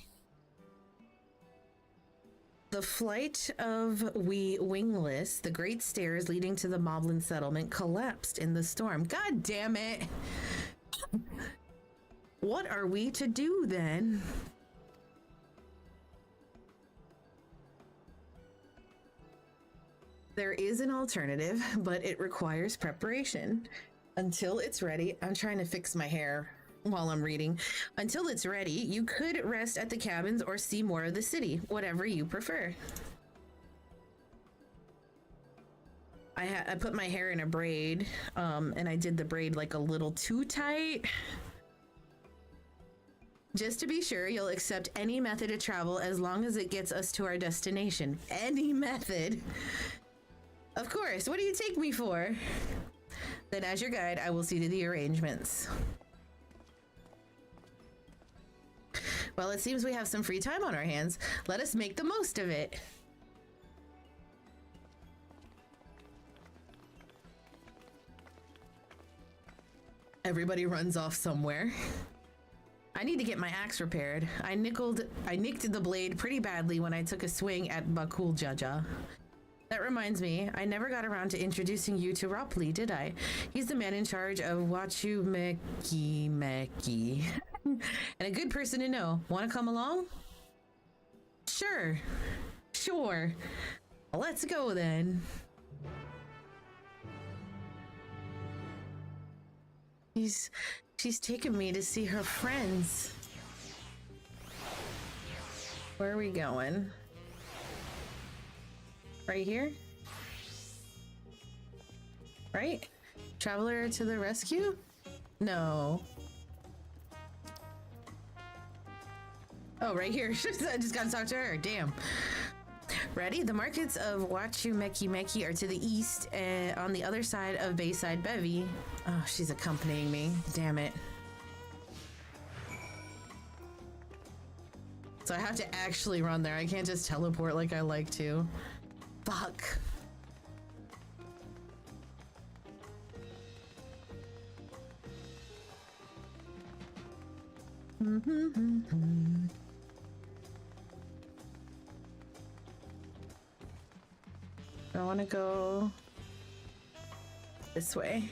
The flight of we wingless, the great stairs leading to the Moblin settlement, collapsed in the storm. God damn it! What are we to do then? There is an alternative, but it requires preparation. Until it's ready, I'm trying to fix my hair while I'm reading. Until it's ready, you could rest at the cabins or see more of the city, whatever you prefer. I put my hair in a braid, and I did the braid like a little too tight. Just to be sure, you'll accept any method of travel as long as it gets us to our destination. Any method. Of course, what do you take me for? Then as your guide, I will see to the arrangements. Well, it seems we have some free time on our hands. Let us make the most of it. Everybody runs off somewhere. I need to get my axe repaired. I nicked the blade pretty badly when I took a swing at Bakul Jaja. That reminds me, I never got around to introducing you to Ropley, did I? He's the man in charge of Wachu Meki. And a good person to know. Want to come along? Sure. Sure. Let's go then. She's taken me to see her friends. Where are we going? Right here? Right? Traveler to the rescue? No. Oh, right here. I just gotta talk to her. Damn. Ready? The markets of Wachu Meki are to the east, on the other side of Bayside Bevy. Oh, she's accompanying me. Damn it. So I have to actually run there. I can't just teleport like I like to. Fuck. I want to go this way.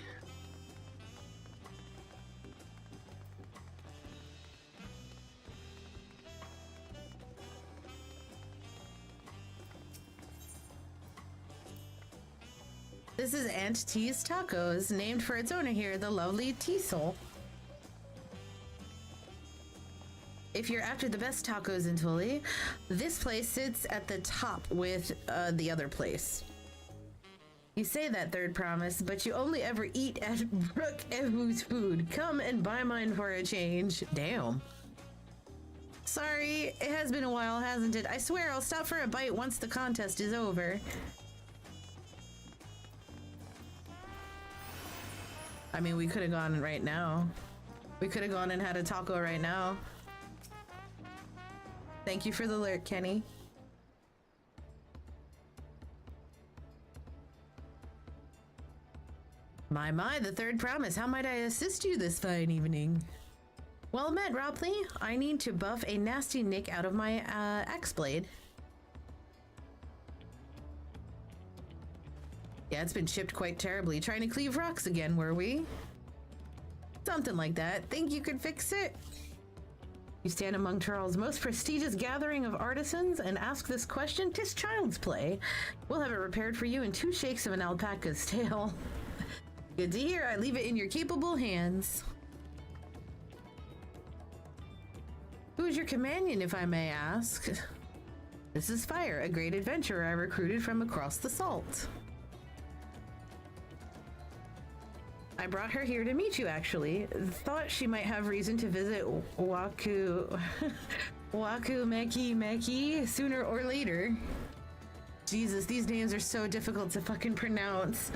This is Aunt T's Tacos, named for its owner here, the lovely Teasel. If you're after the best tacos in Tully, this place sits at the top with the other place. You say that, Third Promise, but you only ever eat at Brook Ehu's food. Come and buy mine for a change. Damn. Sorry, it has been a while, hasn't it? I swear I'll stop for a bite once the contest is over. I mean, we could have gone right now. We could have gone and had a taco right now. Thank you for the alert, Kenny. My, the Third Promise. How might I assist you this fine evening? Well met, Ropley. I need to buff a nasty nick out of my axe blade. Yeah, it's been chipped quite terribly. Trying to cleave rocks again, were we? Something like that. Think you could fix it? You stand among Charles' most prestigious gathering of artisans and ask this question. 'Tis child's play. We'll have it repaired for you in 2 shakes of an alpaca's tail. Good to hear. I leave it in your capable hands. Who is your companion, if I may ask? This is Fire, a great adventurer I recruited from across the salt. I brought her here to meet you, actually. Thought she might have reason to visit Waku Meki sooner or later. Jesus, these names are so difficult to fucking pronounce.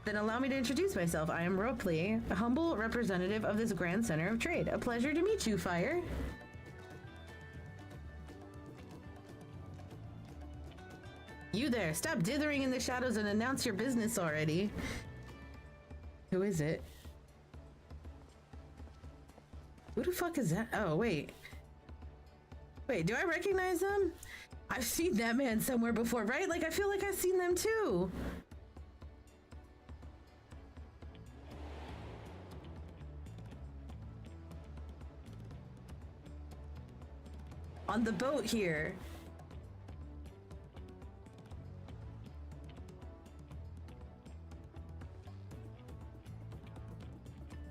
Then allow me to introduce myself. I am Ropley, a humble representative of this grand center of trade. A pleasure to meet you, Fire. You there, stop dithering in the shadows and announce your business already. Who is it? Who the fuck is that? Oh, wait. Wait, do I recognize them? I've seen that man somewhere before, right? Like, I feel like I've seen them too. On the boat here.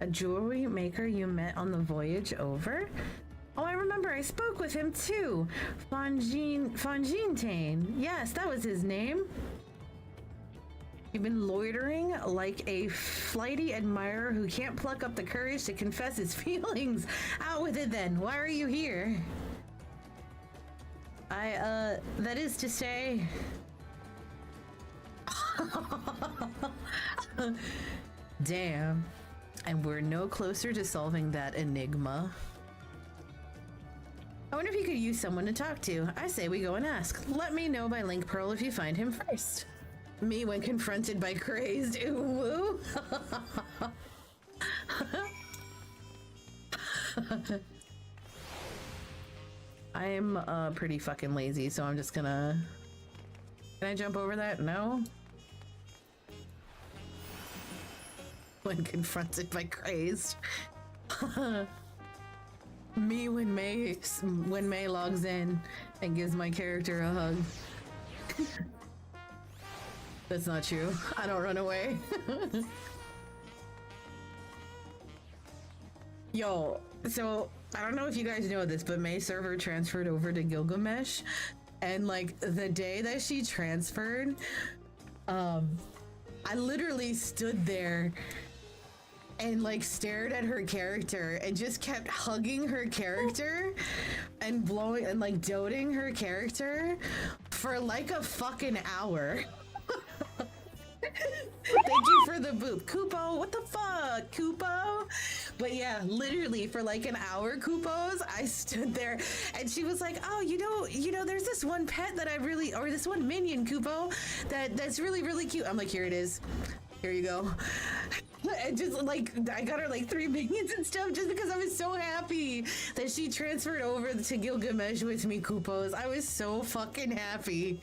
A jewelry maker you met on the voyage over? Oh, I remember I spoke with him too. Fongintain. Yes, that was his name. You've been loitering like a flighty admirer who can't pluck up the courage to confess his feelings. Out with it then. Why are you here? That is to say... Damn. And we're no closer to solving that enigma. I wonder if you could use someone to talk to. I say we go and ask. Let me know by Link Pearl if you find him first. Me when confronted by crazed. Ooh, woo. I'm pretty fucking lazy, so I'm just gonna... Can I jump over that? No? When confronted by crazed. Me when May logs in and gives my character a hug. That's not true. I don't run away. Yo, so I don't know if you guys know this, but May's server transferred over to Gilgamesh, and like the day that she transferred, I literally stood there and like stared at her character and just kept hugging her character and blowing and like doting her character for like a fucking hour. Thank you for the boop, Kupo. What the fuck, Kupo? But yeah, literally for like an hour, Kupos, I stood there and she was like, oh, you know, there's this one pet that I really, or this one minion, Kupo, that's really, really cute. I'm like, here it is. Here you go. And just like, I got her like 3 minions and stuff just because I was so happy that she transferred over to Gilgamesh with me, Kupos. I was so fucking happy.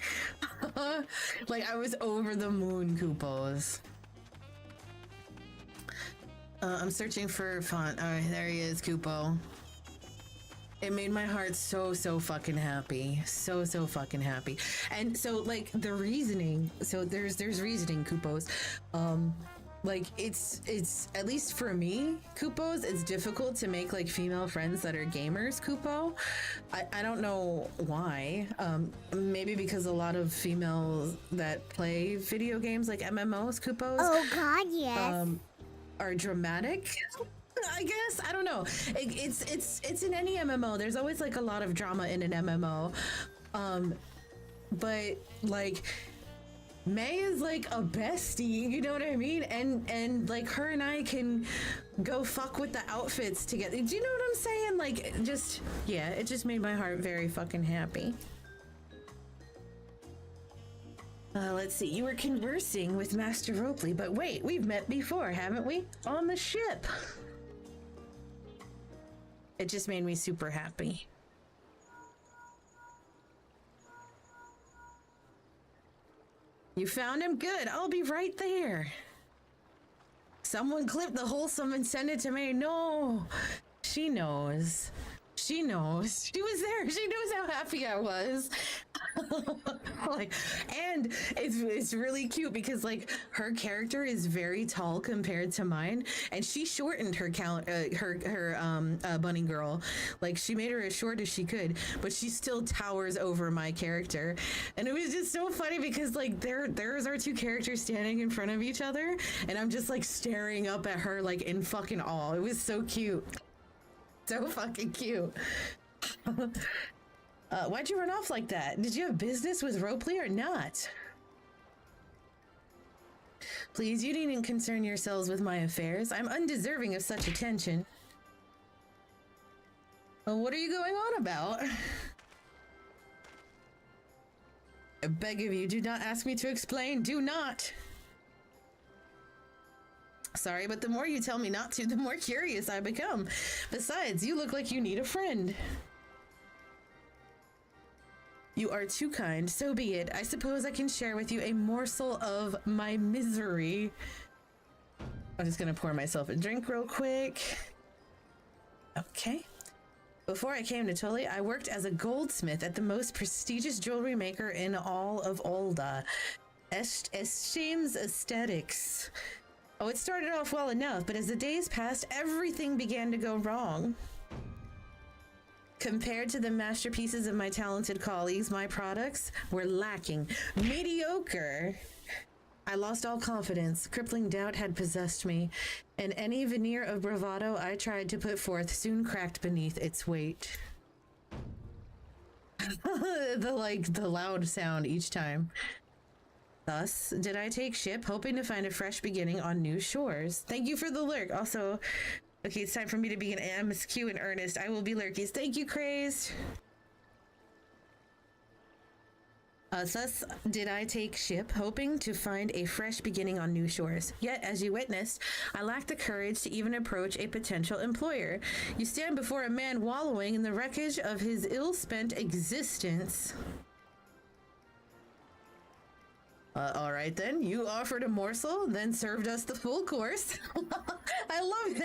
Like, I was over the moon, Kupos. I'm searching for font. All right, there he is, Kupo. It made my heart so fucking happy. So fucking happy. And so like the reasoning, so there's reasoning, Kupos. Like it's at least for me, Kupos, it's difficult to make like female friends that are gamers, Kupo. I don't know why. Maybe because a lot of females that play video games like MMOs, Kupos. Oh god, yes. Are dramatic. I guess I don't know. It's in any MMO. There's always like a lot of drama in an MMO. But like May is like a bestie, you know what I mean? And like her and I can go fuck with the outfits together. Do you know what I'm saying? Like just yeah, it just made my heart very fucking happy. Let's see. You were conversing with Master Ropley, but wait, we've met before, haven't we? On the ship. It just made me super happy. You found him? Good. I'll be right there. Someone clip the wholesome and send it to me. No. She knows. She knows. She was there. She knows how happy I was. Like, and it's really cute because like her character is very tall compared to mine, and she shortened her bunny girl. Like she made her as short as she could, but she still towers over my character. And it was just so funny because like there's our two characters standing in front of each other, and I'm just like staring up at her like in fucking awe. It was so cute. So fucking cute. Why'd you run off like that? Did you have business with Ropley or not? Please, you needn't concern yourselves with my affairs. I'm undeserving of such attention. Well, what are you going on about? I beg of you, do not ask me to explain. Do not. Sorry, but the more you tell me not to, the more curious I become. Besides, you look like you need a friend. You are too kind, so be it. I suppose I can share with you a morsel of my misery. I'm just gonna pour myself a drink real quick. Okay. Before I came to Tully, I worked as a goldsmith at the most prestigious jewelry maker in all of Olda, Eschim's Aesthetics. Oh, it started off well enough, but as the days passed, everything began to go wrong. Compared to the masterpieces of my talented colleagues, my products were lacking. Mediocre. I lost all confidence. Crippling doubt had possessed me, and any veneer of bravado I tried to put forth soon cracked beneath its weight. the loud sound each time. Thus did I take ship, hoping to find a fresh beginning on new shores. Thank you for the lurk. Also, okay, it's time for me to be an MSQ in earnest. I will be lurkies. Thank you, Crazed. Thus did I take ship, hoping to find a fresh beginning on new shores. Yet, as you witnessed, I lacked the courage to even approach a potential employer. You stand before a man wallowing in the wreckage of his ill-spent existence. All right then, you offered a morsel, then served us the full course. I love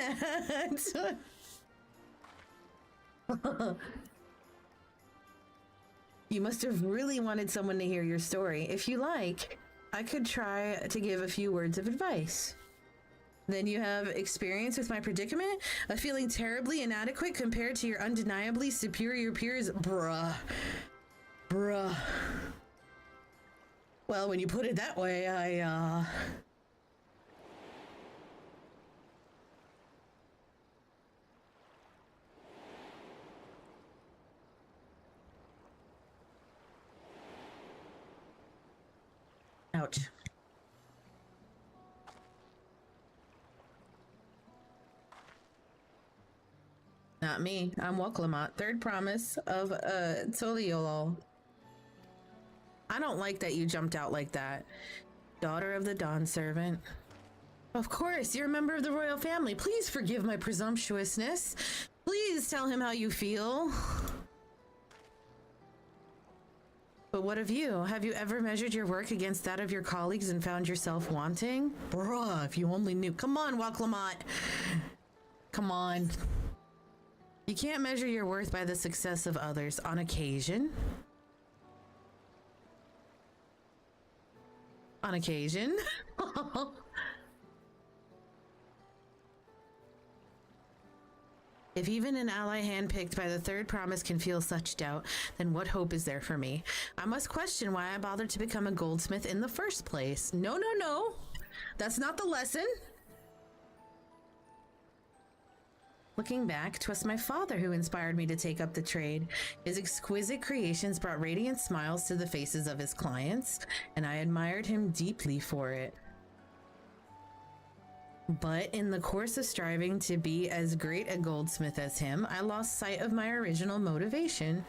that. You must have really wanted someone to hear your story. If you like, I could try to give a few words of advice. Then you have experience with my predicament, a feeling terribly inadequate compared to your undeniably superior peers. Bruh. Well, when you put it that way, Ouch. Not me. I'm Woklamat, third promise of Toliolol. I don't like that you jumped out like that. Daughter of the Dawn Servant. Of course, you're a member of the royal family. Please forgive my presumptuousness. Please tell him how you feel. But what of you? Have you ever measured your work against that of your colleagues and found yourself wanting? Bruh, if you only knew. Come on, Woklamat. Come on. You can't measure your worth by the success of others. On occasion. On occasion. If even an ally handpicked by the third promise can feel such doubt, then what hope is there for me? I must question why I bothered to become a goldsmith in the first place. No. That's not the lesson. Looking back, 'twas my father who inspired me to take up the trade. His exquisite creations brought radiant smiles to the faces of his clients, and I admired him deeply for it. But in the course of striving to be as great a goldsmith as him, I lost sight of my original motivation.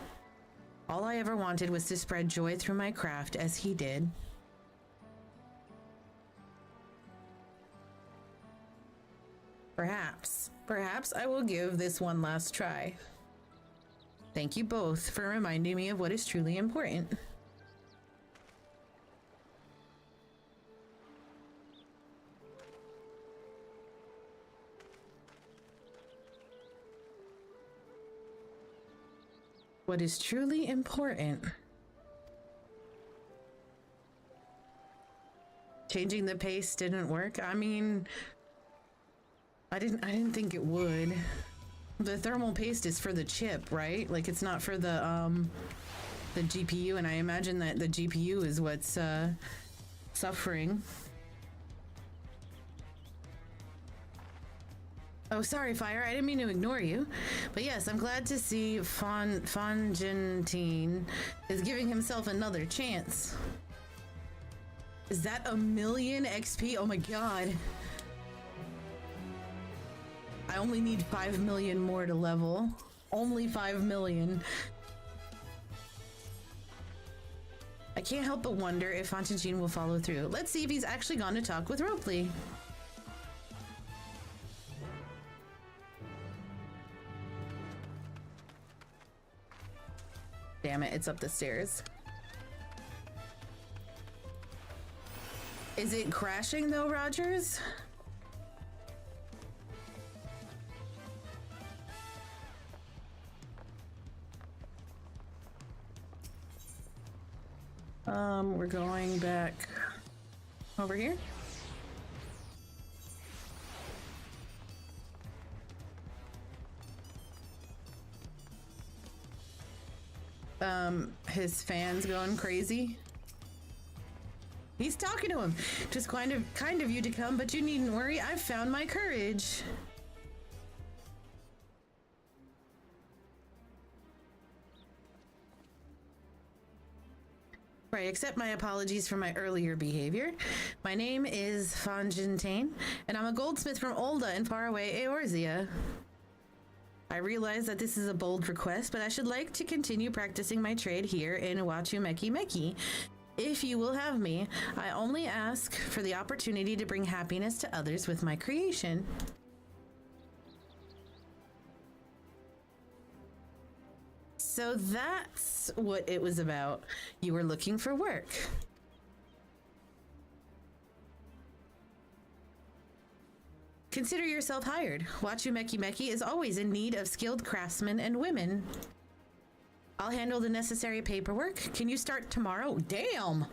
All I ever wanted was to spread joy through my craft as he did. Perhaps I will give this one last try. Thank you both for reminding me of what is truly important. what is truly important. Changing the pace didn't work. I mean, I didn't think it would. The thermal paste is for the chip, right? Like it's not for the GPU, and I imagine that the GPU is what's suffering. Oh, sorry, Fire. I didn't mean to ignore you. But yes, I'm glad to see Fonjentine is giving himself another chance. Is that 1,000,000 XP? Oh my god. I only need 5 million more to level. Only 5 million. I can't help but wonder if Fonjentine will follow through. Let's see if he's actually gone to talk with Ropley. Damn it, it's up the stairs. Is it crashing though, Rogers? We're going back over here. His fan's going crazy. He's talking to him. Just kind of you to come, but you needn't worry. I've found my courage. Right, accept my apologies for my earlier behavior. My name is Fonjentine, and I'm a goldsmith from Olda in faraway Eorzea. I realize that this is a bold request, but I should like to continue practicing my trade here in Wachumeki. If you will have me, I only ask for the opportunity to bring happiness to others with my creation. So that's what it was about. You were looking for work. Consider yourself hired. Wachumeki is always in need of skilled craftsmen and women. I'll handle the necessary paperwork. Can you start tomorrow? Damn!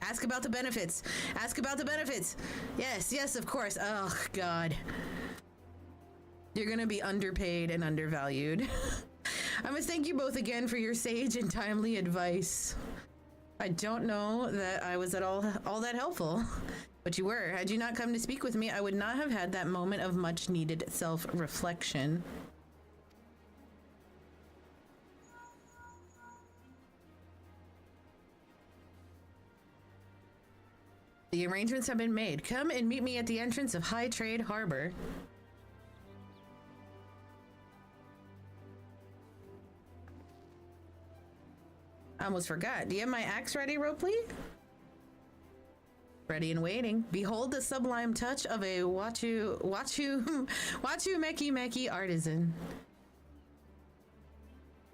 Ask about the benefits. Ask about the benefits. Yes, of course. Oh, God. You're gonna be underpaid and undervalued. I must thank you both again for your sage and timely advice. I don't know that I was at all that helpful, but you were. Had you not come to speak with me, I would not have had that moment of much needed self-reflection. The arrangements have been made. Come and meet me at the entrance of High Trade Harbor. I almost forgot. Do you have my axe ready, Ropley? Ready and waiting. Behold the sublime touch of a Wachumeki artisan.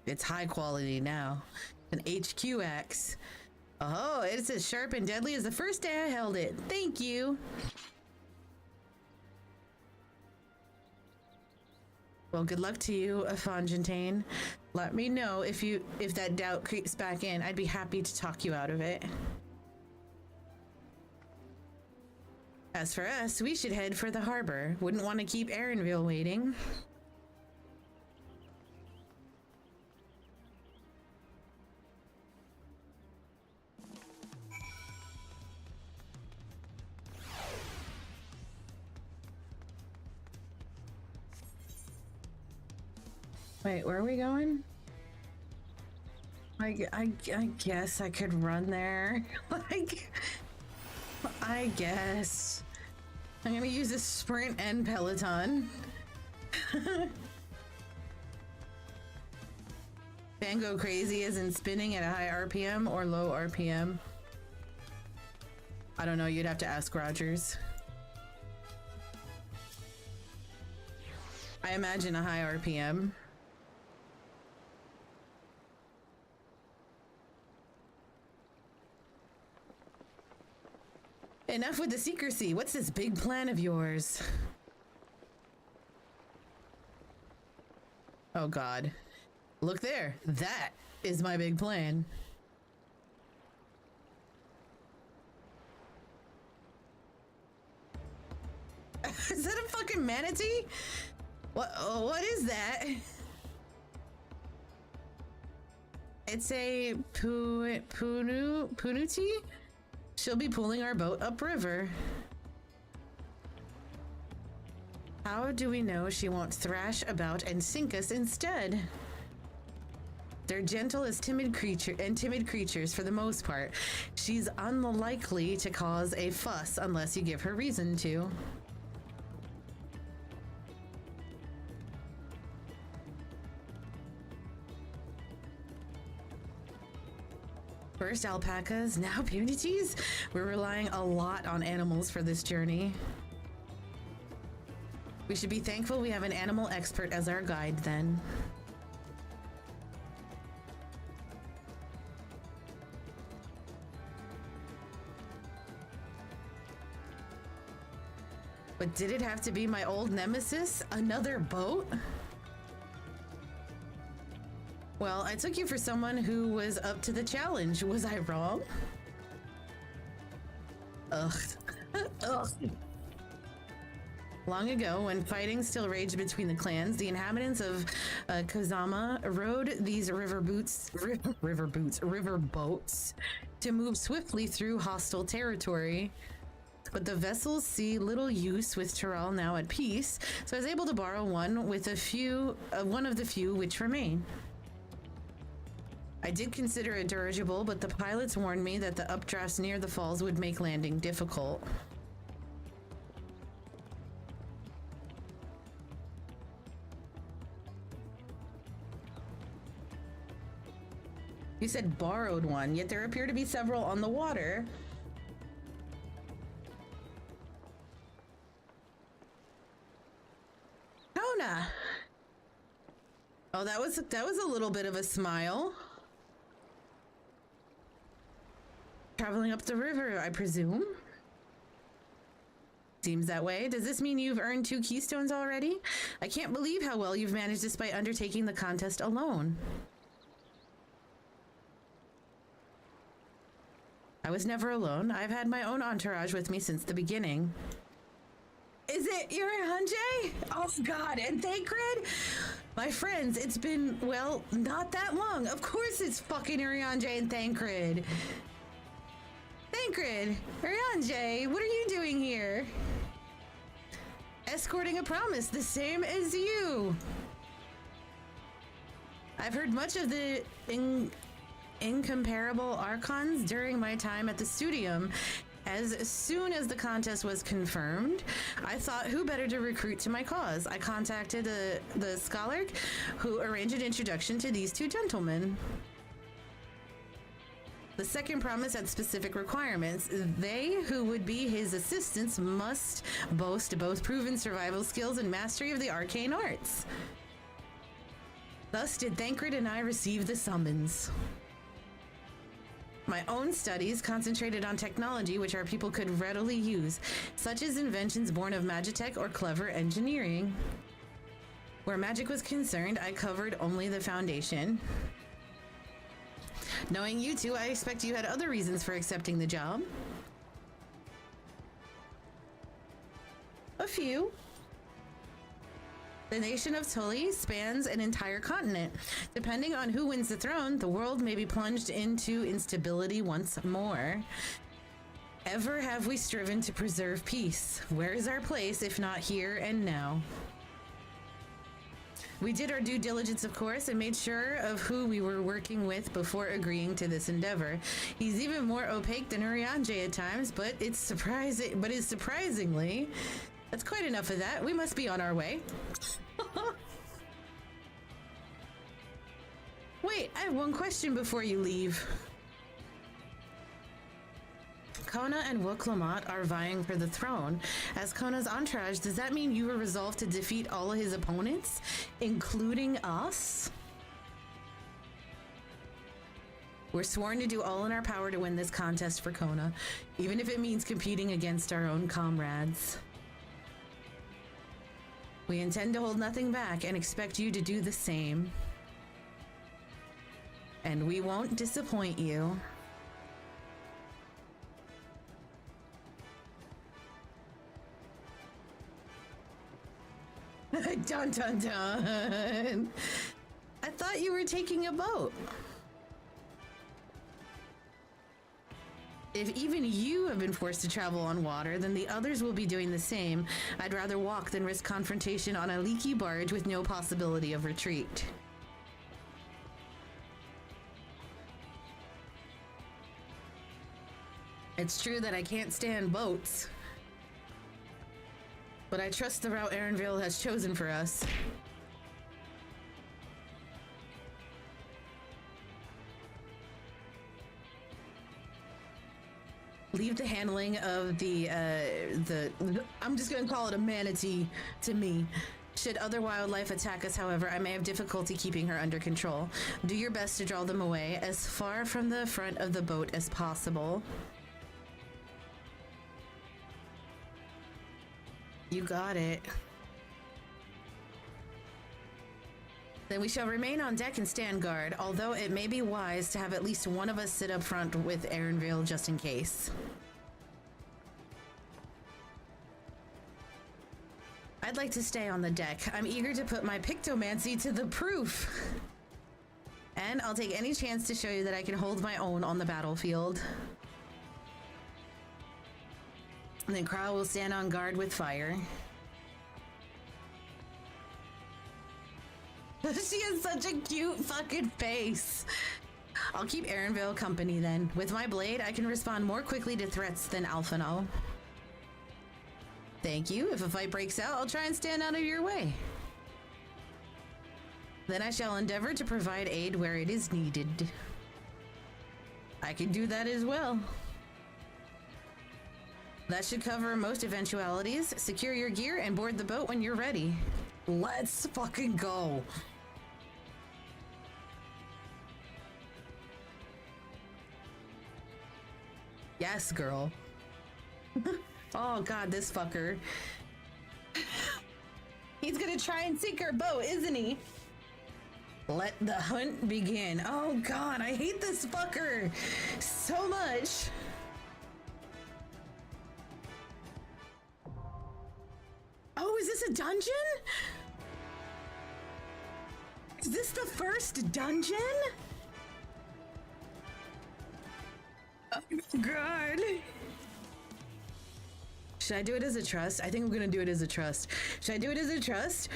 It's high quality now. An HQ axe. Oh, it's as sharp and deadly as the first day I held it. Thank you. Well, good luck to you, Fonjentine. Let me know if that doubt creeps back in. I'd be happy to talk you out of it. As for us, we should head for the harbor. Wouldn't want to keep Erinville waiting. Wait, where are we going? I guess I could run there. Like, I guess. I'm gonna use a sprint and Peloton. Fan go crazy as in spinning at a high RPM or low RPM? I don't know, you'd have to ask Rogers. I imagine a high RPM. Enough with the secrecy. What's this big plan of yours? Oh God. Look there. That is my big plan. Is that a fucking manatee? What is that? It's a Punuti? She'll be pulling our boat upriver. How do we know she won't thrash about and sink us instead? They're gentle as timid creatures for the most part. She's unlikely to cause a fuss unless you give her reason to. First alpacas, now punities? We're relying a lot on animals for this journey. We should be thankful we have an animal expert as our guide then. But did it have to be my old nemesis? Another boat? Well, I took you for someone who was up to the challenge. Was I wrong? Ugh. Ugh. Long ago, when fighting still raged between the clans, the inhabitants of Kozama rode these river boats to move swiftly through hostile territory. But the vessels see little use with Tyrell now at peace, so I was able to borrow one with one of the few which remain. I did consider a dirigible, but the pilots warned me that the updrafts near the falls would make landing difficult. You said borrowed one, yet there appear to be several on the water. Kona! Oh, that was a little bit of a smile. Traveling up the river, I presume? Seems that way. Does this mean you've earned 2 keystones already? I can't believe how well you've managed despite undertaking the contest alone. I was never alone. I've had my own entourage with me since the beginning. Is it your Hanjay? Oh god, and Thancred? My friends, it's been, well, not that long. Of course it's fucking Urianger and Thancred. Thancred, Urianger, what are you doing here? Escorting a promise, the same as you. I've heard much of the incomparable Archons during my time at the Studium. As soon as the contest was confirmed, I thought who better to recruit to my cause. I contacted the Scholark, who arranged an introduction to these 2 gentlemen. The second promise had specific requirements. They who would be his assistants must boast both proven survival skills and mastery of the arcane arts. Thus did Thancred and I receive the summons. My own studies concentrated on technology which our people could readily use, such as inventions born of magitech or clever engineering. Where magic was concerned, I covered only the foundation. Knowing you two, I expect you had other reasons for accepting the job. A few. The nation of Tully spans an entire continent. Depending on who wins the throne, the world may be plunged into instability once more. Ever have we striven to preserve peace? Where is our place, if not here and now? We did our due diligence, of course, and made sure of who we were working with before agreeing to this endeavor. He's even more opaque than Urianger at times, but it's surprising. But is surprisingly, that's quite enough of that. We must be on our way. Wait, I have one question before you leave. Kona and Woklamat are vying for the throne. As Kona's entourage, does that mean you were resolved to defeat all of his opponents, including us? We're sworn to do all in our power to win this contest for Kona, even if it means competing against our own comrades. We intend to hold nothing back and expect you to do the same. And we won't disappoint you. Dun dun dun! I thought you were taking a boat. If even you have been forced to travel on water, then the others will be doing the same. I'd rather walk than risk confrontation on a leaky barge with no possibility of retreat. It's true that I can't stand boats, but I trust the route Erenvale has chosen for us. Leave the handling of the I'm just gonna call it a manatee to me. Should other wildlife attack us, however, I may have difficulty keeping her under control. Do your best to draw them away as far from the front of the boat as possible. You got it. Then we shall remain on deck and stand guard, although it may be wise to have at least one of us sit up front with Erenvale just in case. I'd like to stay on the deck. I'm eager to put my pictomancy to the proof. And I'll take any chance to show you that I can hold my own on the battlefield. And then Krau will stand on guard with fire. She has such a cute fucking face. I'll keep Erenvale company then. With my blade, I can respond more quickly to threats than Alphinaud. Thank you. If a fight breaks out, I'll try and stand out of your way. Then I shall endeavor to provide aid where it is needed. I can do that as well. That should cover most eventualities. Secure your gear and board the boat when you're ready. Let's fucking go. Yes, girl. Oh god, this fucker. He's gonna try and sink our boat, isn't he? Let the hunt begin. Oh god, I hate this fucker so much. Oh, is this a dungeon? Is this the first dungeon? Oh my god. Should I do it as a trust? I think I'm gonna do it as a trust. Should I do it as a trust?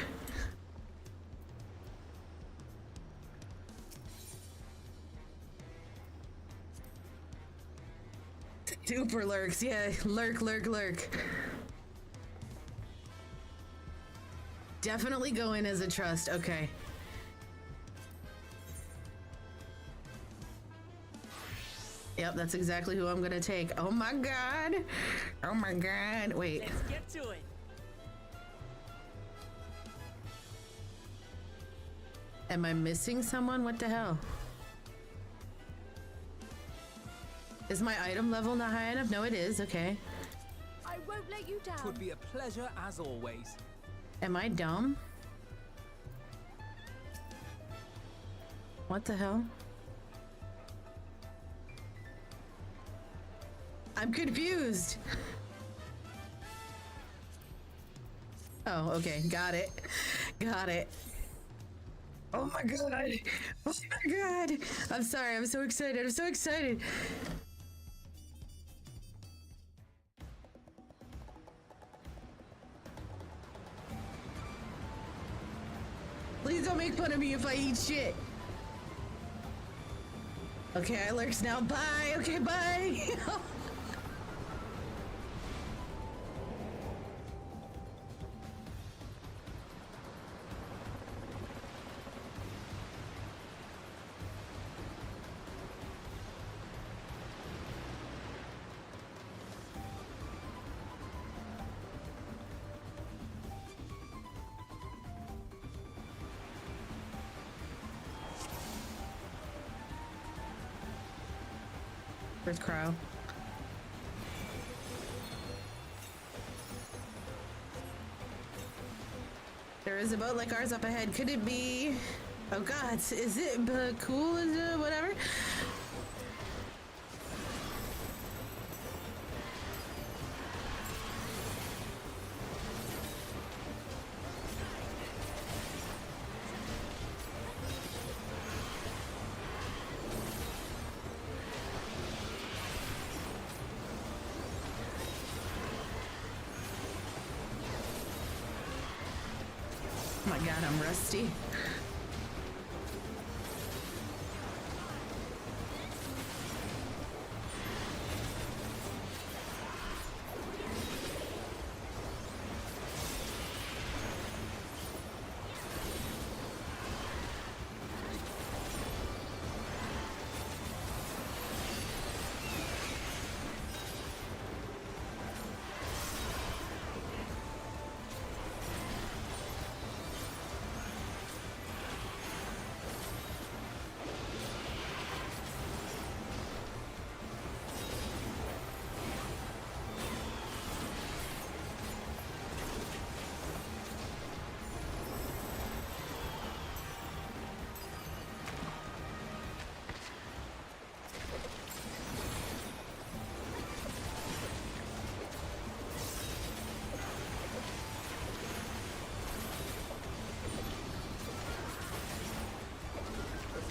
Super lurks, yeah. Lurk, lurk, lurk. Definitely go in as a trust, okay. Yep, that's exactly who I'm gonna take. Oh my god! Oh my god! Wait. Let's get to it. Am I missing someone? What the hell? Is my item level not high enough? No, it is. Okay. I won't let you down. Could be a pleasure as always. Am I dumb? What the hell? I'm confused. Oh, okay. Got it. Got it. Oh my god. Oh my god. I'm sorry. I'm so excited. I'm so excited. Please don't make fun of me if I eat shit. Okay, I lurks now. Bye. Okay, bye. Where's Crow? There is a boat like ours up ahead. Could it be? Oh god, is it cool? Whatever? Oh my god, I'm rusty.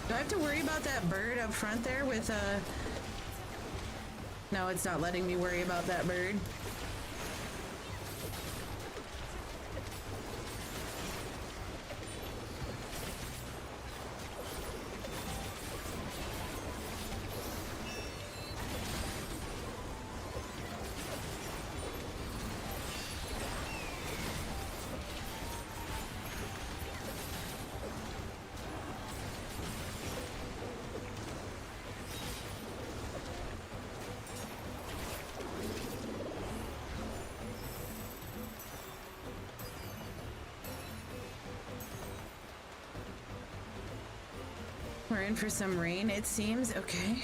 Do I have to worry about that bird up front there with No, it's not letting me worry about that bird. We're in for some rain, it seems. Okay.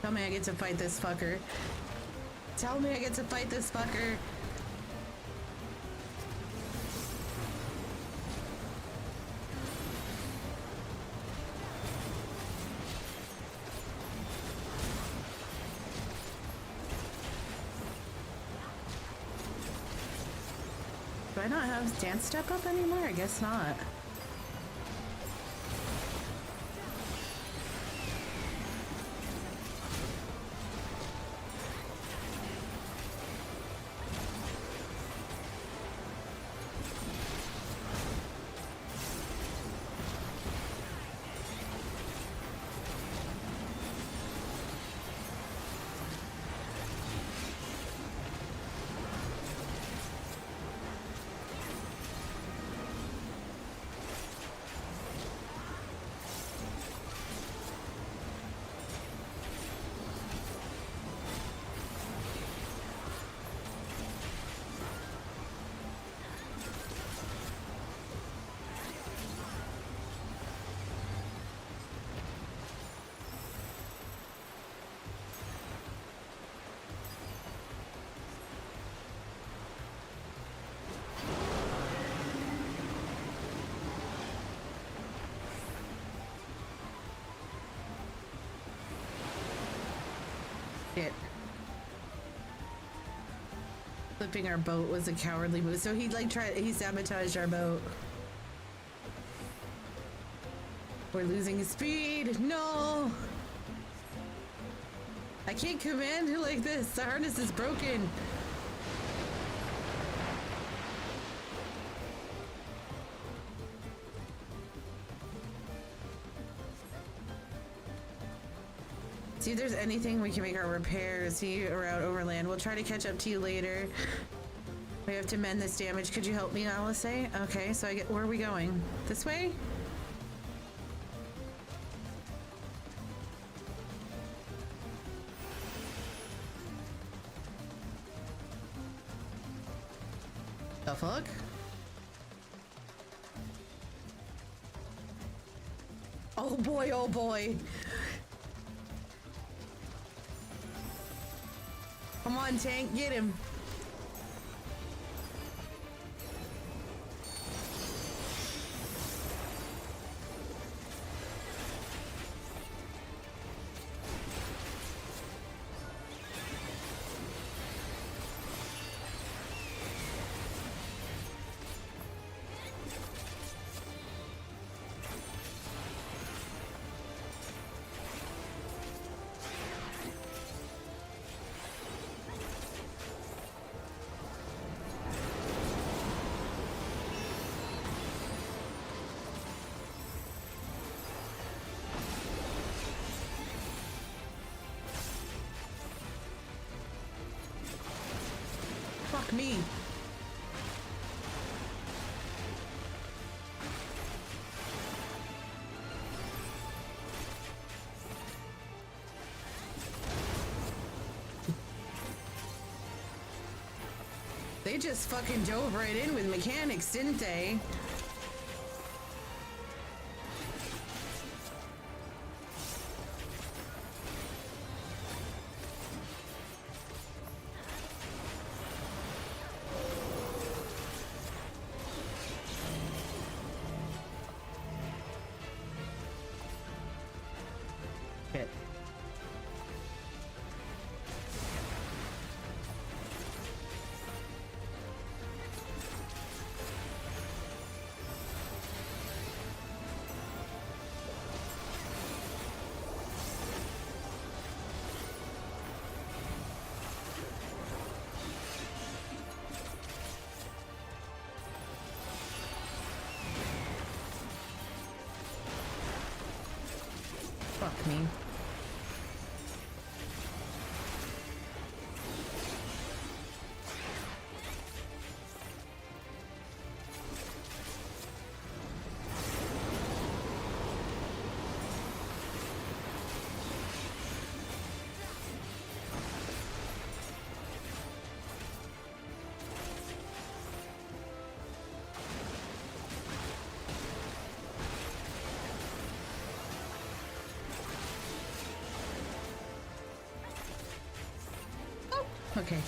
Tell me I get to fight this fucker. Tell me I get to fight this fucker. Do I not have dance step up anymore? I guess not. Shit. Flipping our boat was a cowardly move. So he sabotaged our boat. We're losing speed. No! I can't command it like this. The harness is broken. See if there's anything we can make our repairs. See you around overland. We'll try to catch up to you later. We have to mend this damage. Could you help me, Alice? Okay, so where are we going? This way? The fuck? Oh boy, oh boy. Come on, tank, get him. Fuck me. They just fucking dove right in with mechanics, didn't they? Shit. Fuck me. Okay.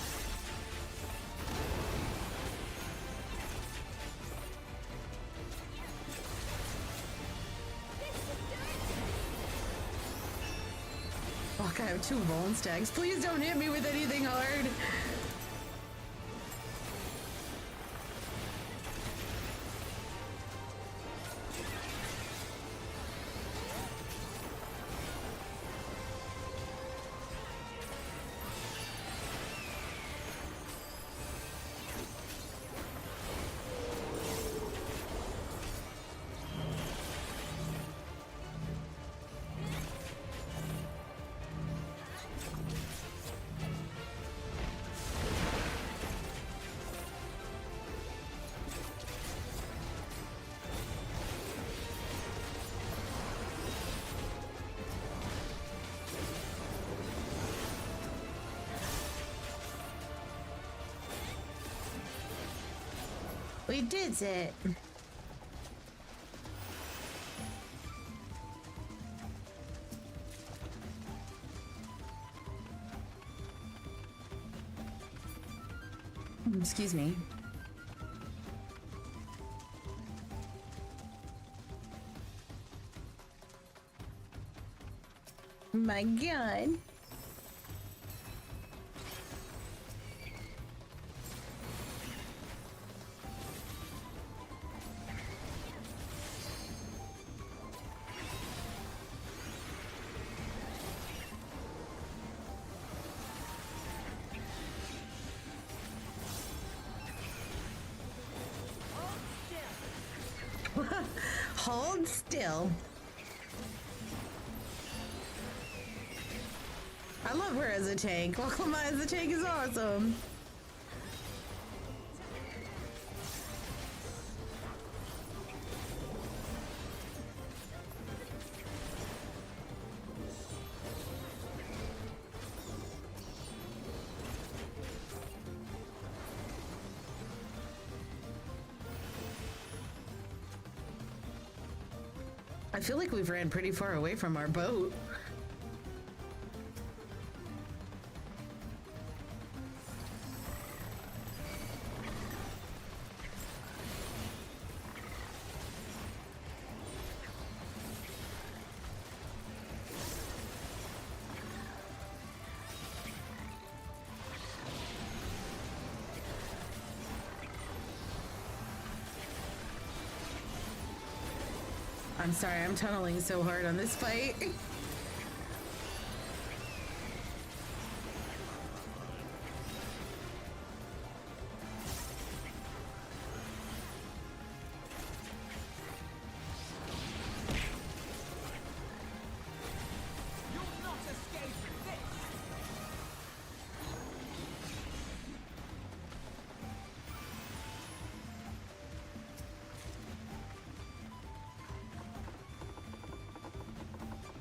Fuck, I have 2 bone stacks. Please don't hit me with anything hard. We did it. Excuse me. My God. Hold still. I love her as a tank. Welcome as a tank is awesome. I feel like we've ran pretty far away from our boat. I'm sorry, I'm tunneling so hard on this fight.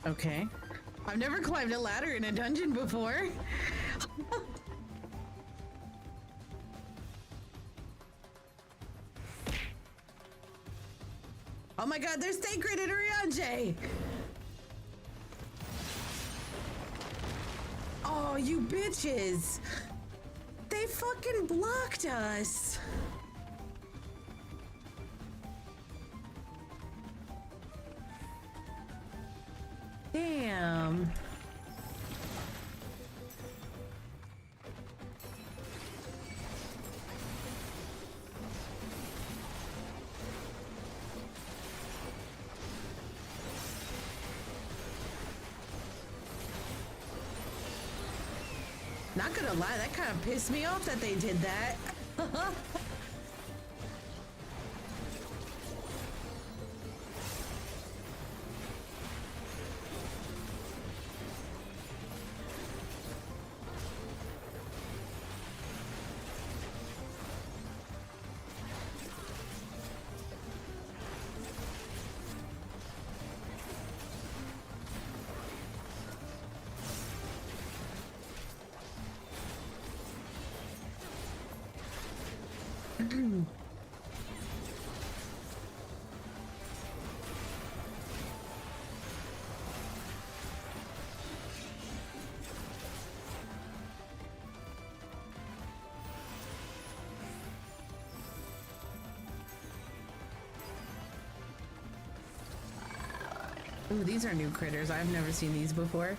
Okay. I've never climbed a ladder in a dungeon before. Oh my god, there's Sacred and Urianger! Oh, you bitches! They fucking blocked us! Damn. Not gonna lie, that kind of pissed me off that they did that. Ooh, these are new critters. I've never seen these before.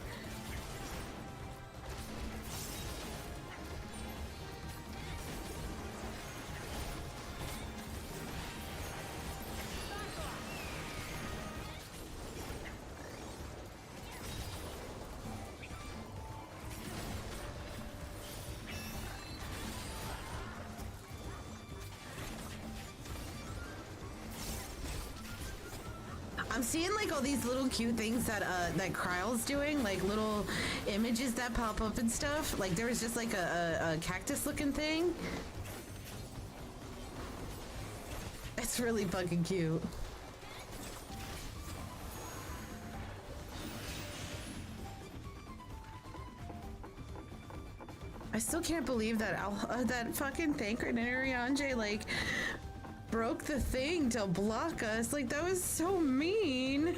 I'm seeing like all these little cute things that that Kryle's doing, like little images that pop up and stuff. Like there was just like a cactus looking thing. It's really fucking cute. I still can't believe that that fucking Thancred and Urianger like broke the thing to block us. Like, that was so mean.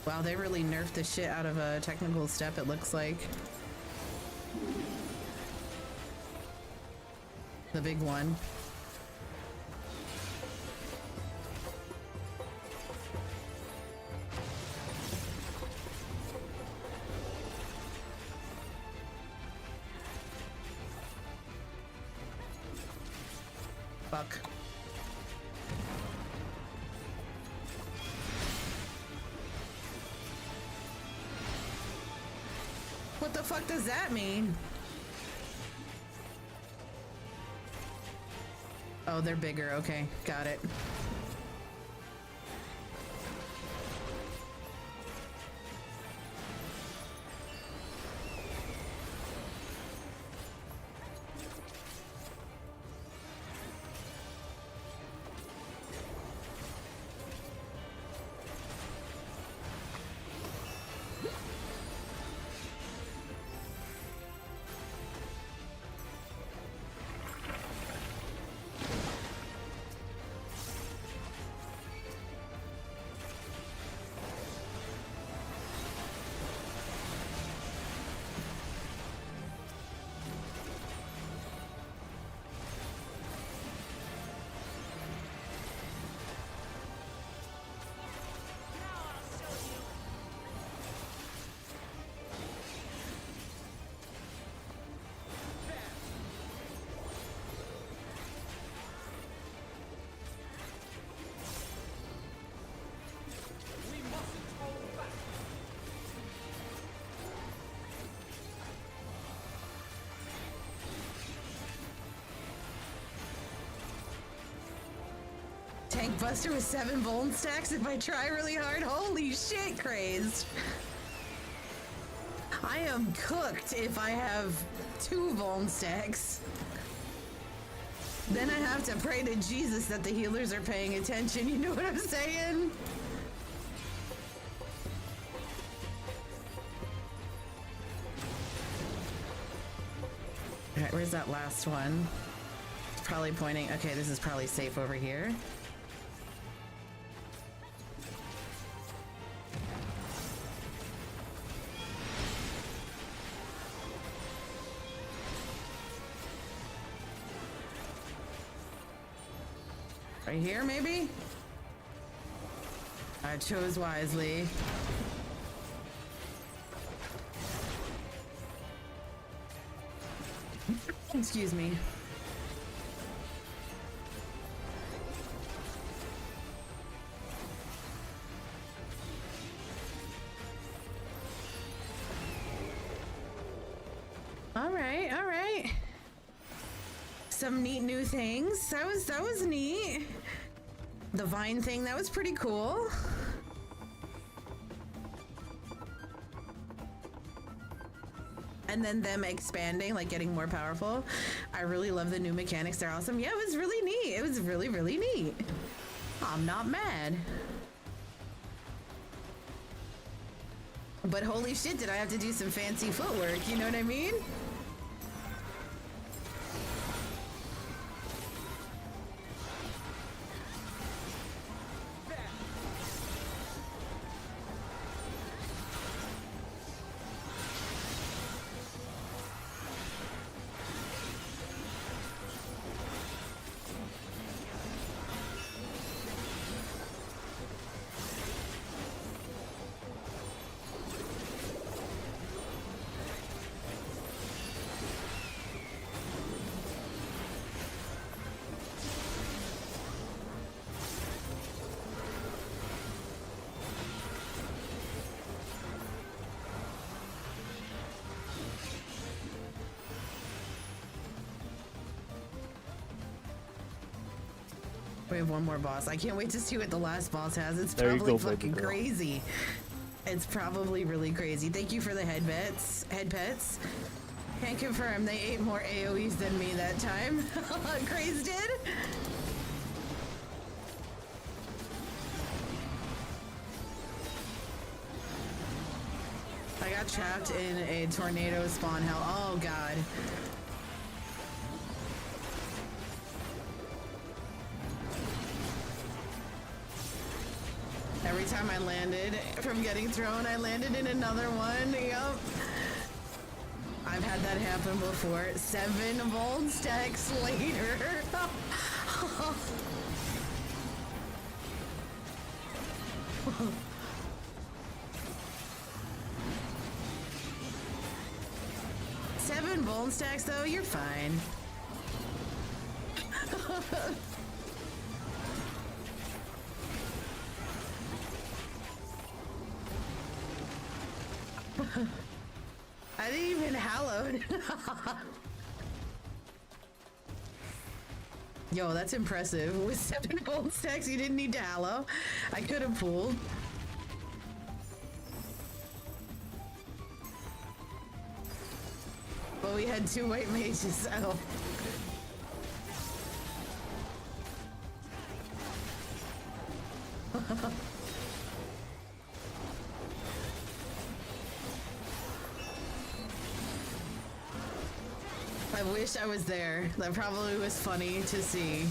Wow, they really nerfed the shit out of a technical step, it looks like. The big one. Fuck. What the fuck does that mean? Oh, they're bigger. Okay, got it. blockbuster with 7 bone stacks if I try really hard. Holy shit, crazed. I am cooked if I have 2 bone stacks. Then I have to pray to Jesus that the healers are paying attention. You know what I'm saying? All right, where's that last one? It's probably pointing. Okay, this is probably safe over here. Right here, maybe? I chose wisely. Excuse me. All right, all right. Some neat new things. That was neat. The vine thing, that was pretty cool. And then them expanding, like getting more powerful. I really love the new mechanics. They're awesome. Yeah, it was really neat. It was really, really neat. I'm not mad. But holy shit, did I have to do some fancy footwork? You know what I mean? We have one more boss. I can't wait to see what the last boss has. It's There you probably go, fucking baby girl. crazy. It's probably really crazy. Thank you for the head pets. Can't confirm they ate more AoEs than me that time. Craze did? I got trapped in a tornado spawn hell. Oh god. Every time I landed from getting thrown, I landed in another one. Yup. I've had that happen before. 7 volt stacks later. Seven bone stacks though, you're fine. I didn't even hallowed. Yo, that's impressive. With 7 gold stacks, you didn't need to hallow. I could have pulled. But we had 2 white mages. Oh. I wish I was there. That probably was funny to see.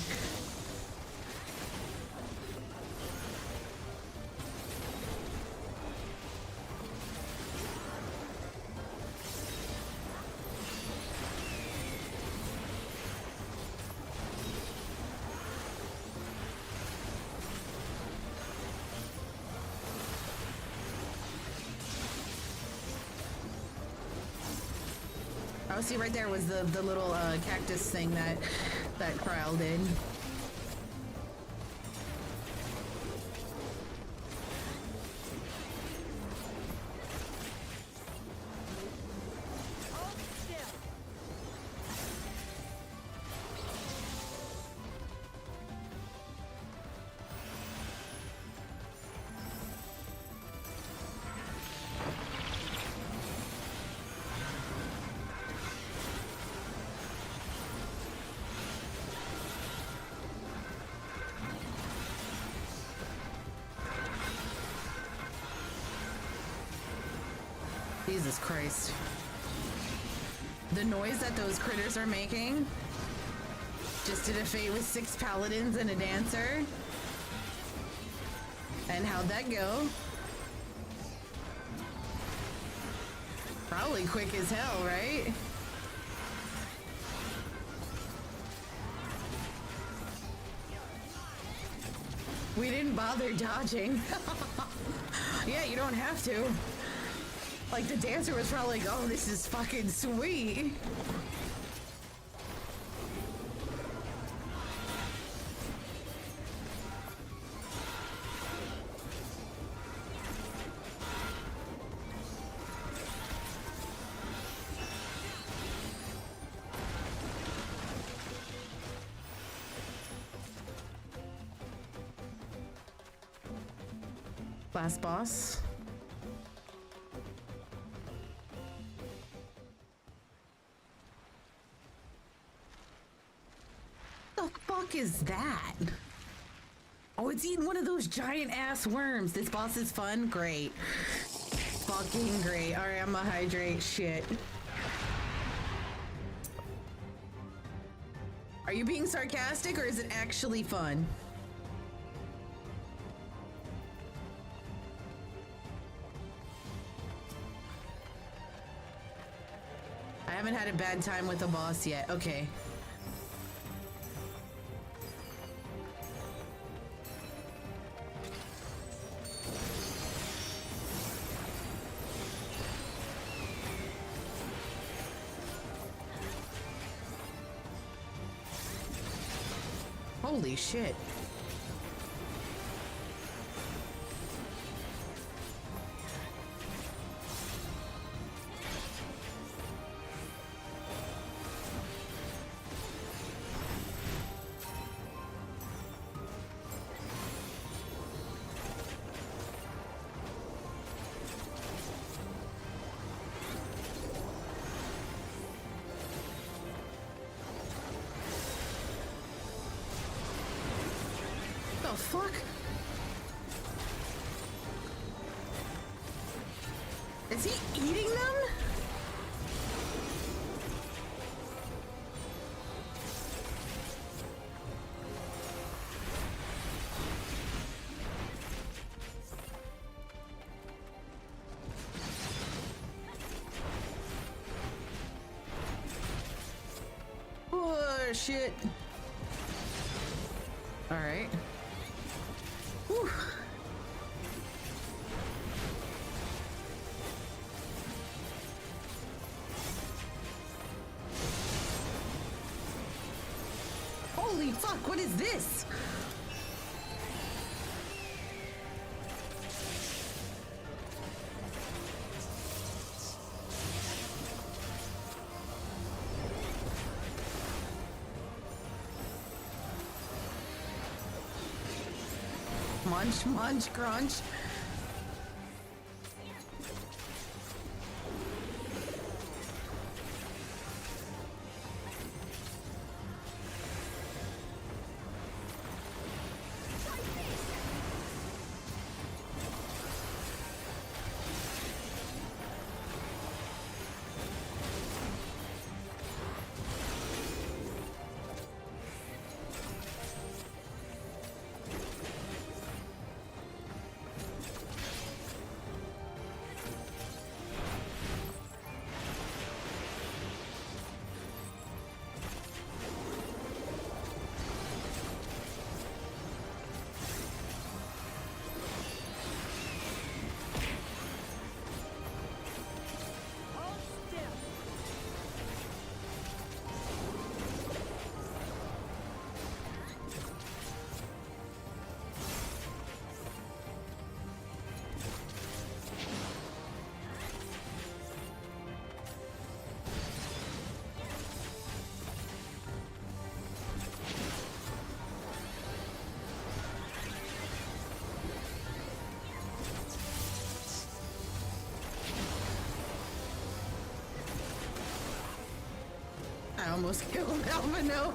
Oh, see, right there was the little cactus thing that Kryle did. Jesus Christ. The noise that those critters are making just to defeat with 6 paladins and a dancer. And how'd that go? Probably quick as hell, right? We didn't bother dodging. Yeah, you don't have to. Like, the dancer was probably like, oh, this is fucking sweet. Last boss. The fuck is that? Oh, it's eating one of those giant ass worms. This boss is fun? Great. Fucking great. Alright, I'm gonna hydrate. Shit. Are you being sarcastic or is it actually fun? I haven't had a bad time with a boss yet. Okay. Holy shit. The fuck? Is he eating them? Oh, shit. All right. Whew. Holy fuck, what is this? Munch, munch, crunch. I almost killed Albino.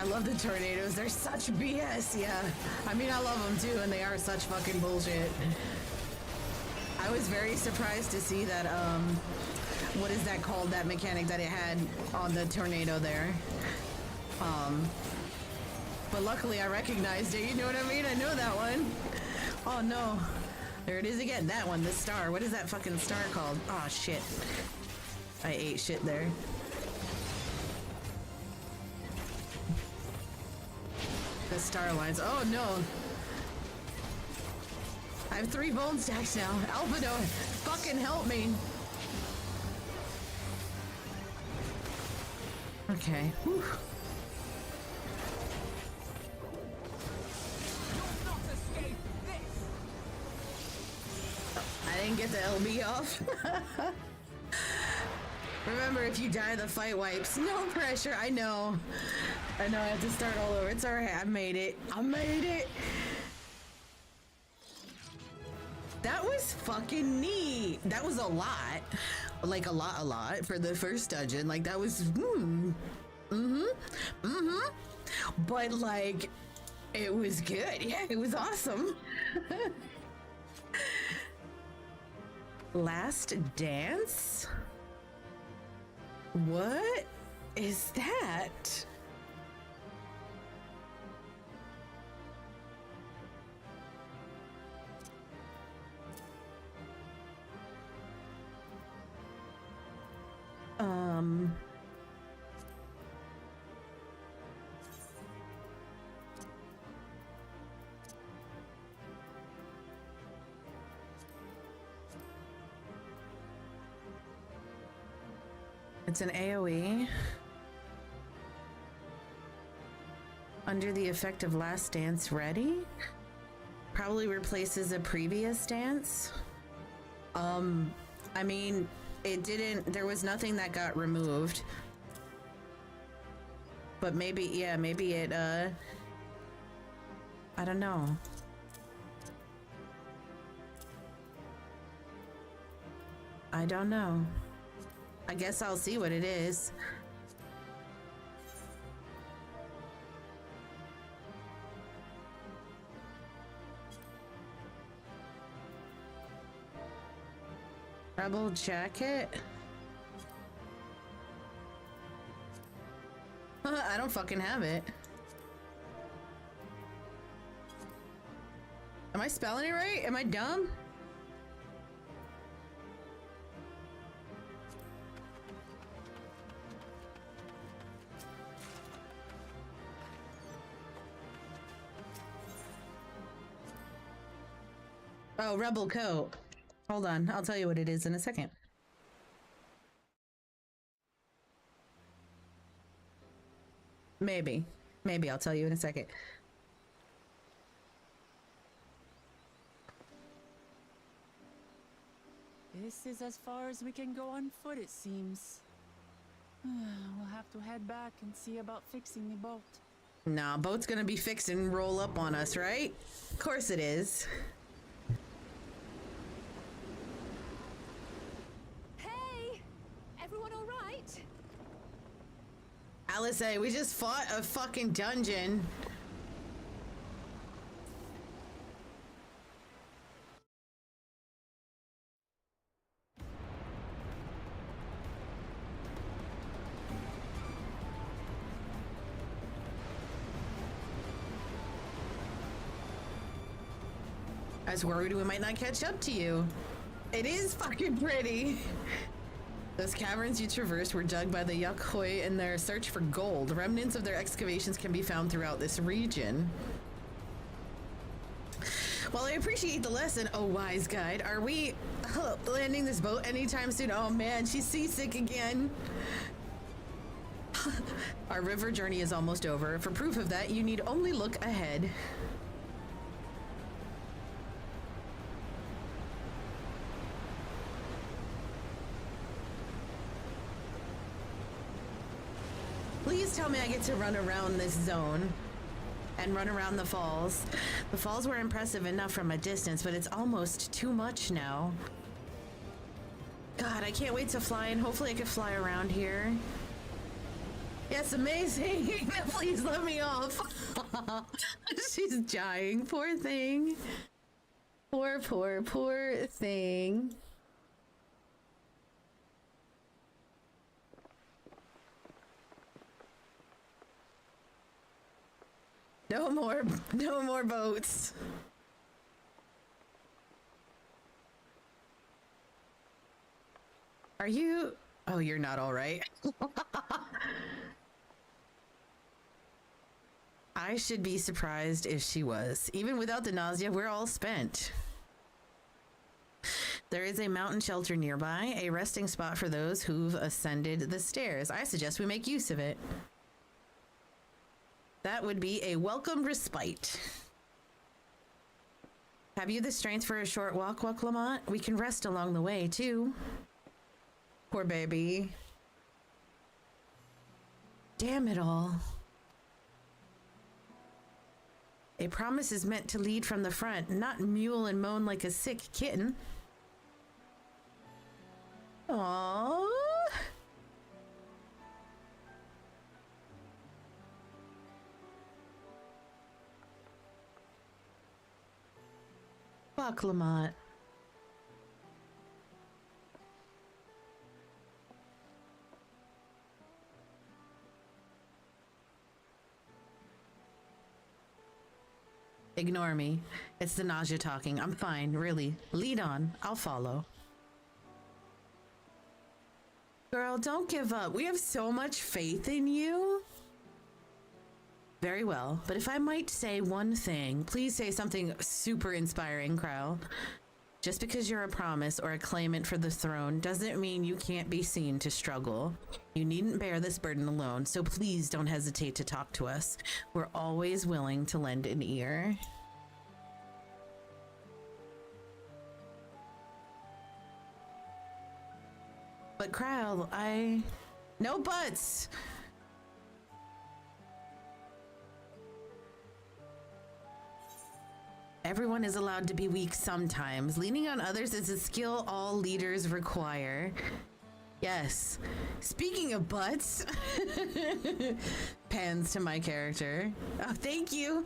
I love the tornadoes. They're such BS, yeah. I mean, I love them too, and they are such fucking bullshit. I was very surprised to see that, what is that called, that mechanic that it had on the tornado there. But luckily I recognized it, you know what I mean? I know that one. Oh no. There it is again, that one, the star. What is that fucking star called? Oh shit. I ate shit there. The star lines. Oh no. I have 3 bone stacks now. Albedo, fucking help me. Okay. Whew. I didn't get the LB off. Remember, if you die, the fight wipes. No pressure. I know. I have to start all over. It's alright. I made it. I made it. That was fucking neat. That was a lot. Like a lot for the first dungeon. Like that was but like it was good. Yeah, it was awesome. Last dance? What is that? It's an AoE. Under the effect of last dance ready? Probably replaces a previous dance. I mean, it didn't, there was nothing that got removed. But maybe, yeah, maybe it, I don't know. I don't know. I guess I'll see what it is. Rebel jacket? I don't fucking have it. Am I spelling it right? Am I dumb? Oh, rebel coat. Hold on, I'll tell you what it is in a second. Maybe I'll tell you in a second. This is as far as we can go on foot, it seems. We'll have to head back and see about fixing the boat. Nah, boat's gonna be fixed and roll up on us, right? Of course it is. Alice, we just fought a fucking dungeon. I was worried we might not catch up to you. It is fucking pretty. Those caverns you traversed were dug by the Yakhoi in their search for gold. Remnants of their excavations can be found throughout this region. While I appreciate the lesson, oh wise guide, are we landing this boat anytime soon? Oh man, she's seasick again. Our river journey is almost over. For proof of that, you need only look ahead. Please tell me I get to run around this zone and run around the falls. The falls were impressive enough from a distance, but it's almost too much now. God, I can't wait to fly, and hopefully I can fly around here. Yes, amazing. Please let me off. She's dying. Poor thing. Poor thing. No more boats. Are you? Oh, you're not all right. I should be surprised if she was. Even without the nausea, we're all spent. There is a mountain shelter nearby, a resting spot for those who've ascended the stairs. I suggest we make use of it. That would be a welcome respite. Have you the strength for a short walk, Lamont? We can rest along the way, too. Poor baby. Damn it all. A promise is meant to lead from the front, not mule and moan like a sick kitten. Aww. Fuck Lamont. Ignore me. It's the nausea talking. I'm fine, really. Lead on. I'll follow. Girl, don't give up. We have so much faith in you. Very well, but if I might say one thing, please say something super inspiring, Crow. Just because you're a promise or a claimant for the throne doesn't mean you can't be seen to struggle. You needn't bear this burden alone, so please don't hesitate to talk to us. We're always willing to lend an ear. But Crow, no buts! Everyone is allowed to be weak sometimes. Leaning on others is a skill all leaders require. Yes. Speaking of butts, pans to my character. Oh, thank you.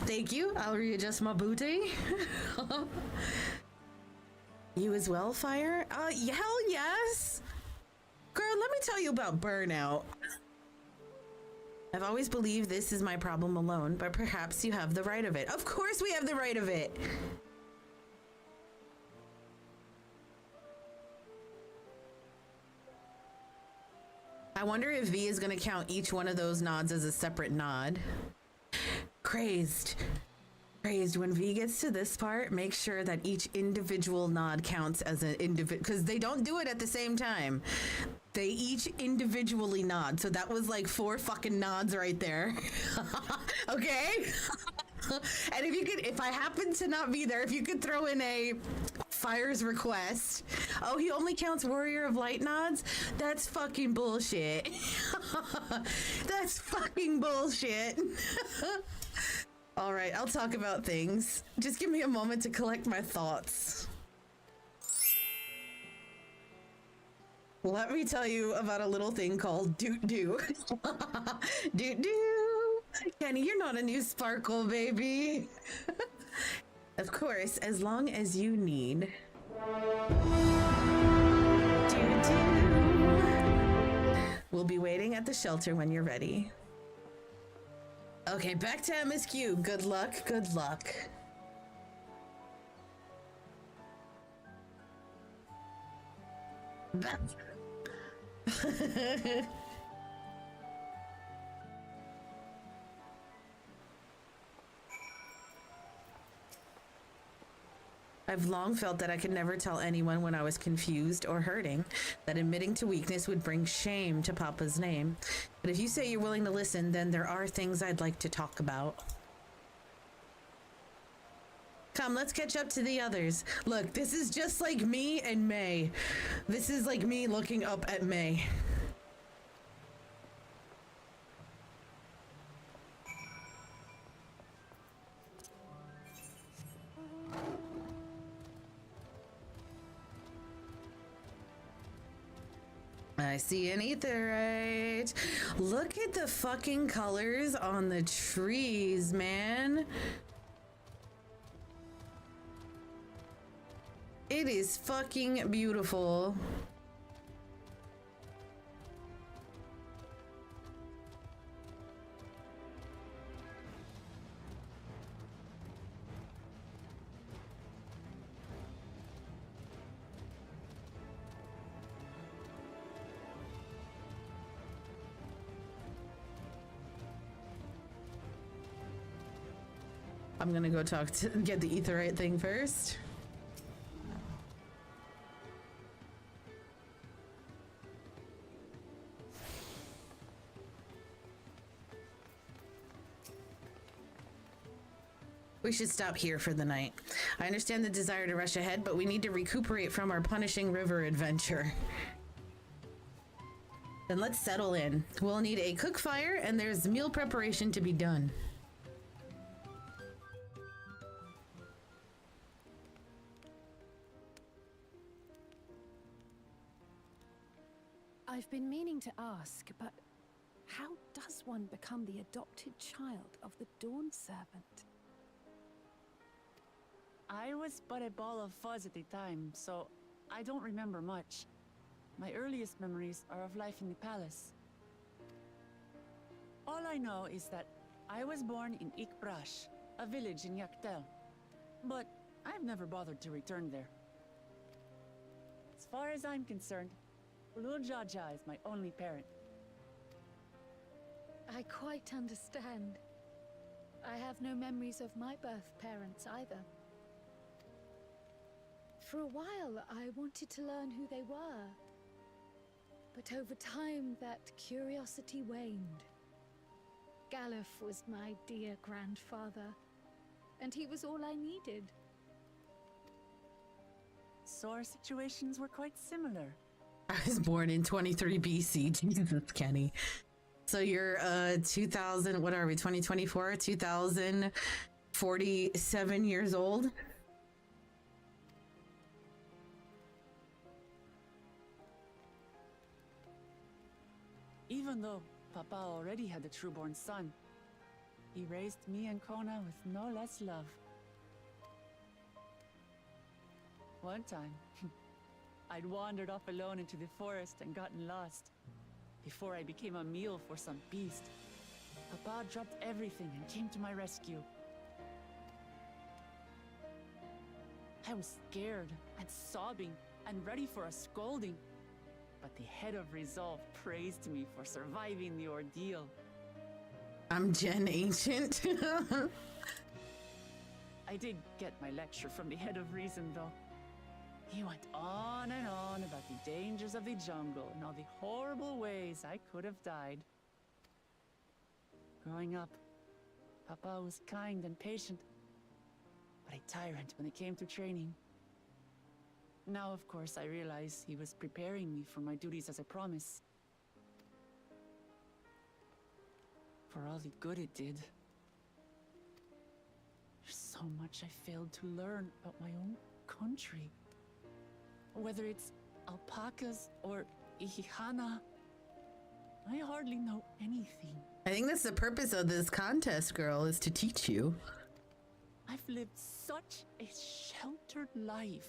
Thank you. I'll readjust my booty. You as well, Fire? Hell yes. Girl, let me tell you about burnout. I've always believed this is my problem alone, but perhaps you have the right of it. Of course we have the right of it! I wonder if V is gonna count each one of those nods as a separate nod. Crazed. When V gets to this part, make sure that each individual nod counts as an individual, because they don't do it at the same time. They each individually nod. So that was like 4 fucking nods right there. Okay? And if I happen to not be there, if you could throw in a Fire's request. Oh, he only counts Warrior of Light nods? That's fucking bullshit. That's fucking bullshit. All right, I'll talk about things. Just give me a moment to collect my thoughts. Let me tell you about a little thing called doot-doo. Doot-doo. Kenny, you're not a new sparkle, baby. Of course, as long as you need. Doot-doo. We'll be waiting at the shelter when you're ready. Okay, back to MSQ. Good luck, good luck. I've long felt that I could never tell anyone when I was confused or hurting, that admitting to weakness would bring shame to Papa's name. But if you say you're willing to listen, then there are things I'd like to talk about. Come, let's catch up to the others. Look, this is just like me and May. This is like me looking up at May. I see an aetherite. Look at the fucking colors on the trees, man. It is fucking beautiful. I'm gonna go get the aetherite thing first. We should stop here for the night. I understand the desire to rush ahead, but we need to recuperate from our punishing river adventure. Then let's settle in. We'll need a cook fire, and there's meal preparation to be done. I've been meaning to ask, but how does one become the adopted child of the Dawn Servant? I was but a ball of fuzz at the time, so I don't remember much. My earliest memories are of life in the palace. All I know is that I was born in Ikbrash, a village in Yaktel. But I've never bothered to return there. As far as I'm concerned, Lul Jaja is my only parent. I quite understand. I have no memories of my birth parents either. For a while, I wanted to learn who they were. But over time, that curiosity waned. Galuf was my dear grandfather, and he was all I needed. So our situations were quite similar. I was born in 23 BC. Jesus, Kenny. So you're 2000, what are we, 2024? 2047 years old? Even though Papa already had a trueborn son, he raised me and Kona with no less love. One time, I'd wandered off alone into the forest and gotten lost. Before I became a meal for some beast, Papa dropped everything and came to my rescue. I was scared and sobbing and ready for a scolding. But the head of resolve praised me for surviving the ordeal. I'm Gen Ancient. I did get my lecture from the head of reason, though. He went on and on about the dangers of the jungle and all the horrible ways I could have died. Growing up, Papa was kind and patient, but a tyrant when it came to training. Now, of course, I realize he was preparing me for my duties as a promise. For all the good it did. There's so much I failed to learn about my own country. Whether it's alpacas or Ihihana, I hardly know anything. I think that's the purpose of this contest, girl, is to teach you. I've lived such a sheltered life.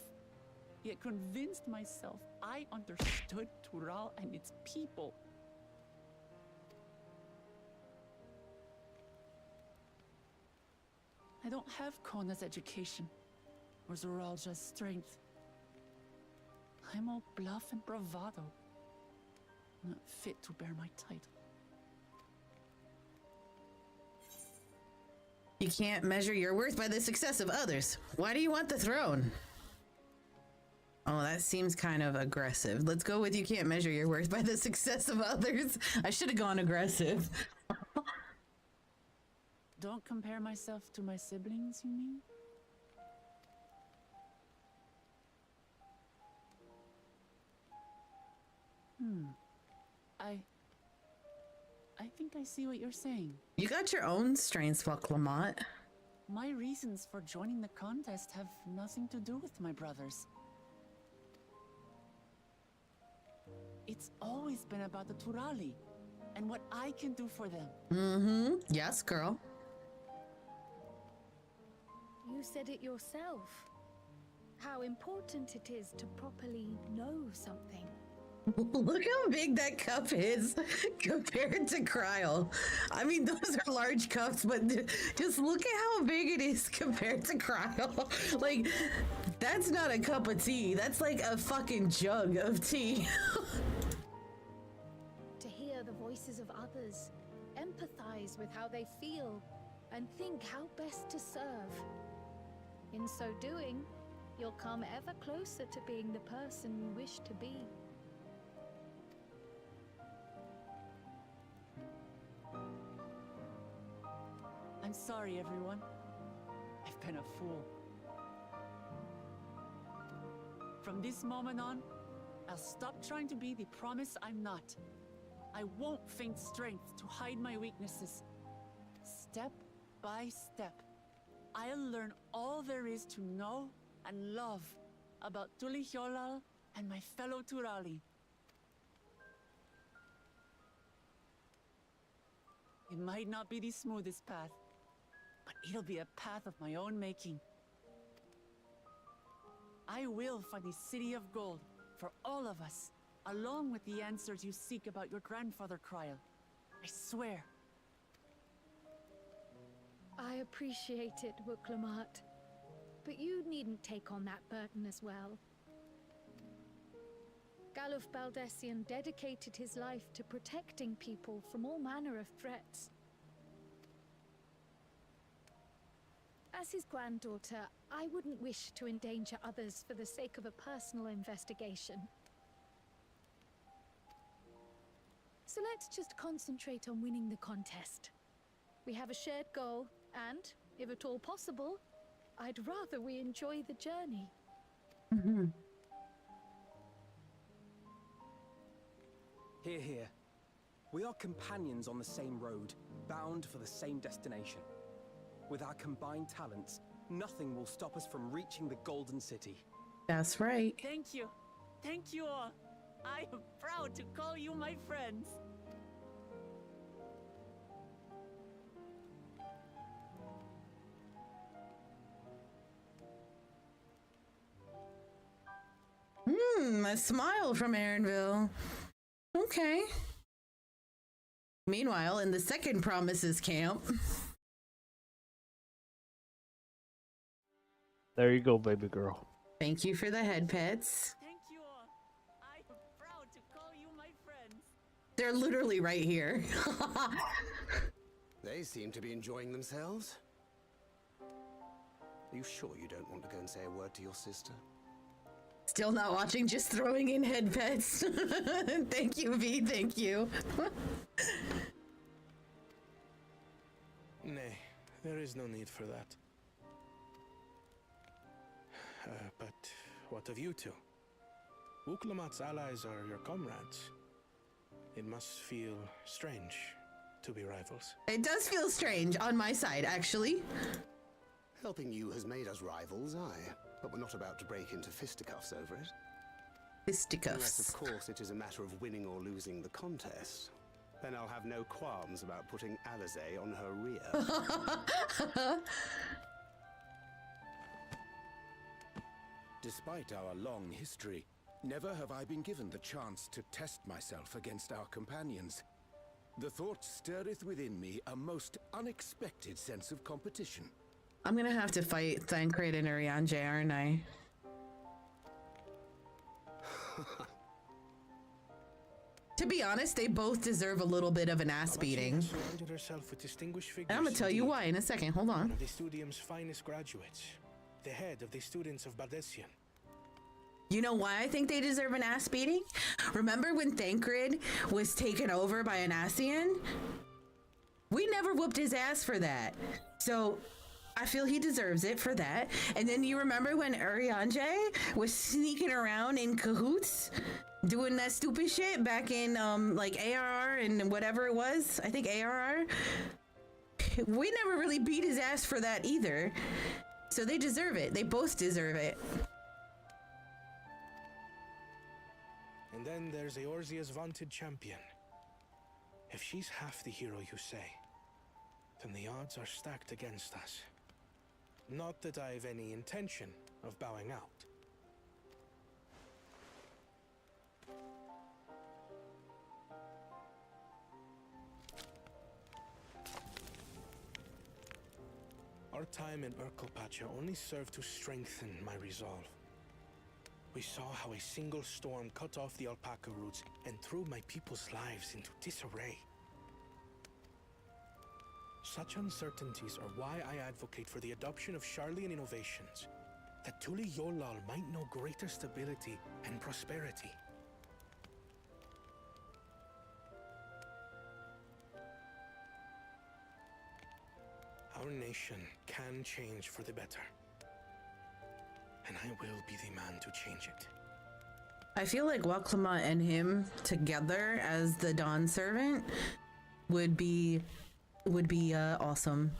Yet convinced myself I understood Tural and its people. I don't have Kona's education, or Zoralja's strength. I'm all bluff and bravado, not fit to bear my title. You can't measure your worth by the success of others. Why do you want the throne? Oh, that seems kind of aggressive. Let's go with you can't measure your worth by the success of others. I should have gone aggressive. Don't compare myself to my siblings, you mean? I think I see what you're saying. You got your own strengths, Ffxiv. My reasons for joining the contest have nothing to do with my brothers. it's always been about the Turali and what I can do for them. Mm-hmm. Yes, girl. You said it yourself. How important it is to properly know something. Look how big that cup is compared to Kryl. I mean, those are large cups, but just look at how big it is compared to Kryl. Like, that's not a cup of tea. That's like a fucking jug of tea. To hear the voices of others, empathize with how they feel, and think how best to serve. In so doing, you'll come ever closer to being the person you wish to be. I'm sorry, everyone. I've been a fool. From this moment on, I'll stop trying to be the promise I'm not. I won't feign strength to hide my weaknesses. Step by step, I'll learn all there is to know and love about Tulihyolal and my fellow Turali. It might not be the smoothest path, but it'll be a path of my own making. I will find the City of Gold for all of us, along with the answers you seek about your grandfather, Kryl. I swear. I appreciate it, Wuklamat. But you needn't take on that burden as well. Galuf Baldessian dedicated his life to protecting people from all manner of threats. As his granddaughter, I wouldn't wish to endanger others for the sake of a personal investigation. So let's just concentrate on winning the contest. We have a shared goal, and, if at all possible, I'd rather we enjoy the journey. Mm-hmm. Hear, hear. We are companions on the same road, bound for the same destination. With our combined talents, nothing will stop us from reaching the Golden City. That's right. Thank you. Thank you all. I am proud to call you my friends. A smile from Aaronville. Okay. Meanwhile, in the second Promises camp. There you go, baby girl. Thank you for the head pets. Thank you all. I am proud to call you my friends. They're literally right here. They seem to be enjoying themselves. Are you sure you don't want to go and say a word to your sister? Still not watching, just throwing in head pets. Thank you, V, thank you. Nay, there is no need for that. But what of you two? Wuklamat's allies are your comrades. It must feel strange to be rivals. It does feel strange on my side, actually. Helping you has made us rivals, aye. But we're not about to break into fisticuffs over it. Fisticuffs. Unless, of course, it is a matter of winning or losing the contest. Then I'll have no qualms about putting Alize on her rear. Despite our long history, never have I been given the chance to test myself against our companions. The thought stirreth within me a most unexpected sense of competition. I'm gonna have to fight Thancred and Urianger, aren't I? To be honest, they both deserve a little bit of an ass beating. And I'm gonna tell you why in a second, hold on. One of the studium's finest graduates. The head of the students of Baldessian. You know why I think they deserve an ass beating? Remember when Thancred was taken over by an Asian? We never whooped his ass for that. So I feel he deserves it for that. And then you remember when Urianger was sneaking around in cahoots, doing that stupid shit back in like ARR and whatever it was. I think ARR. We never really beat his ass for that either. So they deserve it. They both deserve it. And then there's Eorzea's vaunted champion. If she's half the hero you say, then the odds are stacked against us. Not that I've any intention of bowing out. Our time in Urkelpacha only served to strengthen my resolve. We saw how a single storm cut off the alpaca roots and threw my people's lives into disarray. Such uncertainties are why I advocate for the adoption of Sharlayan innovations, that Tuli Yolal might know greater stability and prosperity. Our nation can change for the better. And I will be the man to change it. I feel like Waklama and him together as the Dawn Servant would be awesome.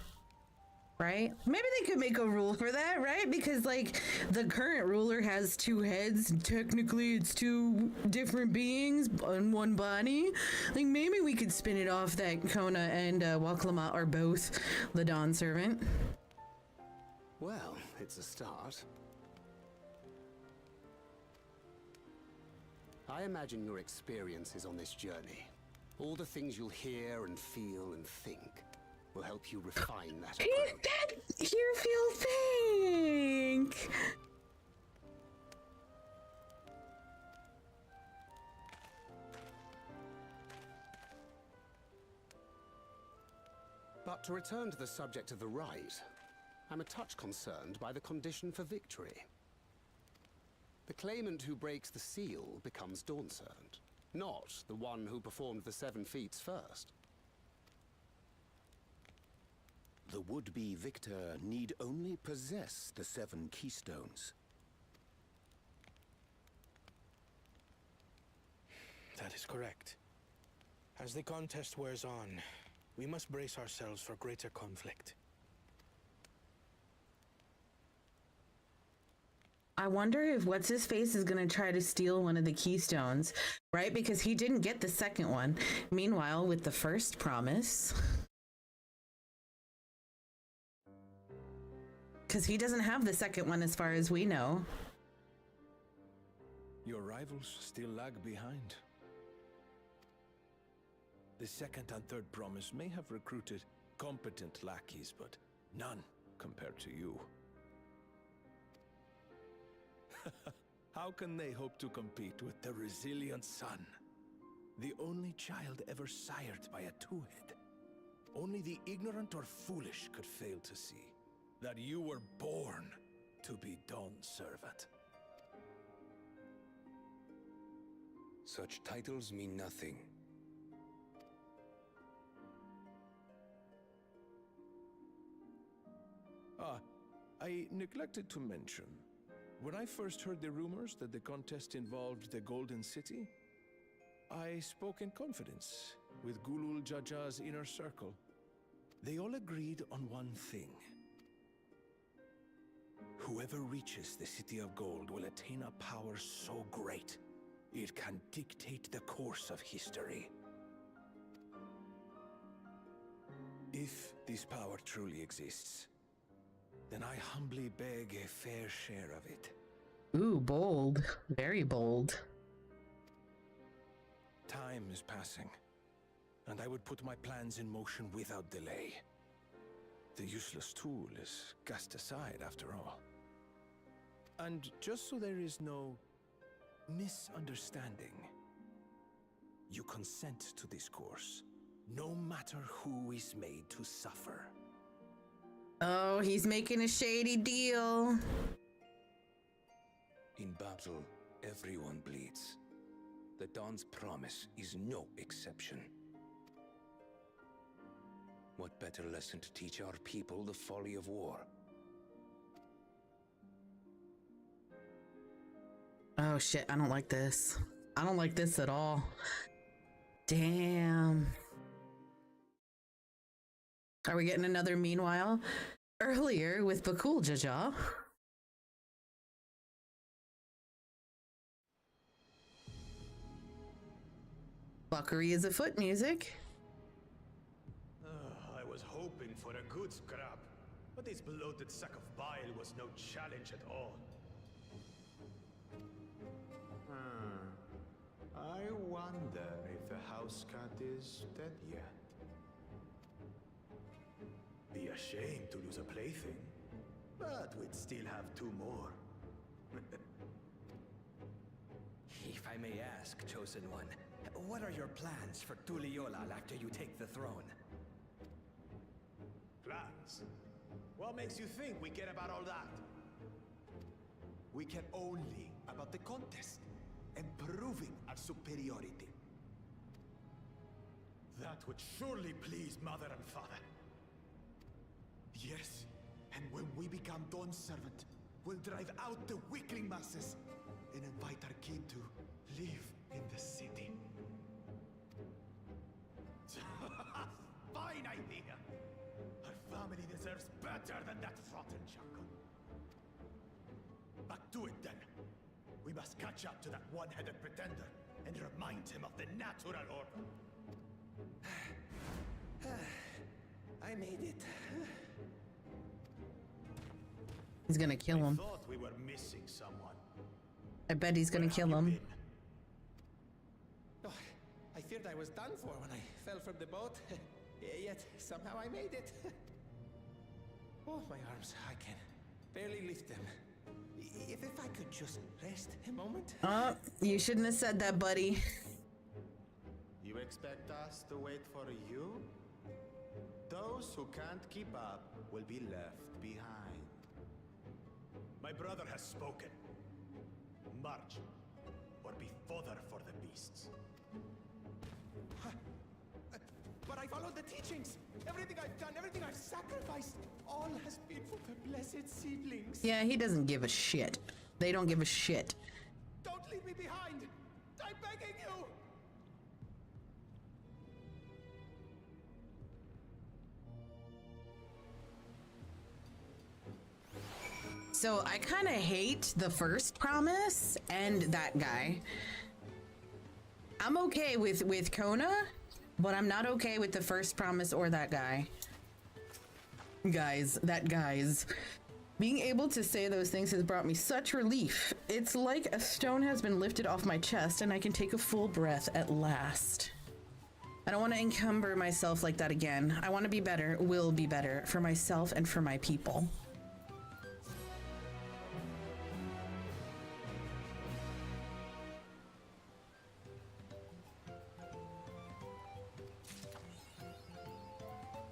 Right? Maybe they could make a rule for that, right? Because like the current ruler has two heads, and technically it's two different beings in one body. Like maybe we could spin it off that Kona and Waklama are both the Dawn Servant. Well, it's a start. I imagine your experiences on this journey, all the things you'll hear and feel and think, will help you refine that approach. You feel think. But to return to the subject of the rite, I'm a touch concerned by the condition for victory. The claimant who breaks the seal becomes Dawn Servant, not the one who performed the 7 feats first. The would-be victor need only possess the 7 keystones. That is correct. As the contest wears on, we must brace ourselves for greater conflict. I wonder if What's-His-Face is going to try to steal one of the keystones, right? Because he didn't get the second one. Meanwhile, with the first promise... Because he doesn't have the second one as far as we know. Your rivals still lag behind. The second and third promise may have recruited competent lackeys, but none compared to you. How can they hope to compete with the resilient son? The only child ever sired by a two-head. Only the ignorant or foolish could fail to see that you were born to be Dawn Servant. Such titles mean nothing. I neglected to mention, when I first heard the rumors that the contest involved the Golden City, I spoke in confidence with Gulul Jaja's inner circle. They all agreed on one thing. Whoever reaches the City of Gold will attain a power so great, it can dictate the course of history. If this power truly exists, then I humbly beg a fair share of it. Ooh, bold. Very bold. Time is passing, and I would put my plans in motion without delay. The useless tool is cast aside after all. And just so there is no misunderstanding, you consent to this course, no matter who is made to suffer. Oh, he's making a shady deal. In battle, everyone bleeds. The Dawn's promise is no exception. What better lesson to teach our people the folly of war? Oh shit, I don't like this. I don't like this at all. Damn. Are we getting another meanwhile? Earlier with Bakul Jaja. Fuckery is afoot, music. I was hoping for a good scrap, but this bloated sack of bile was no challenge at all. I wonder if the house cat is dead yet. Be ashamed to lose a plaything, but we'd still have 2 more. If I may ask, Chosen One, what are your plans for Tuliolal after you take the throne? Plans? What makes you think we care about all that? We care only about the contest and proving our superiority. That would surely please Mother and Father. Yes, and when we become Dawn's servant, we'll drive out the weakling masses and invite our kid to live in the city. Fine idea! Our family deserves better than that rotten jungle. Back to it then. We must catch up to that one-headed pretender and remind him of the natural order. I made it. He's gonna kill him. I thought we were missing someone. I bet he's gonna kill him. Oh, I feared I was done for when I fell from the boat. Yet somehow I made it. Oh, my arms, I can barely lift them. If I could just rest a moment. Oh, you shouldn't have said that, buddy. You expect us to wait for you? Those who can't keep up will be left behind. My brother has spoken. March, or be fodder for the beasts. But I followed the teachings. Everything I've done, everything I've sacrificed, all has been for the blessed seedlings. Yeah, he doesn't give a shit. They don't give a shit. Don't leave me behind. I'm begging you. So I kind of hate the first promise and that guy. I'm okay with Kona, but I'm not okay with the first promise or that guy. Guys. Being able to say those things has brought me such relief. It's like a stone has been lifted off my chest and I can take a full breath at last. I don't want to encumber myself like that again. I want to be better, will be better, for myself and for my people.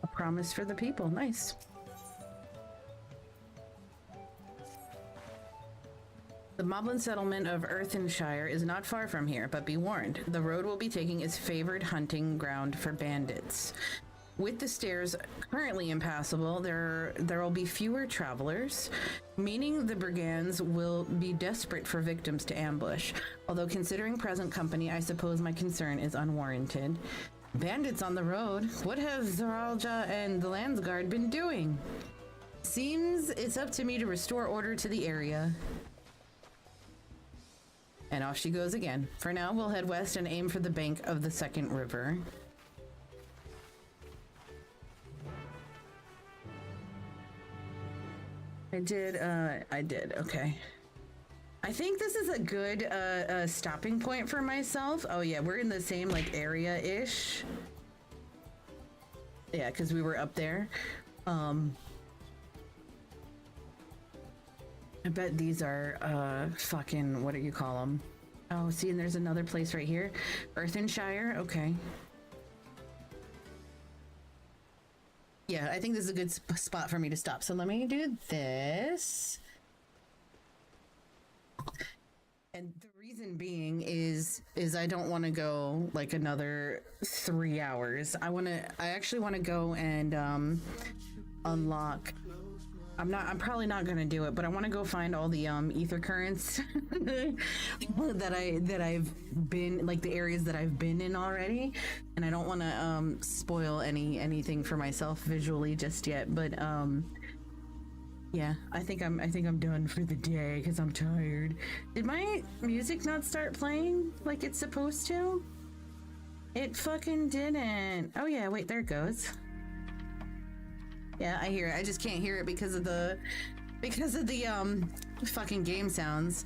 A promise for the people, nice. The Moblin settlement of Earthenshire is not far from here, but be warned, the road we'll be taking is favored hunting ground for bandits. With the stairs currently impassable, there will be fewer travelers, meaning the brigands will be desperate for victims to ambush. Although considering present company, I suppose my concern is unwarranted. Bandits on the road? What have Zaralja and the Landsguard been doing? Seems it's up to me to restore order to the area. And off she goes again. For now, we'll head west and aim for the bank of the second river. I did, okay. I think this is a good stopping point for myself. Oh yeah, we're in the same like area-ish. Yeah, because we were up there. I bet these are fucking, what do you call them? Oh, see, and there's another place right here. Earthenshire, okay. Yeah, I think this is a good spot for me to stop. So let me do this. And the reason being is I don't want to go like another 3 hours. I actually want to go and unlock. I'm probably not gonna do it, but I want to go find all the ether currents that I've been, like the areas that I've been in already, and I don't want to spoil anything for myself visually just yet. But yeah, I think I'm done for the day because I'm tired. Did my music not start playing like it's supposed to? It fucking didn't. Oh yeah, wait, there it goes. Yeah, I hear it. I just can't hear it because of the fucking game sounds.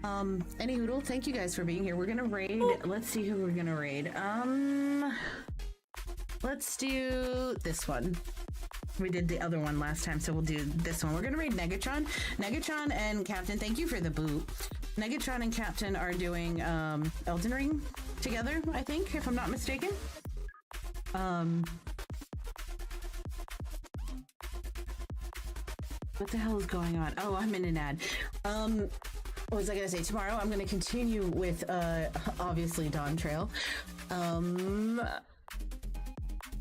Anyhoodle, thank you guys for being here. We're gonna raid. Let's see who we're gonna raid. Let's do this one. We did the other one last time, so we'll do this one. We're gonna raid Negatron. Negatron and Captain, thank you for the boot. Negatron and Captain are doing Elden Ring together, I think, if I'm not mistaken. What the hell is going on? Oh, I'm in an ad. What was I gonna say? Tomorrow I'm gonna continue with obviously Dawn Trail.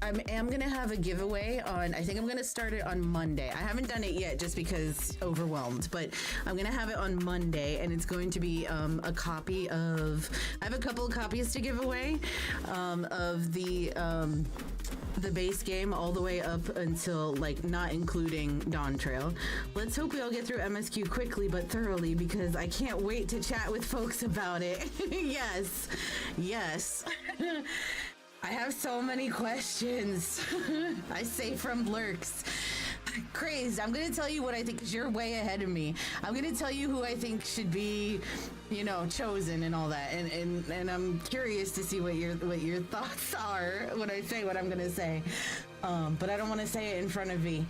I am gonna have a giveaway on, I think I'm gonna start it on Monday. I haven't done it yet just because overwhelmed, but I'm gonna have it on Monday, and it's going to be a copy of, I have a couple of copies to give away of the base game all the way up until, like, not including Dawn Trail. Let's hope we all get through MSQ quickly but thoroughly, because I can't wait to chat with folks about it. Yes, yes. I have so many questions. I say from lurks. Crazed, I'm gonna tell you what I think, because you're way ahead of me. I'm gonna tell you who I think should be, you know, chosen and all that, and I'm curious to see what your thoughts are when I say what I'm gonna say. But I don't want to say it in front of V.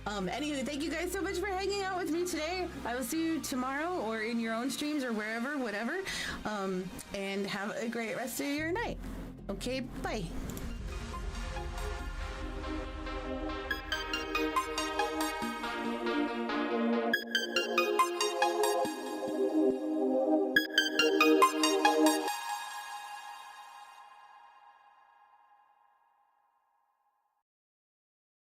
Anywho, thank you guys so much for hanging out with me today. I will see you tomorrow or in your own streams or wherever, whatever. And have a great rest of your night. Okay, bye.